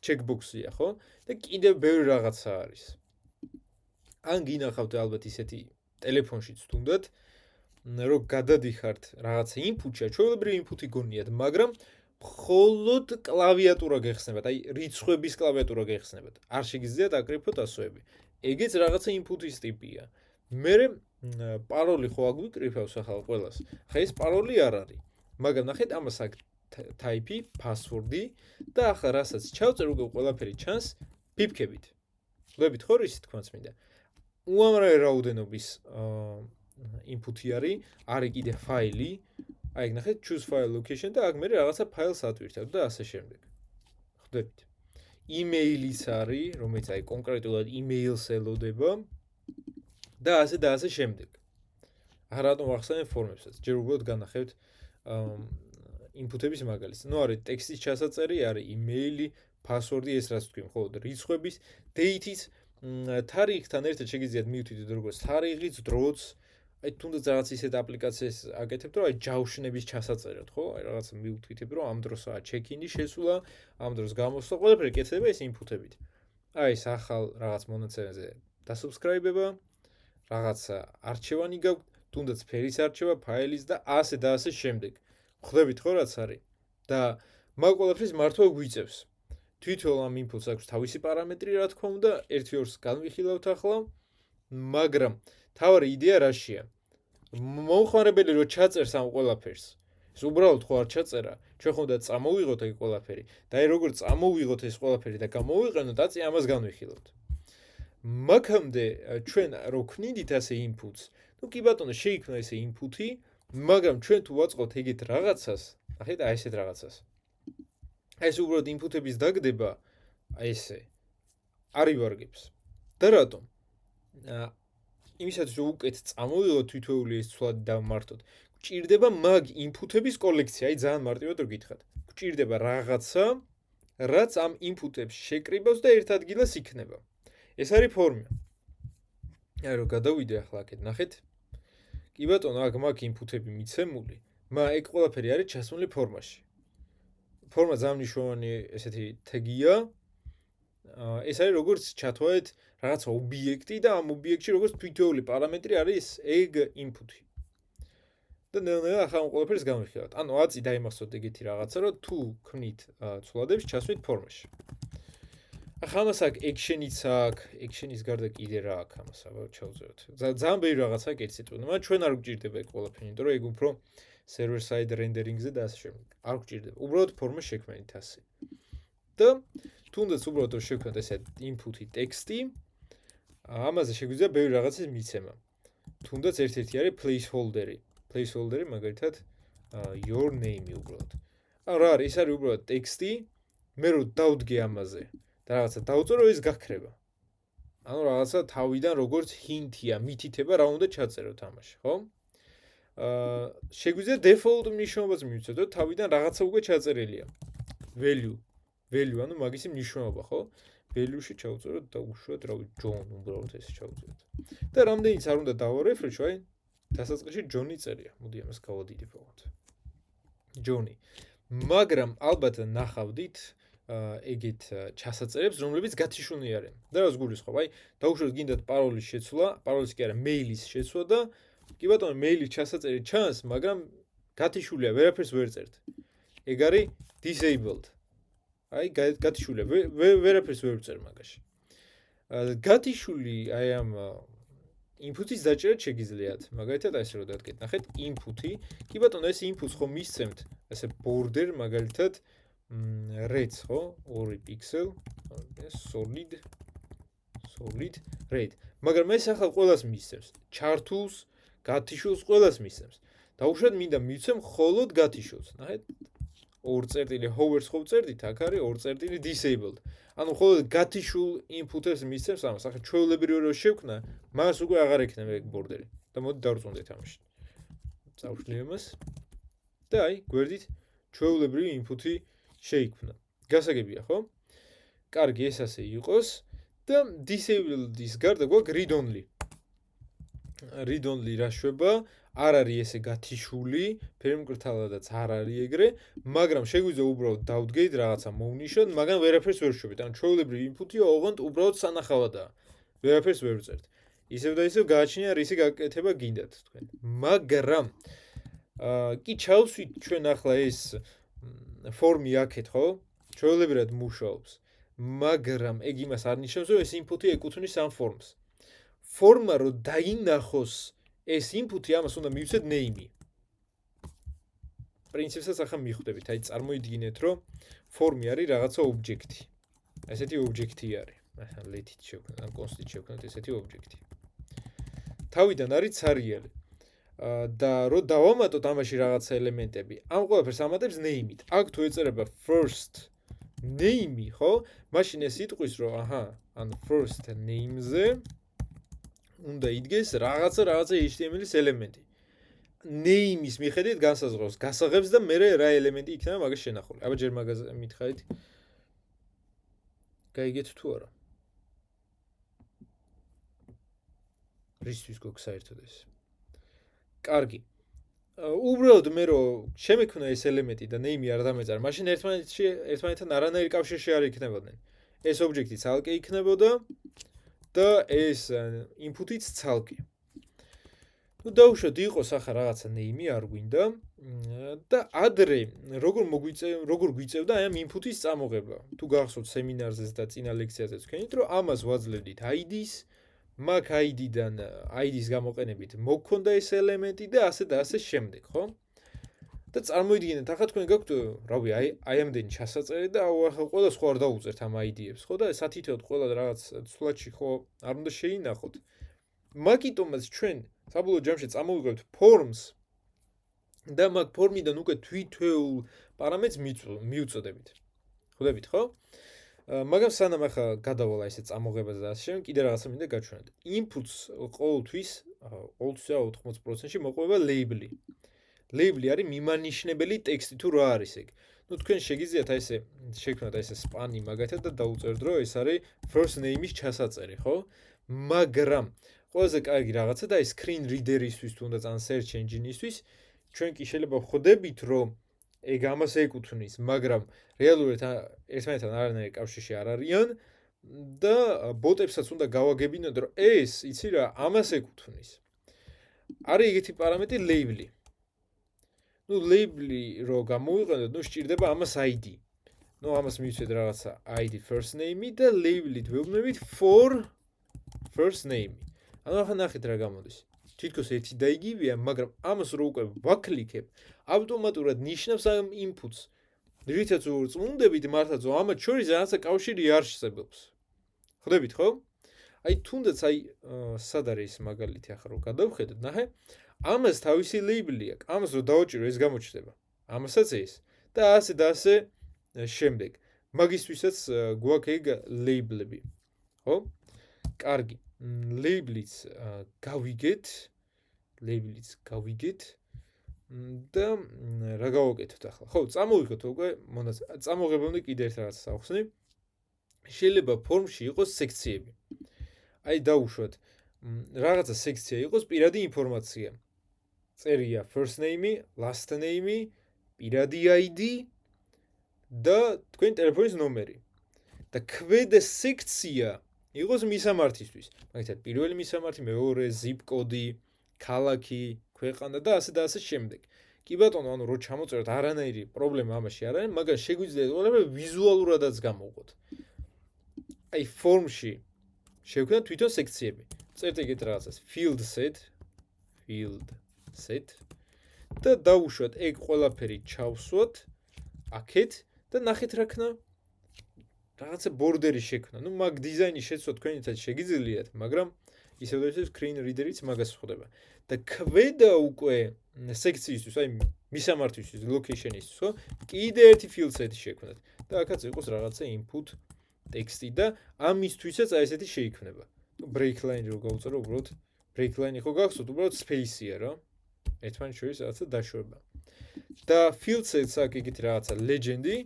checkbox-ია, ხო? და კიდევ ბევრი რაღაცა არის. ან გინახავთ ალბათ ისეთი ტელეფონშიც თუნდაც რო გადადიხართ რაღაცა input-ია, ჩვეულებრივი input-ი გონიათ, მაგრამ მხოლოდ კლავიატურა გეხსნებათ, აი რიცხვების კლავიატურა გეხსნებათ. არ შეგიძლიათ აკრიფოთ ასოები. ეგეც რაღაცა input-ის ტიპია. მერე პაროლი ხო აგვიკრიფავს ახლა ყველას. ხა ეს პაროლი არ არის. მაგრამ ნახეთ ამას აქ type-ი, password-ი და ახლა რასაც ჩავწერ უკვე ყველაფერი ჩანს პიპკებით. ხვდებით ხო რის თქმაც მინდა. უამრავი რაოდენობის input-ი არის კიდე ფაილი. აი ნახეთ choose file location და აქ მე რაღაცა ფაილს ატვირთებ და ასე შემდეგ. ხვდებით. email-იც არის, რომელიც აი კონკრეტულად email-ს ელოდება და ასე შემდეგ. ახლა რატომ ახსენებ ფორმებსაც? ჯერ უბრალოდ განახევთ input-ების მაგალითს. ნუ არის ტექსტის ჩასაწერი, არის email-ი, password-ი, ეს რაც თქვი, მხოლოდ რიცხვების, date-იც, თარიღთან ერთად შეგიძლიათ მივთვიდეთ როგორც თარიღიც, დროც, აი თუნდაც რაღაც ისეთ აპლიკაციას აკეთებთ, რომ აი ჯავშნების ჩასაწერად, ხო? აი რაღაც მივთვითებ, რომ ამ დროსაა check-in-ი შესულა, ამ დროს გამოსვლა, ყველაფერი კეთდება ეს input-ებით. აი ეს ახალ რაღაც მონაცემებზე დასუბსკრაიბება, რაღაცა არჩევანი გაქვთ, თუნდაც ფერის არჩევა, ფაილის და ასე შემდეგ. ხვდებით ხო რაც არის? და მაგ ყველაფრის მართვა გვიწევს. თვითონ ამ input-ს აქვს თავისი პარამეტრი, რა თქმა უნდა, 1-2-ს განვიხილავთ ახლა, მაგრამ თავარი იდეა რაშია? მომხმარებელი რო ჩაწერს ამ ყველაფერს, ეს უბრალოდ ხო არ ჩაწერა, ჩვენ ხომ და წამოვიღოთ ეგ ყველაფერი და აი როგორ წამოვიღოთ ეს ყველაფერი და გამოვიყენოთ, აწი ამას განვიხილავთ. მაგამდე ჩვენ რო ქმნიდით ასე inputs, ну კი ბატონო შეიქმნა ესე input-ი, მაგრამ ჩვენ თუ ვაწყობთ ეგეთ რაღაცას, ნახეთ აი ესეთ რაღაცას. აი ეს უბრალოდ input-ების დაგდება, აი ესე არ ივარგებს. და რატომ? იმისათვის რომ უკეთ წამოვიღოთ თითოეული ეს ცვლადი დავმართოთ, გვჭირდება მაგ input-ების კოლექცია, აი ძალიან მარტივად რო გითხრათ. გვჭირდება რაღაცა, რაც ამ input-ებს შეკრიბავს და ერთ ადგილას იქნება. ეს არის ფორმა. აი რო გადავიდე ახლა აქეთ, ნახეთ. კი ბატონო, აქ მაგ input-ები მიცემული, მაგრამ ეგ ყველაფერი არის ჩასმული ფორმაში. ფორმა ძალიან მნიშვნელოვანი ესეთი თეგია. ეს არის როგორც ჩათვალეთ რაღაც ობიექტი და ამ ობიექტში როგორც თითოეული პარამეტრი არის ეგ input-ი. და ნელ-ნელა ახლა ამ ყველაფერს განვიხილავთ. ანუ აწი დაიმახსოვრდეთ ეგეთი რაღაცა, რომ თუ ქმნით ცვლადებს, ჩასვით ფორმაში. ახლა ამას აქ action-იც აქვს, action-ის გარდა კიდე რა აქვს ამას, აბა ჩავწეროთ. ძალიან ბევრი რაღაცა აქვს ერთ სიტყვით, მაგრამ ჩვენ არ გვჭირდება ეგ ყველაფერი, იმიტომ რომ ეგ უფრო server side rendering-ზე და ასე შემდეგ. არ გვჭირდება. უბრალოდ ფორმა შექმნით ასე. და თუნდაც უბრალოდ რომ შევქმნათ ესე input-ი ტექსტი, ამაზე შეგვიძლია ბევრი რაღაცის მიცემა. თუნდაც ერთ-ერთი არის placeholder-ი. Placeholder-ი მაგალითად your name-ი უბრალოდ. ანუ რა არის? ეს არის უბრალოდ ტექსტი, მე რო დავდგე ამაზე და რაღაცა დავწერო, ეს გაქრება. ანუ რაღაცა თავიდან როგორც hint-ია, მითითება რა უნდა ჩაწეროთ ამაში, ხო? შეგვიძლია default მნიშვნელობას მივცეთ, რომ თავიდან რაღაცა უკვე ჩაწერილია. value, ანუ მაგისი მნიშვნელობა, ხო? value-ში ჩავწეროთ და უშუალოდ რავი John უბრალოდ ეს ჩავწეროთ. და რამდენიც არ უნდა დავარეფრეშო, აი დასაწყისში John-ი წერია. მოდი ამას გავადიდებ ოღონდ. John-ი. მაგრამ ალბათ ნახავდით ეგეთ ჩასაწერებს, რომლებიც გათიშულნი არიან. და რას გულისხმობ? აი დაუშვათ გინდათ პაროლის შეცვლა, პაროლის კი არა, მეილის შეცვლა და კი ბატონო, მეილის ჩასაწერი ჩანს, მაგრამ გათიშულია, ვერაფერს ვერ წერთ. ეგ არის disabled. აი გათიშულია, ვერაფერს ვერ ვწერ მაგაში. გათიშული აი ამ input-ის დაჭერა შეგიძლიათ. მაგალითად აი ესე რომ დადგეთ, ნახეთ input-ი. კი ბატონო, ეს input-ს ხომ მისცემთ, ესე border მაგალითად red, ხო? 2 pixel, solid red. მაგრამ ეს ახლა ყველას მისცემს. ჩართულს, გათიშულს ყველას მისცემს. დაუშვათ მინდა მივცემ მხოლოდ გათიშულს. ნახეთ 2 წერტილი hover-ს ხო ვწერდით, აქ არის 2 წერტილი disabled. ანუ მხოლოდ გათიშულ input-ებს მისცემს ამას. ახლა ჩვეულებრივი რო შევქმნა, მას უკვე აღარ ექნება ეგ ბორდერი. და მოდი დავრწმუნდეთ ამაში. წავშლი ამას. და აი, გვერდით ჩვეულებრივი input-ი შეიქმნა. გასაგებია, ხო? კარგი, ეს ასე იყოს და disabled-ის გარდა გვაქვს read only. read only რა შვება? არ არის ესე გათიშული, ფერმკრთალადაც არ არის ეგრე, მაგრამ შეგვიძლია უბრალოდ დავდგეთ რაღაცა მოვნიშნოთ, მაგრამ ვერაფერს ვერ შვებით. ანუ ჩვეულებრივი input-ია, ოღონდ უბრალოდ სანახავადაა. ვერაფერს ვერ ვწერთ. ისევ და ისევ გააჩნია რისი გაკეთება გინდათ თქვენ. მაგრამ კი ჩავსვით ჩვენ ახლა ეს ფორმი აქეთ, ხო? ჩვეულებრივად მუშაობს. მაგრამ ეგ იმას არ ნიშნავს, რომ ეს input-ი ეკუთვნის ამ ფორმს. ფორმა რო დაინახოს ეს input-ი, ამას უნდა მივცეთ name-ი. პრინციპსაც ახლა მიხვდებით, აი წარმოიდგინეთ, რომ ფორმი არის რაღაცა ობიექტი. ესეთი ობიექტი არის. let-ით შევქმნათ, ან const-ით შევქმნათ ესეთი ობიექტი. თავიდან არის ცარიელი. და რო დავამატოთ ამაში რაღაცა ელემენტები, ამ ყველაფერს ამატებს name-ით. აქ თუ ეწერება first name, ხო? მაშინ ეს იტყვის, რომ ანუ first name-ზე უნდა იდგეს რაღაცა HTML-ის ელემენტი. Name-ის მიხედვით განსაზღვრავს გასაღებს და მე რა ელემენტი იქნება მაგას შენახული. აბა ჯერ მაგაზე მითხარით. გაიგეთ თუ არა? რისთვის გვაქვს საერთოდ ეს? კარგი. უბრალოდ მე რომ შემექმნა ეს ელემენტი და name-ი არ დამეწარ, მაშინ ერთმანეთთან არანაირი კავშირში არ იქნებოდნენ. ეს ობიექტი ცალკე იქნებოდა და ეს input-იც ცალკე. ნუ დაუშვათ იყოს ახლა რაღაცა name-ი არ გვინდა და ადრე როგორ გვიწევდა აი ამ input-ის წამოღება. თუ გახსოვთ სემინარზეც და წინა ლექციაზეც ვქენით, რომ ამას ვაძლევდით ID-ს, მაგ ID-დან ID-ს გამოყენებით მოგქონდა ეს ელემენტი და ასე და ასე შემდეგ, ხო? და წარმოიდგინეთ, ახლა თქვენ გაქვთ, რავი, აი ამდენი ჩასაწერი და ახლა ყველა სხვა არ დაუწერთ ამ ID-ებს, ხო? და სათითოდ ყველა რაღაც ცვლადში ხო არ უნდა შეინახოთ. მაგიტომაც ჩვენ საბოლოო ჯამში წამოვიღებთ forms და მაგ ფორმიდან უკვე თვითეულ პარამეტრს მივუწოდებით. ხვდებით, ხო? მაგას სანამ ახლა გადავალა ესე წამოღებაზე და ასე შემდეგ, კიდე რაღაცა მინდა გაჩვენოთ. Inputs ყოველთვის 80%-ში მოყვება label-ი. Label-ი არის მიმანიშნებელი ტექსტი თუ რა არის ეგ. ნუ თქვენ შეგიძლიათ აი ესე შექმნათ აი ესე span-ი მაგათად და დაუწერთ, რომ ეს არის first name-ის ჩასაწერი, ხო? მაგრამ ყველაზე კარგი რაღაცა და აი screen reader-ისთვის თუნდაც ან search engine-ისთვის ჩვენ კი შეიძლება ვხვდებით, რომ ეგ ამას ეკუთვნის, მაგრამ რეალურად ერთმანეთთან არანაირი კავშირში არ არიან და ბოტებსაც უნდა გავაგებინოთ, რომ ეს, იცი რა, ამას ეკუთვნის. არის ეგეთი პარამეტრი label-ი. ნუ label-ი რო გამოვიყენოთ, ნუ სჭირდება ამას ID. ნუ ამას მივცეთ რაღაცა ID first name-ი და label-ით ვეუბნებით for first name. ანუ ახლა ნახეთ რა გამოდის. თითქოს ერთი და იგივეა, მაგრამ ამას რო უკვე ვაკლიკებ, ავტომატურად ნიშნავს ამ inputs. რითაც ვწმუნდებით მართლაც, რომ ამათ შორის რაღაცა კავშირი არსებობს. ხვდებით, ხო? აი თუნდაც აი სად არის მაგალითი ახლა რო გადავხედოთ, ნახე, ამას თავისი label-ი აქვს. ამას რო დავაჭირო, ეს გამოჩნდება. ამასაც ეს და ასე შემდეგ. მაგისთვისაც გვაქვს ეგ label-ები. ხო? კარგი. label-იც გავიგეთ და რა გავაკეთოთ ახლა? ხო, წამოვიღოთ უკვე წამოღებამდე კიდე ერთ რაღაცას ავხსნი. შეიძლება ფორმში იყოს სექციები. აი დაუშვათ, რაღაცა სექცია იყოს პირადი ინფორმაცია. წერია first name-ი, last name-ი, პირადი ID და თქვენი ტელეფონის ნომერი. და ქვედა სექცია იყოს მისამართისთვის. მაგალითად, პირველი მისამართი, მეორე, zip კოდი, ქალაქი, ქვეყანა და ასე შემდეგ. კი ბატონო, ანუ რო ჩამოწეროთ, არანაირი პრობლემა ამაში არ არის, მაგრამ შეგვიძლია ყველაფერი ვიზუალურადაც გამოვყოთ. აი ფორმში შევქმნათ თვითონ სექციები. წერთ ეგეთ რაღაცას field set და დავუშვათ ეგ ყველაფერი ჩავსვათ აქეთ და ნახეთ რა ქნა. რაღაცა ბორდერი შექმნა. ნუ მაგ დიზაინის შეცვლა თქვენიცაც შეგიძლიათ, მაგრამ ისევ და ისევ screen reader-იც მაგას ხდება. და ქვედა უკვე სექციისთვის, აი მისამართისთვის, location-ისთვის, ხო? კიდე ერთი field set-ი შექმნათ. და აქაც იყოს რაღაცა input ტექსტი და ამისთვისაც აი ესეთი შეიქმნება. ნუ break line რო გავუწერო, უბრალოდ break line ხო გახსოვთ, უბრალოდ space-ია რა. ერთმანეთს შორის რაღაცა დაშვება. და field set-ს აქ ეგეთი რაღაცა legend-ი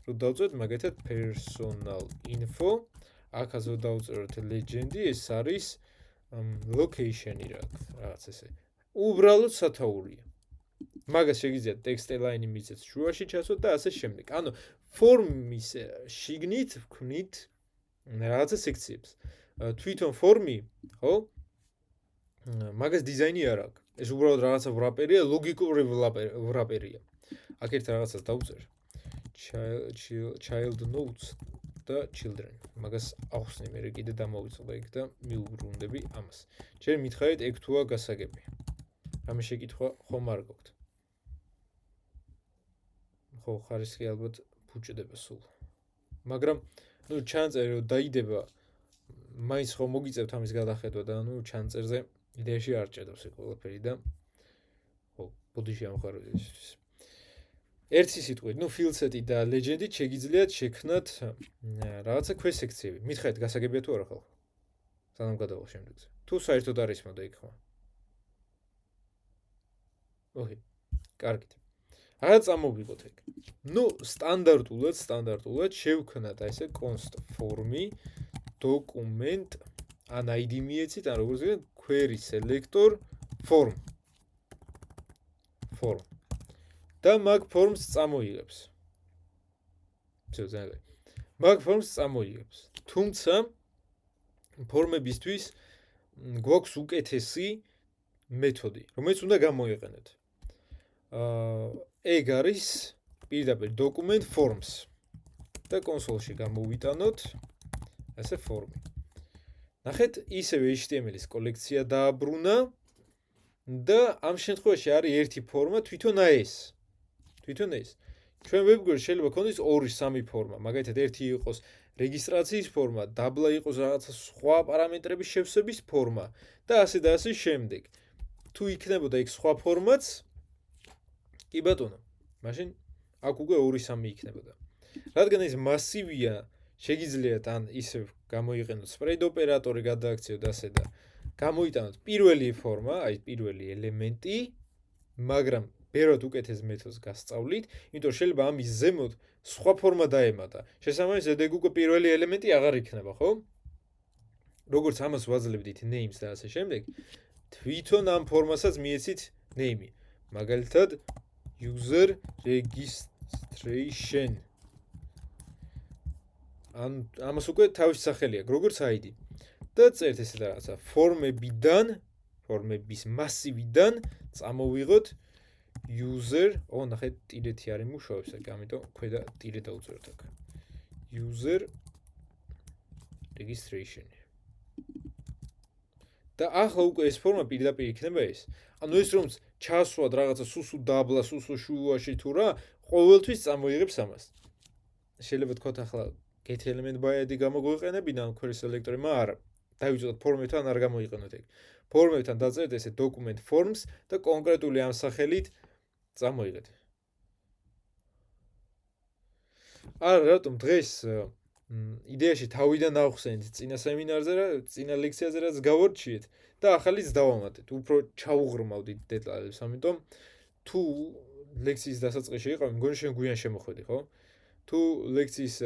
რო დავწერთ მაგათად personal info, აქაც რო დავწეროთ legend-ი, ეს არის location-ი რაღაც ესე. უბრალოდ სათაურია. მაგას შეგიძლიათ text line-ი მიწეთ შუაში ჩასვათ და ასე შემდეგ. ანუ ფორმის შიგნით ვქმნით რაღაცა სექციებს. თვითონ ფორმი, ხო? მაგას დიზაინი არ აქვს. ეს უბრალოდ რაღაცა ვრაპერია, ლოგიკური ვრაპერია. აქ ერთ რაღაცას დავწერ. child notes და children. მაგას ახსნი მე კიდე დამოვიწყდა იქ და მიუბრუნდები ამას. ჯერ მითხარით ეგ თუა გასაგები. რამე შეკითხვა ხომ არ გქონთ? ხო, ხარისხი ალბათ ფუჭდება სულ. მაგრამ ნუ ჩანწერე რომ დაიდება მაინც ხომ მოგიწევთ ამის გადახედვა და ნუ ჩანწერზე იდეაში არ ჭედავს ეს ყველაფერი და ხო ბოდიში ამხარებს ერთი სიტყვით ნუ ფილსეტი და ლეგენდით შეგიძლიათ შექმნათ რაღაცა ქვესექციები მითხეთ გასაგებია თუ არა ხალხო სანამ გადავალ შემდეგზე თუ საერთოდ არის მოდა იქ ხმა ოჰი კარგით რა წამოვიღოთ ეგ ნუ სტანდარტულად შევქმნათ აი ესე const form-ი document an ID მიეცით ან როგორც ვთქვი query selector form და mag forms წამოიღებს всё ზეგე mag forms წამოიღებს თუმცა ფორმებისთვის გვაქვს უკეთესი მეთოდი რომელიც უნდა გამოიყენოთ ეგ არის პირდაპირ document forms და კონსოლში გამოვიტანოთ ასე ფორმი ნახეთ ისევე HTML-ის კოლექცია დააბრუნა და ამ შემთხვევაში არის ერთი ფორმა თვითონ ეს ჩვენ ვებგვერდში შეიძლება ქონდეს 2-3 ფორმა მაგალითად ერთი იყოს რეგისტრაციის ფორმა დაბლა იყოს რაღაცა სხვა პარამეტრების შევსების ფორმა და ასე შემდეგ თუ იქნებოდა იქ სხვა ფორმაც კი ბატონო მაშინ აქ უკვე 2-3 იქნებოდა რადგან ეს მასივია შეგიძლიათ ან ისევ გამოიყენოთ spread ოპერატორი გადააქციოთ ასე და გამოიტანოთ პირველი ფორმა, აი პირველი ელემენტი, მაგრამ ბევრად უკეთეს მეთოდს გასწავლით, იმიტომ შეიძლება ამის ზემოთ სხვა ფორმა დაემატა. შესაბამისად, ეგ უკვე პირველი ელემენტი აღარ იქნება, ხო? როგორც ამას ვაძლევდით names და ასე შემდეგ, თვითონ ამ ფორმასაც მიეცით name-ი. მაგალითად, user registration ამას უკვე თავის სახელი აქვს, როგორც ID. და წერთ ესე რაღაცა ფორმების მასივიდან წამოვიღოთ user, ნახეთ ტირეთი არ იმუშავებს აქ, ამიტომ ქვედა ტირე დავწეროთ აქ. user registration. და ახლა უკვე ეს ფორმა პირდაპირ იქნება ეს. ანუ ეს რომ ჩასვათ რაღაცა სუსუ დაბლა, სუსუ შუაში თუ რა, ყოველთვის წამოიღებს ამას. შეიძლება თქვათ ახლა get element by ID გამოგვიყენებინან query selector-ი, მაგრამ არა. დავიწყოთ ფორმებთან არ გამოიყენოთ ეგ. ფორმებთან დაწერეთ ესე document forms და კონკრეტული ამ სახელით წამოიღეთ. არა, რატომ დღეს იდეაში თავიდან ავხსენეთ წინა სემინარზე რა, წინა ლექციაზე რაც გავორჩიეთ და ახალიც დავამატეთ. უფრო ჩაუღრმავდით დეტალებს, ამიტომ თუ ლექციის დასაწყისში იყავ, მგონი შენ გვიან შემოხვედი, ხო? თუ ლექციის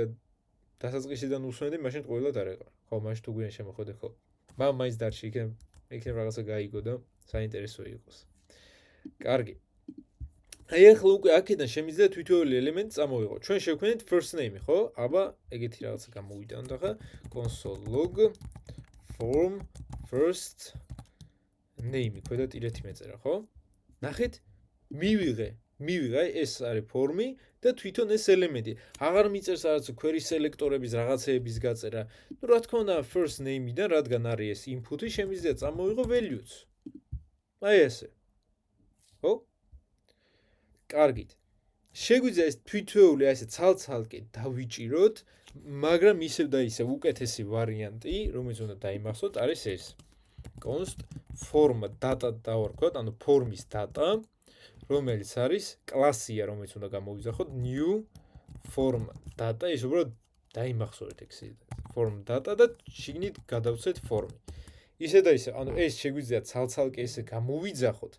დასაწყისიდან უსმენდი, მაშინ ყოველად არ ეყარ. ხო, მაშინ თუ გვიან შემოხვედი, ხო. მაგრამ მაინც დარჩი იქნებ რაღაცა გაიგო და საინტერესო იყოს. კარგი. აი ახლა უკვე აქედან შემიძლია თითოეული ელემენტი წამოვიღო. ჩვენ შევქმნით first name, ხო? აბა ეგეთი რაღაცა გამოვიტანოთ ახლა console log form first name ქვედა ტირეთი მეწერა, ხო? ნახეთ, მივიღე, ეს არის ფორმი და თვითონ ეს ელემენტი. აღარ მიწერს რაღაც query selector-ების რაღაცეების გაწერა. ნუ რა თქმა უნდა, first name-დან რადგან არის ეს input-ი, შემიძლია წამოვიღო value-ც. აი ესე. ხო? კარგით. შეგვიძლია ეს თვითოეული ასე ცალ-ცალკე დავიჭიროთ, მაგრამ ისევ და ისევ უკეთესი ვარიანტი, რომელიც უნდა დაიმახსოვროთ, არის ეს. const form data დავარქვათ, ანუ ფორმის data, რომელიც არის კლასია, რომელიც უნდა გამოვიძახოთ new form data, ის უბრალოდ დაიმახსოვრეთ ეგ form data და შიგნით გადავცეთ ფორმი. ისე და ისე, ანუ ეს შეგვიძლია ცალ-ცალკე ესე გამოვიძახოთ,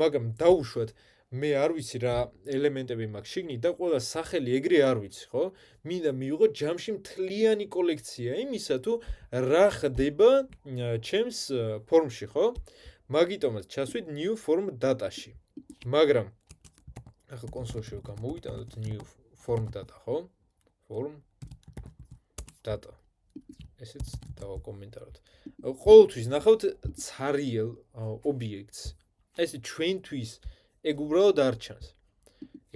მაგრამ დაუშვათ მე არ ვიცი რა ელემენტები მაქვს შიგნით და ყველა სახელი ეგრე არ ვიცი, ხო? მინდა მივიღოთ ჯამში მთლიანი კოლექცია იმისა თუ რა ხდება ჩემს ფორმში, ხო? მაგიტომაც ჩასვით new form data-ში. მაგრამ ახლა კონსოლში გამოვიტანოთ new form data, ხო? form data. ესეც დავაკომენტაროთ. ყოველთვის ნახავთ ცარიელ ობიექტს. ეს ჩვენთვის ეგ უბრალოდ არ ჩანს.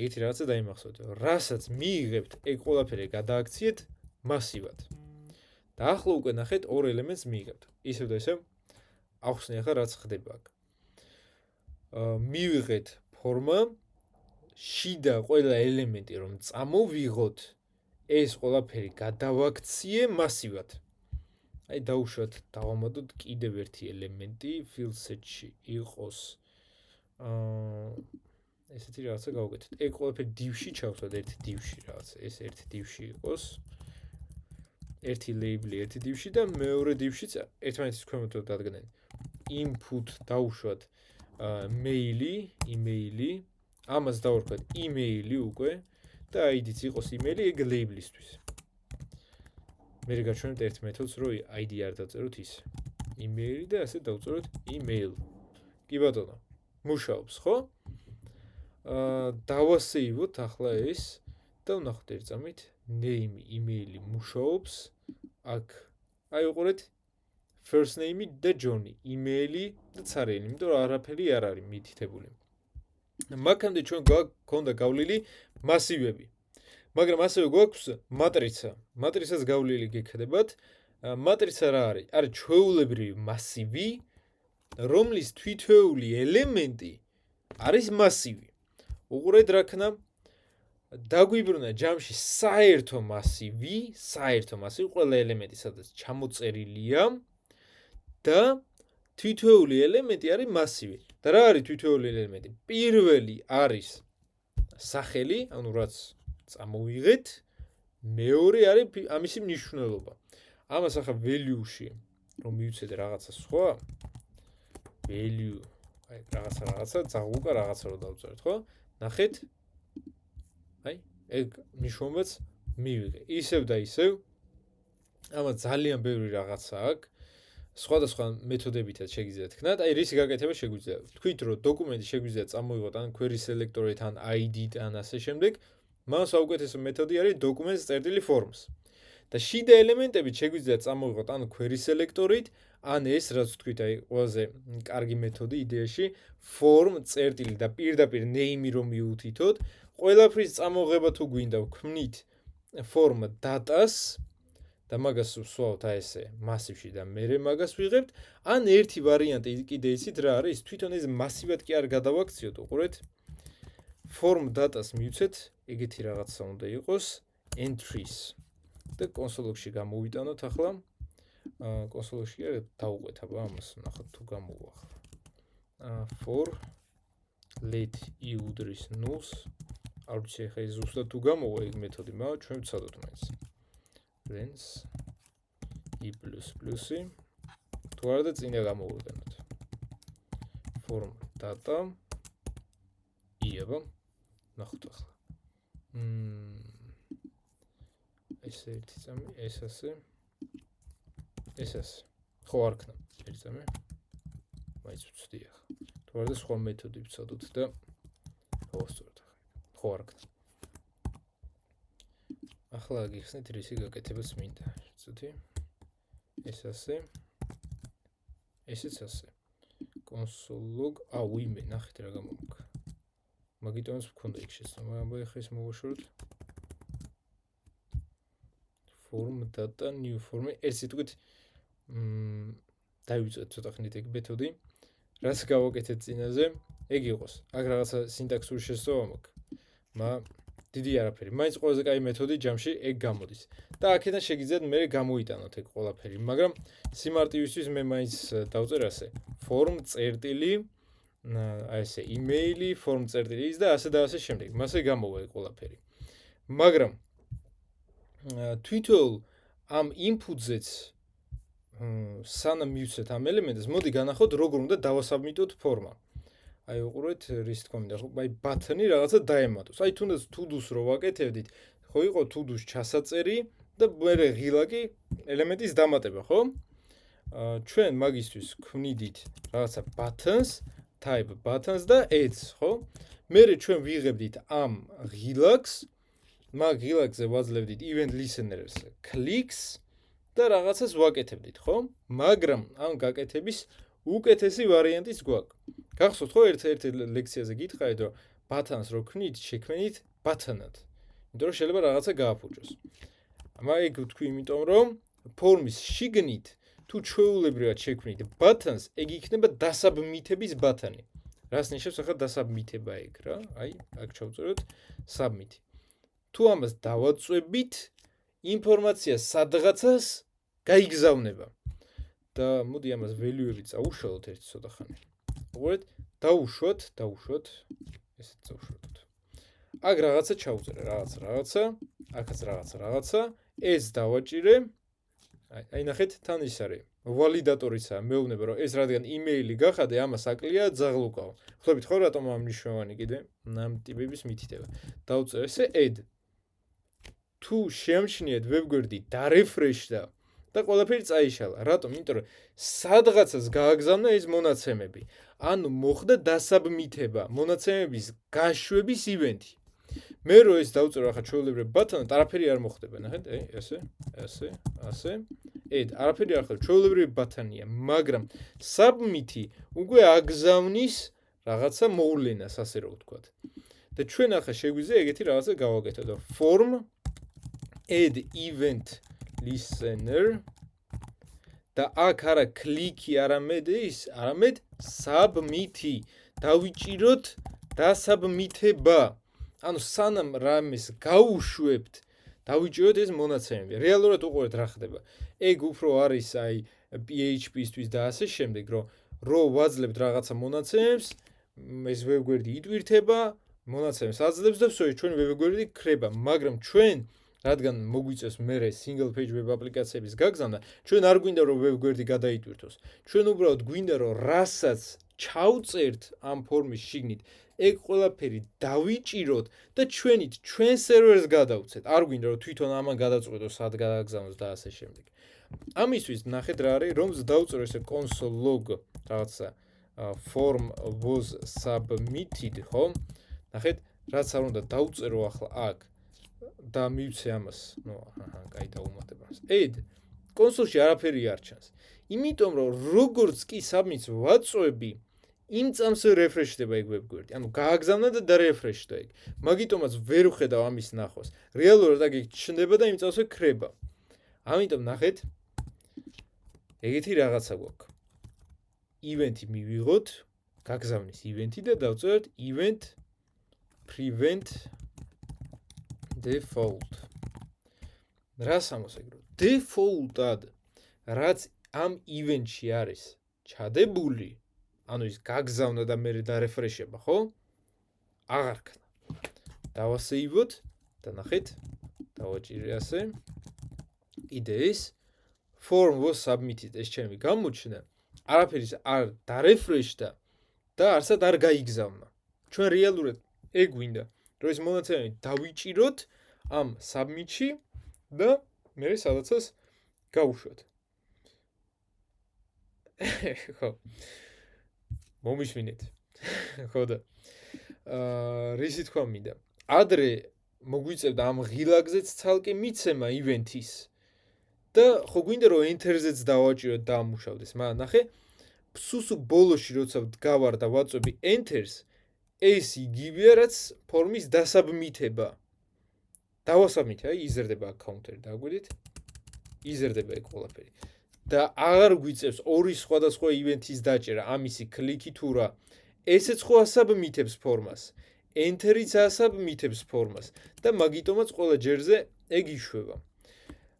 ეგეთი რაღაცა დაიმახსოვრეთ. რასაც მიიღებთ, ეგ ყველაფერი გადააქციეთ მასივად. და ახლა უკვე ნახეთ ორ ელემენტს მიიღებთ. ისევ და ისევ ახსნე ახლა რაც ხდება აქ. მივიღეთ ფორმა, შიდა ყველა ელემენტი რომ წამოვიღოთ, ეს ყველაფერი გადავაქციე მასივად. აი დავუშვათ, დავამატოთ კიდევ ერთი ელემენტი fill set-ში იყოს ესეთი რაღაცა გავუკეთოთ. ეგ ყველაფერი div-ში ჩავსვათ ერთი div-ში რაღაცა. ეს ერთი div-ში იყოს. ერთი label-ი ერთი div-ში და მეორე div-შიც ერთმანეთის ქვემოთ დადგნენ. input დავუშვათ email-ი, ამას დავარქვათ email-ი უკვე და ID-ც იყოს email-ი ეგ label-ისთვის. მე გაჩვენებთ ერთ მეთოდს, რომ ID არ დაწეროთ ის. email-ი და ასე დავწეროთ email. კი ბატონო, მუშაობს, ხო? დავასეივოთ ახლა ეს და ვნახოთ ერთ წამით name email-ი მუშაობს. აქ აი უყურეთ first name-ი და Johnny, email-ი და ცარიელი, იმიტომ რომ არაფერი არ არის მითითებული. მაგამდე ჩვენ გვქონდა გავლილი მასივები. მაგრამ ასევე გვაქვს მატრიცა. მატრიცას გავლილი გექნებათ. მატრიცა რა არის? არის ჩვეულებრივი მასივი, რომლის თვითეული ელემენტი არის მასივი. უყურეთ რა ქნა? დაგვიბრუნა ჯამში საერთო მასივი, ყველა ელემენტი სადაც ჩამოწერილია და თვითეული ელემენტი არის მასივი. და რა არის თვითეული ელემენტი? პირველი არის სახელი, ანუ რაც წამოვიღეთ, მეორე არის ამისი მნიშვნელობა. ამას ახლა value-ში რომ მივცეთ რაღაცა სხვა, value, აი რაღაცა ზაღუკა რაღაცა რო დავწეროთ, ხო? ნახეთ? აი, ეგ მნიშვნელობაც მივიღე. ისევ და ისევ. ამას ძალიან ბევრი რაღაცა აქვს. სხვადასხვა მეთოდებითაც შეგიძლიათ თქვათ, აი რისი გაკეთება შეგვიძლია. თქვით რომ დოკუმენტი შეგვიძლია წამოიღოთ ან query selector-ით ან ID-ით ან ასე შემდეგ. მას საუკეთესო მეთოდი არის documents წერტილი forms. და შიდა ელემენტებით შეგვიძლია წამოიღოთ ან query selector-ით, ან ეს რაც თქვით, აი ყველაზე კარგი მეთოდი იდეაში form წერტილი და პირდაპირ name-ი რომ მიუთითოთ, ყველაფრის წამოღება თუ გვინდა ვქმნით form data-ს და მაგას ვსვავთ აი ესე მასივში და მე მაგას ვიღებთ, ან ერთი ვარიანტი კიდე იცით რა არის, თვითონ ეს მასივად კი არ გადავაქციოთ, უყურეთ. form data-ს მივცეთ, ეგეთი რაღაცა უნდა იყოს, entries და კონსოლში გამოვიტანოთ ახლა. კონსოლში დავუყვეთ აბა ამას, ნახოთ თუ გამოვა ახლა. for let iudris nulls არ ვიცი ხა ეს ზუსტად თუ გამოვა ეგ მეთოდი, მაგრამ ჩვენ ვცადოთ მაინც. lens i++ თუ არა და წინა გამოვიყენოთ. form data აბა ნახოთ ახლა. ეს ერთი წამი, ეს ასე. ხო არ ქნა, ერთი წამი. მაინც ვწვდი ახლა. თუ არა და სხვა მეთოდი ვცადოთ და გავასწოროთ ახლა. ხო არ ქნა. ახლა გიხსნით რისი გაკეთებაც მინდა. წუთი. ეს ასე. ესეც ასე. console log, ვიმე, ნახეთ რა გამოვიქ. მაგიტომაც ვქონდა იქ შესწავლა, აბა ახლა ეს მოვაშოროთ. form data new form, ეს თვითონ დავიწყეთ ცოტა ხნით ეგ მეთოდი. რაც გავაკეთეთ წინაზე, ეგ იყოს. აქ რაღაცა სინტაქსური შესწავლა მაქვს. დიდი არაფერი. მაინც ყველაზე კაი მეთოდი ჯამში ეგ გამოდის. და აქედან შეგიძლიათ მე გამოიტანოთ ეგ ყველაფერი, მაგრამ სიმარტივისთვის მე მაინც დავწერ ასე. form წერტილი აი ესე email-ი, form წერტილი ის და ასე შემდეგ. მასე გამოვა ეგ ყველაფერი. მაგრამ თვითონ ამ input-ზეც სანამ მივცეთ ამ ელემენტს, მოდი განახოთ როგორ უნდა დავასაბმიტოთ ფორმა. აი უყურეთ რის თქმა უნდა, აი ბათონი რაღაცა დაემატოს. აი თუნდაც to-do-ს რო ვაკეთებდით, ხო იყო to-do-ს ჩასაწერი და მერე ღილაკი ელემენტის დამატება, ხო? ჩვენ მაგისთვის ქმნიდით რაღაცა buttons, type buttons და adds, ხო? მერე ჩვენ ვიღებდით ამ ღილაკს, მაგ ღილაკზე ვაძლევდით event listeners clicks და რაღაცას ვაკეთებდით, ხო? მაგრამ ამ გაკეთების უკეთესი ვარიანტიც გვაქვს. გახსოვთ ხო ერთ ლექციაზე გითხარით რომ buttons რო ქნით, შექმნით button-ად. იმიტომ რომ შეიძლება რაღაცა გააფუჭოს. მაგ ვთქვი, იმიტომ რომ ფორმის შიგნით თუ ჩვეულებრივად შექმნით buttons, ეგ იქნება დასაბმითების ბატონი. რას ნიშნავს ახლა დასაბმითება ეგ რა? აი, აქ ჩავწეროთ submit. თუ ამას დავაწვევით, ინფორმაცია სადღაცას გაიგზავნება. და მოდი ამას value-ები წავუშალოთ ერთი ცოტა ხანი. მოგვიყვეთ, დავუშვოთ, ესეთ წავუშვოთ. აქ რაღაცა ჩავწერე, რაღაცა, აქაც რაღაცა, ეს დავაჭირე. აი ნახეთ, თან ის არის. ვალიდატორიცაა, მეუბნება რომ ეს რადგან იმეილი გახადე, ამას აკლია ძაღლუკაო. ხვდებით ხო რატომ ამ მნიშვნელოვანი კიდე? ამ ტიპების მითითება. დავწერე ესე add. თუ შემჩნიეთ ვებგვერდი დარეფრეშდა და ყველაფერი წაიშალა. რატომ? იმიტომ რომ სადღაცას გააგზავნა ეს მონაცემები. ანუ მოხდა დასაბმითება, მონაცემების გაშვების ივენთი. მე რო ეს დავწერო ახლა ჩვეულებრივ ბატონად, არაფერი არ მოხდება, ნახეთ, ასე. add, არაფერი არ ხდება, ჩვეულებრივი ბატონია, მაგრამ submit-ი უკვე აგზავნის რაღაცა მოვლენას, ასე რომ ვთქვათ. და ჩვენ ახლა შეგვიძლია ეგეთი რაღაცა გავაკეთოთ. form add event listener და აქ არა კლიკი, არამედ submit-ი. დავიჭიროთ დასაბმითება. ანუ სანამ რამეს გავუშვებთ, დავიჭიროთ ეს მონაცემები. რეალურად უყურეთ რა ხდება. ეგ უფრო არის აი PHP-ისთვის და ასე შემდეგ, რომ ვაძლევთ რაღაცა მონაცემებს, ეს ვებგვერდი იტვირთება, მონაცემებს აძლევს და ვსვე ჩვენი ვებგვერდი ქრება, მაგრამ ჩვენ რადგან მოგვიწევს მერე single page web აპლიკაციების გაგზავნა, ჩვენ არ გვინდა რომ ვებგვერდი გადაიტვირთოს. ჩვენ უბრალოდ გვინდა რომ რასაც ჩავწერთ ამ ფორმის შიგნით, ეგ ყველაფერი დავიჭიროთ და ჩვენით ჩვენ სერვერს გადავცეთ. არ გვინდა რომ თვითონ ამან გადაწყვეტოს სად გადაგზავნოს და ასე შემდეგ. ამისთვის ნახეთ რა არის, რომ დავწერო ესე console log რაღაცა form was submitted, ხო? ნახეთ, რაც არ უნდა დავწერო ახლა აქ და მივცე ამას. კაი დაუმატება. add კონსოლში არაფერი არ ჩანს. იმიტომ რომ როგორც კი submit-ს ვაწვევი, იმ წამს რეფრეშდება ეგ ვებგვერდი. ანუ გააგზავნა და დარეფრეშდა ეგ. მაგიტომაც ვერ ვხედავ ამის ნახვას. რეალურად აქ ჩნდება და იმ წამს ქრება. ამიტომ ნახეთ, ეგეთი რაღაცა გვაქვს. ივენთი მივიღოთ, გაგზავნის ივენთი და დავწეროთ event prevent default. რას ამოსაგრო? default-ად რაც ამ ივენტში არის ჩადებული, ანუ ის გაგზავნა და მე დარეფრეშება, ხო? აღარ ქნა. დავასეივოთ და ნახეთ, დავაჭირე ასე. კიდე ის form was submitted, ეს ჩემი გამოჩნდა. არაფერი არ დარეფრეშდა და არსად არ გაიგზავნა. ჩვენ რეალურად ეგ გვინდა, რომ ეს მონაცემები დავიჭიროთ ამ submit-ში და მე სადაცას გავუშვათ. ხო. მომიშვინეთ. ხო და რისი თქვა მინდა. ადრე მოგვიწევდა ამ ღილაგზეც ცალკე მიცემა ივენთის და ხო გვინდა რომ enter-ზეც დავაჭიროთ და ამუშავდეს. მაგრამ ნახე, სუსუ ბოლოში როცა ვდგავარ და ვაწვევი enter-ს, ეს იგივეა რაც ფორმის დასაბმითება. დავასაბმითე, აი იზრდება account-ი, დაგვიდით. იზრდება ეგ ყველაფერი. და აღარ გვიწევს ორი სხვადასხვა ივენთის დაჭერა, ამისი კლიკი თუ რა. ესეც ხო ასაბმითებს ფორმას. enter-იც ასაბმითებს ფორმას და მაგიტომაც ყველა ჯერზე ეგ იშვება.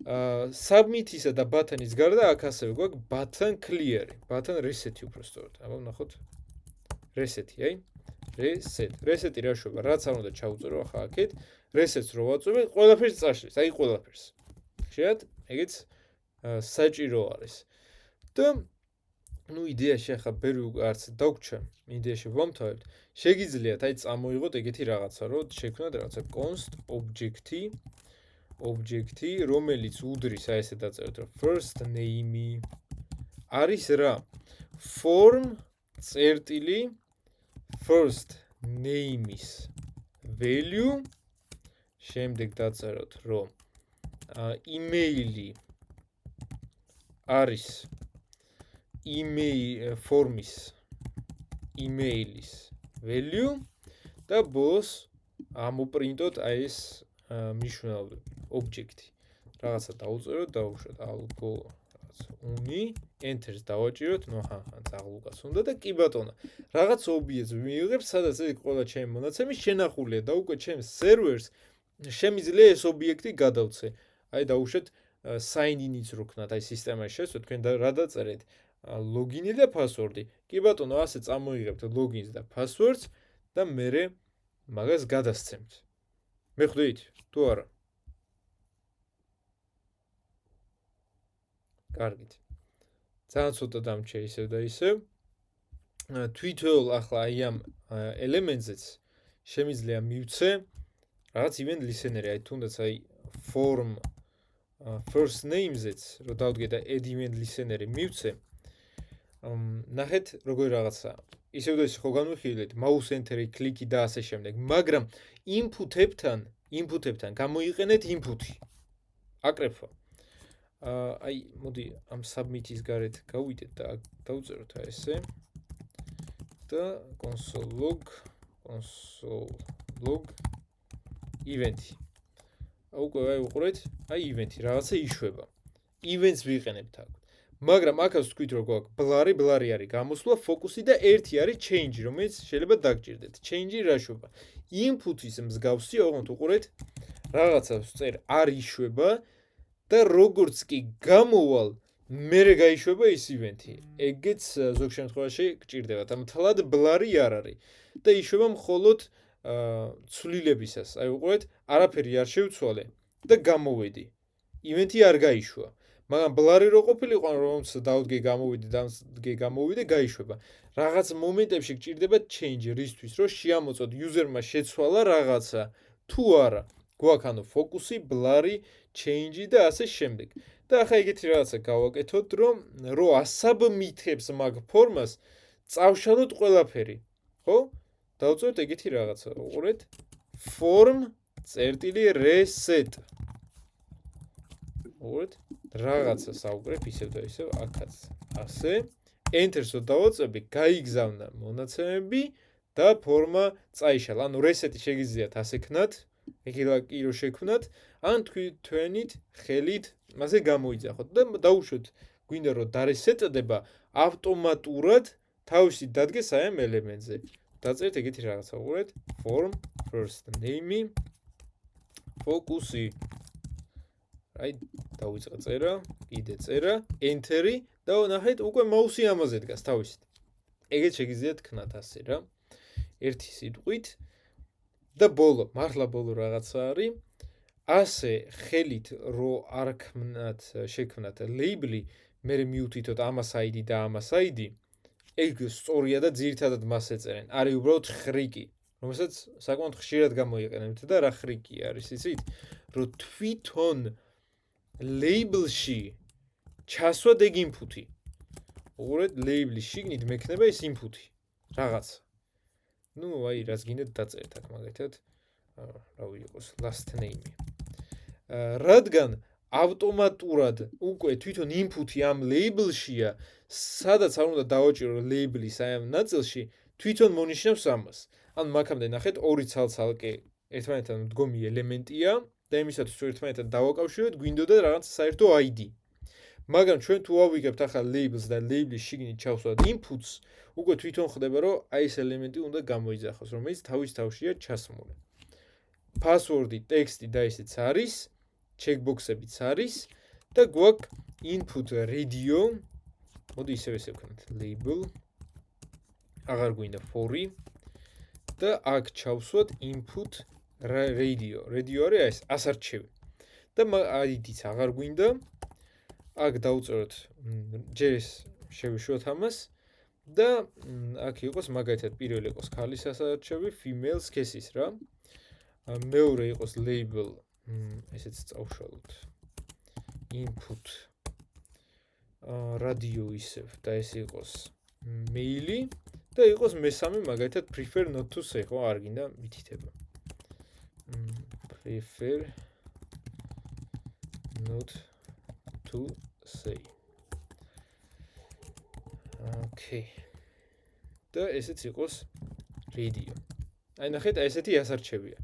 submit-ისა და button-ის გარდა აქ ასევე გვაქვს button clear-ი, button reset-ი უბრალოდ. აბა ნახოთ. reset-ი, აი. reset-ი რა შვება, რაც არ უნდა ჩაუწერო ახლა აქეთ. reset-ს რო ვაწვევი, ყველაფერს წაშლის, აი ყველაფერს. ხშირად ეგეც საჭირო არის. და ნუ იდეაში ახლა ბერი არც დაგვრჩა, იდეაში ვამთავრებთ. შეგიძლიათ აი წამოიღოთ ეგეთი რაღაცა, რომ შექმნათ რაღაცა const object-ი, რომელიც უდრის აი ესე დაწეროთ, რომ first name-ი არის რა? form წერტილი first name-ის value, შემდეგ დაწეროთ, რომ email-ი არის form-ის email-ის value და ბოლოს ამოპრინტოთ აი ეს მნიშვნელობები, ობიექტი. რაღაცა დავუწეროთ, დავუშვათ algo uni, enter-ს დავაჭიროთ, წაღლუკაც უნდა და კი ბატონო. რაღაც ობიექტს მიიღებ, სადაც ეს ყველა ჩემი მონაცემი შენახულია და უკვე ჩემს სერვერს შემიძლია ეს ობიექტი გადავცე. აი დაუშვათ sign in-იც რო ქნათ აი სისტემაში შესვლა თქვენ რა დაწერეთ login-ი და password-ი. კი ბატონო, ასე წამოიღებთ login-ს და password-ს და მერე მაგას გადასცემთ. მე ხვდით? თუ არა? კარგით. ძალიან ცოტა დამრჩა ისევ და ისევ. თვითონ ახლა აი ამ ელემენტზეც შემიძლია მივცე რაღაც event listener-ი, აი თუნდაც აი form first name-ზეც რო დავდგე და add event listener-ი მივცე. ნახეთ როგორი რაღაცა. ისევ და ისე ხო განვიხილეთ, mouse enter-ი, კლიკი და ასე შემდეგ, მაგრამ input-ებთან გამოიყენეთ input-ი. აკრეფვა. აი მოდი ამ submit-ის გარეთ გავიდეთ და დავწეროთ აი ესე. და console log event-ი. უკვე აი უყურეთ, აი event-ი რაღაცა იშვება. events ვიყენებთ აქ. მაგრამ აქაც თქვით რომ გვაქვს blurry არის გამოსვლა, focus-ი და ერთი არის change, რომელიც შეიძლება დაგჭირდეთ. change-ი რა შვება? input-ის მსგავსი, ოღონდ უყურეთ, რაღაცას წერ არ იშვება და როგორც კი გამოვალ მერე გაიშვება ის event-ი. ეგეც ზოგ შემთხვევაში გჭირდებათ. ამთლად blurry არ არის და იშვება მხოლოდ ცვლილებისას. აი უყურეთ, არაფერი არ შევცვალე და გამოვედი. event-ი არ გაიშვა. მაგრამ blurry რო ყოფილიყო, რომც დავდგე გამოვიდე, გაიშვება. რაღაც მომენტებში გჭირდება change რისთვის, რომ შეამოწოთ user-მა შეცვალა რაღაცა თუ არა. გვაქვს ანუ focus-ი, blurry, change-ი და ასე შემდეგ. და ახლა ეგეთი რაღაცა გავაკეთოთ, რომ ასაბმითებს მაგ ფორმას წავშალოთ ყველაფერი. ხო? დავწეროთ ეგეთი რაღაცა. უყურეთ. form.reset. უყურეთ. რაღაცა საუბრებ ისევ და ისევ აქაც. ასე. enter-ს დავაწები, გაიგზავნა მონაცემები და ფორმა წაიშალა. ანუ reset-ი შეგიძლიათ ასე ქნათ. ეგრე კი რო შექმნათ, ან თქვენით ხელით მასე გამოიძახოთ და დაუშვოთ გვინდა რომ დარესეტდება ავტომატურად თავისი დადგეს აი ამ ელემენტზე. დაწერეთ ეგეთი რაღაცა, უყურეთ, form first name focus-ი. აი დავიწყე წერა, კიდე წერა, enter-ი და ნახეთ უკვე mouse-ი ამაზე დგას თავისით. ეგეთ შეგიძლიათ ქნათ ასე რა. ერთი სიტყვით და ბოლო, მართლა ბოლო რაღაცა არის. ასე ხელით რო არ შექმნათ label-ი, მე მივთითოთ ამას ID და ამას ID, ეგ სწორია და ძირითადად მას ეწერენ. არის უბრალოდ ხრიკი, რომელსაც საკმაოდ ხშირად გამოიყენებთ და რა ხრიკი არის, იცით? რომ თვითონ label-ში ჩასვად ეგ input-ი. უყურეთ, label-ის შიგნით მექნება ეს input-ი. რაღაცა. ნუ აი რაც გინდათ დაწერეთ აქ მაგალითად. რა ვიყოს last name-ი. რადგან ავტომატურად უკვე თვითონ input-ი ამ label-შია, სადაც არ უნდა დავაჭირო label-ის აი ამ ნაწილში, თვითონ მონიშნავს ამას. ან მაგამდე ნახეთ, ორი ცალ-ცალკე ერთმანეთთან მდგომი ელემენტია და იმისათვის რომ ერთმანეთთან დავაკავშიროთ, გვინდოდა რაღაც საერთო ID. მაგრამ ჩვენ თუ ავიგებთ ახლა labels და label-ის შიგნით ჩავსვათ inputs, უკვე თვითონ ხდება რომ აი ეს ელემენტი უნდა გამოიძახოს, რომელიც თავის თავშია ჩასმული. password-ი, ტექსტი და ისეც არის, checkbox-ებიც არის და გვაქვს input radio. მოდი ისევ ვქნათ label. აღარ გვინდა for-ი და აქ ჩავსვათ input radio. radio არის ეს ასარჩევი. და ID-ც აღარ გვინდა. აქ დავწეროთ ჯერ შევიშვათ ამას და აქ იყოს მაგალითად პირველი იყოს ქალის ასარჩევი, female cases რა. მეორე იყოს label, ესეც წავშალოთ. input radio ისევ და ეს იყოს mail-ი და იყოს მესამე მაგალითად prefer not to say, ხო, არ გინდა მითითება. prefer not to say. Okay. და ესეც იყოს radio. აი ნახეთ, ესეთი ასარჩევია.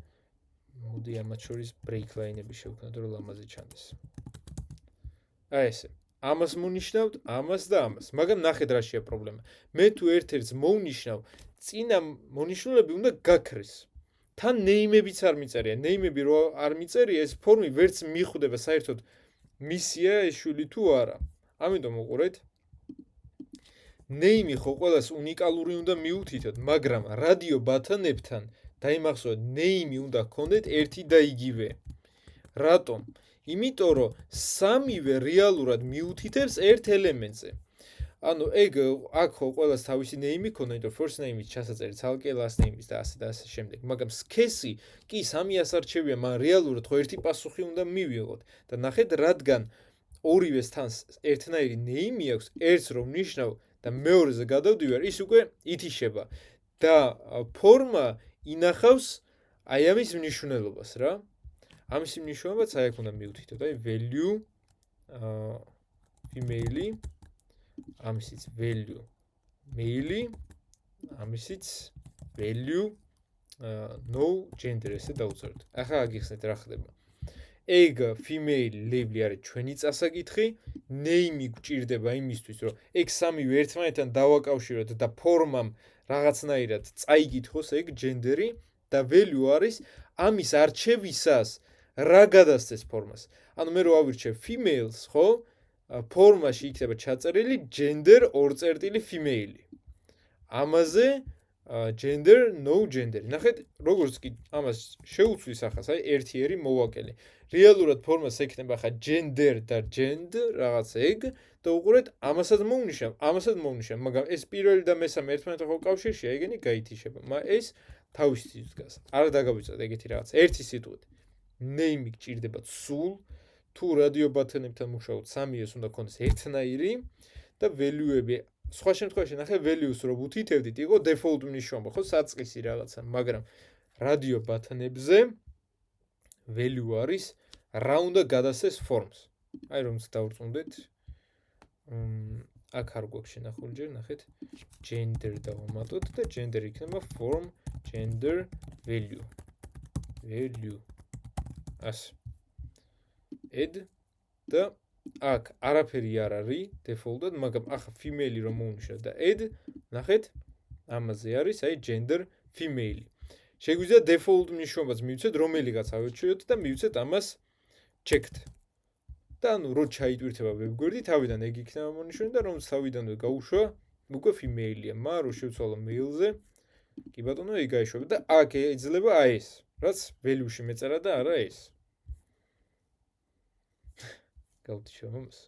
მოდი ამათ შორის break line-ები შევქნათ, რომ ლამაზი ჩანდეს. აი ესე. ამას მონიშნავთ, ამას და ამას. მაგრამ ნახეთ რაშია პრობლემა. მე თუ ერთ-ერთს მოვნიშნავ, წინა მონიშნულები უნდა გაქრეს. თან name-ებიც არ მიწერია. Name-ები რო არ მიწერია, ეს ფორმი ვერც მიხვდება საერთოდ მისია ეს შვილი თუ არა. ამიტომ უყურეთ. Name ხო ყველას უნიკალური უნდა მიუთითოთ, მაგრამ რადიო ბათანებთან დაიმახსოვრეთ, name უნდა გქონდეთ ერთი და იგივე. რატომ? იმიტომ რომ სამივე რეალურად მიუთითებს ერთ ელემენტზე. ანუ ეგ აქ ხო ყველას თავისი name ქონდა, იმიტომ first name-იც ჩასაწერეთ, ცალკე last name-იც და ასე და ასე შემდეგ. მაგრამ case-ი კი სამი ასარჩევია, მაგრამ რეალურად ხო ერთი პასუხი უნდა მივიღოთ. და ნახეთ, რადგან ორივეს თან ერთნაირი name აქვს, ერთს რომ ნიშნავ და მეორეზე გადავდივარ, ის უკვე ითიშება. და ფორმა ინახავს აი ამის მნიშვნელობას რა. ამის მნიშვნელობაც აი აქ უნდა მივუთითოთ, აი value female, ამისიც value male, ამისიც value no gender ესე დავწეროთ. ახლა აგიხსნით რა ხდება. ეგ female label არის ჩვენი წასაკითხი, name გვჭირდება იმისთვის, რომ ეგ სამივე ერთმანეთთან დავაკავშიროთ და ფორმამ რაღაცნაირად წაიგითხოს ეგ gender-ი და value არის ამის არჩევისას რა გადასცეს ფორმას. ანუ მე რო ავირჩევ females, ხო? ფორმაში იქნება ჩაწერილი gender female. ამაზე gender no gender. ნახეთ, როგორც კი ამას შეუცვლის ახას, აი ერთიერი მოვაკელი. რეალურად ფორმას ექნება ხა gender და gend რაღაც ეგ და უყურეთ, ამასაც მოვნიშნავ, მაგრამ ეს პირველი და მესამე ერთმანეთთან ხო კავშირშია, ეგენი გაითიშება. მაგრამ ეს თავის სიტყვით დგას. არ დაგავიწოთ ეგეთი რაღაც. ერთი სიტყვით. name გჭირდება სულ, თუ რადიო ბათანებთან მუშაობთ, სამიეს უნდა გქონდეს ერთნაირი და value-ები. სხვა შემთხვევაში ნახე value-ს რო ვუთითებდით, იყო default მნიშვნელობა, ხო, საწყისი რაღაცა, მაგრამ რადიო ბათანებზე value არის რა უნდა გადასცეს ფორმს. აი რომც დავrწმუნდეთ. აქ არ გვაქვს შენახული ჯერ, ნახეთ. gender დავამატოთ და gender იქნება form gender value. ასე. add და აქ არაფერი არ არის default-ად, მაგრამ ახლა female რომ მოვნიშნოთ და add, ნახეთ, ამაზე არის აი gender female. შეგვიძლია default მნიშვნელობაც მივცეთ, რომელიღაც ავირჩიოთ და მივცეთ ამას checked. და ანუ რო ჩაიტვირთება ვებგვერდი, თავიდან ეგ იქნება მონიშნული და რომც თავიდანვე გაუშვა, უკვე female-ია, მაგრამ რო შევცვალო male-ზე, კი ბატონო, ეგ გაიშვება და აქ ეძლება აი ეს, რაც value-ში მეწერა და არა ეს. გავთიშო მომს.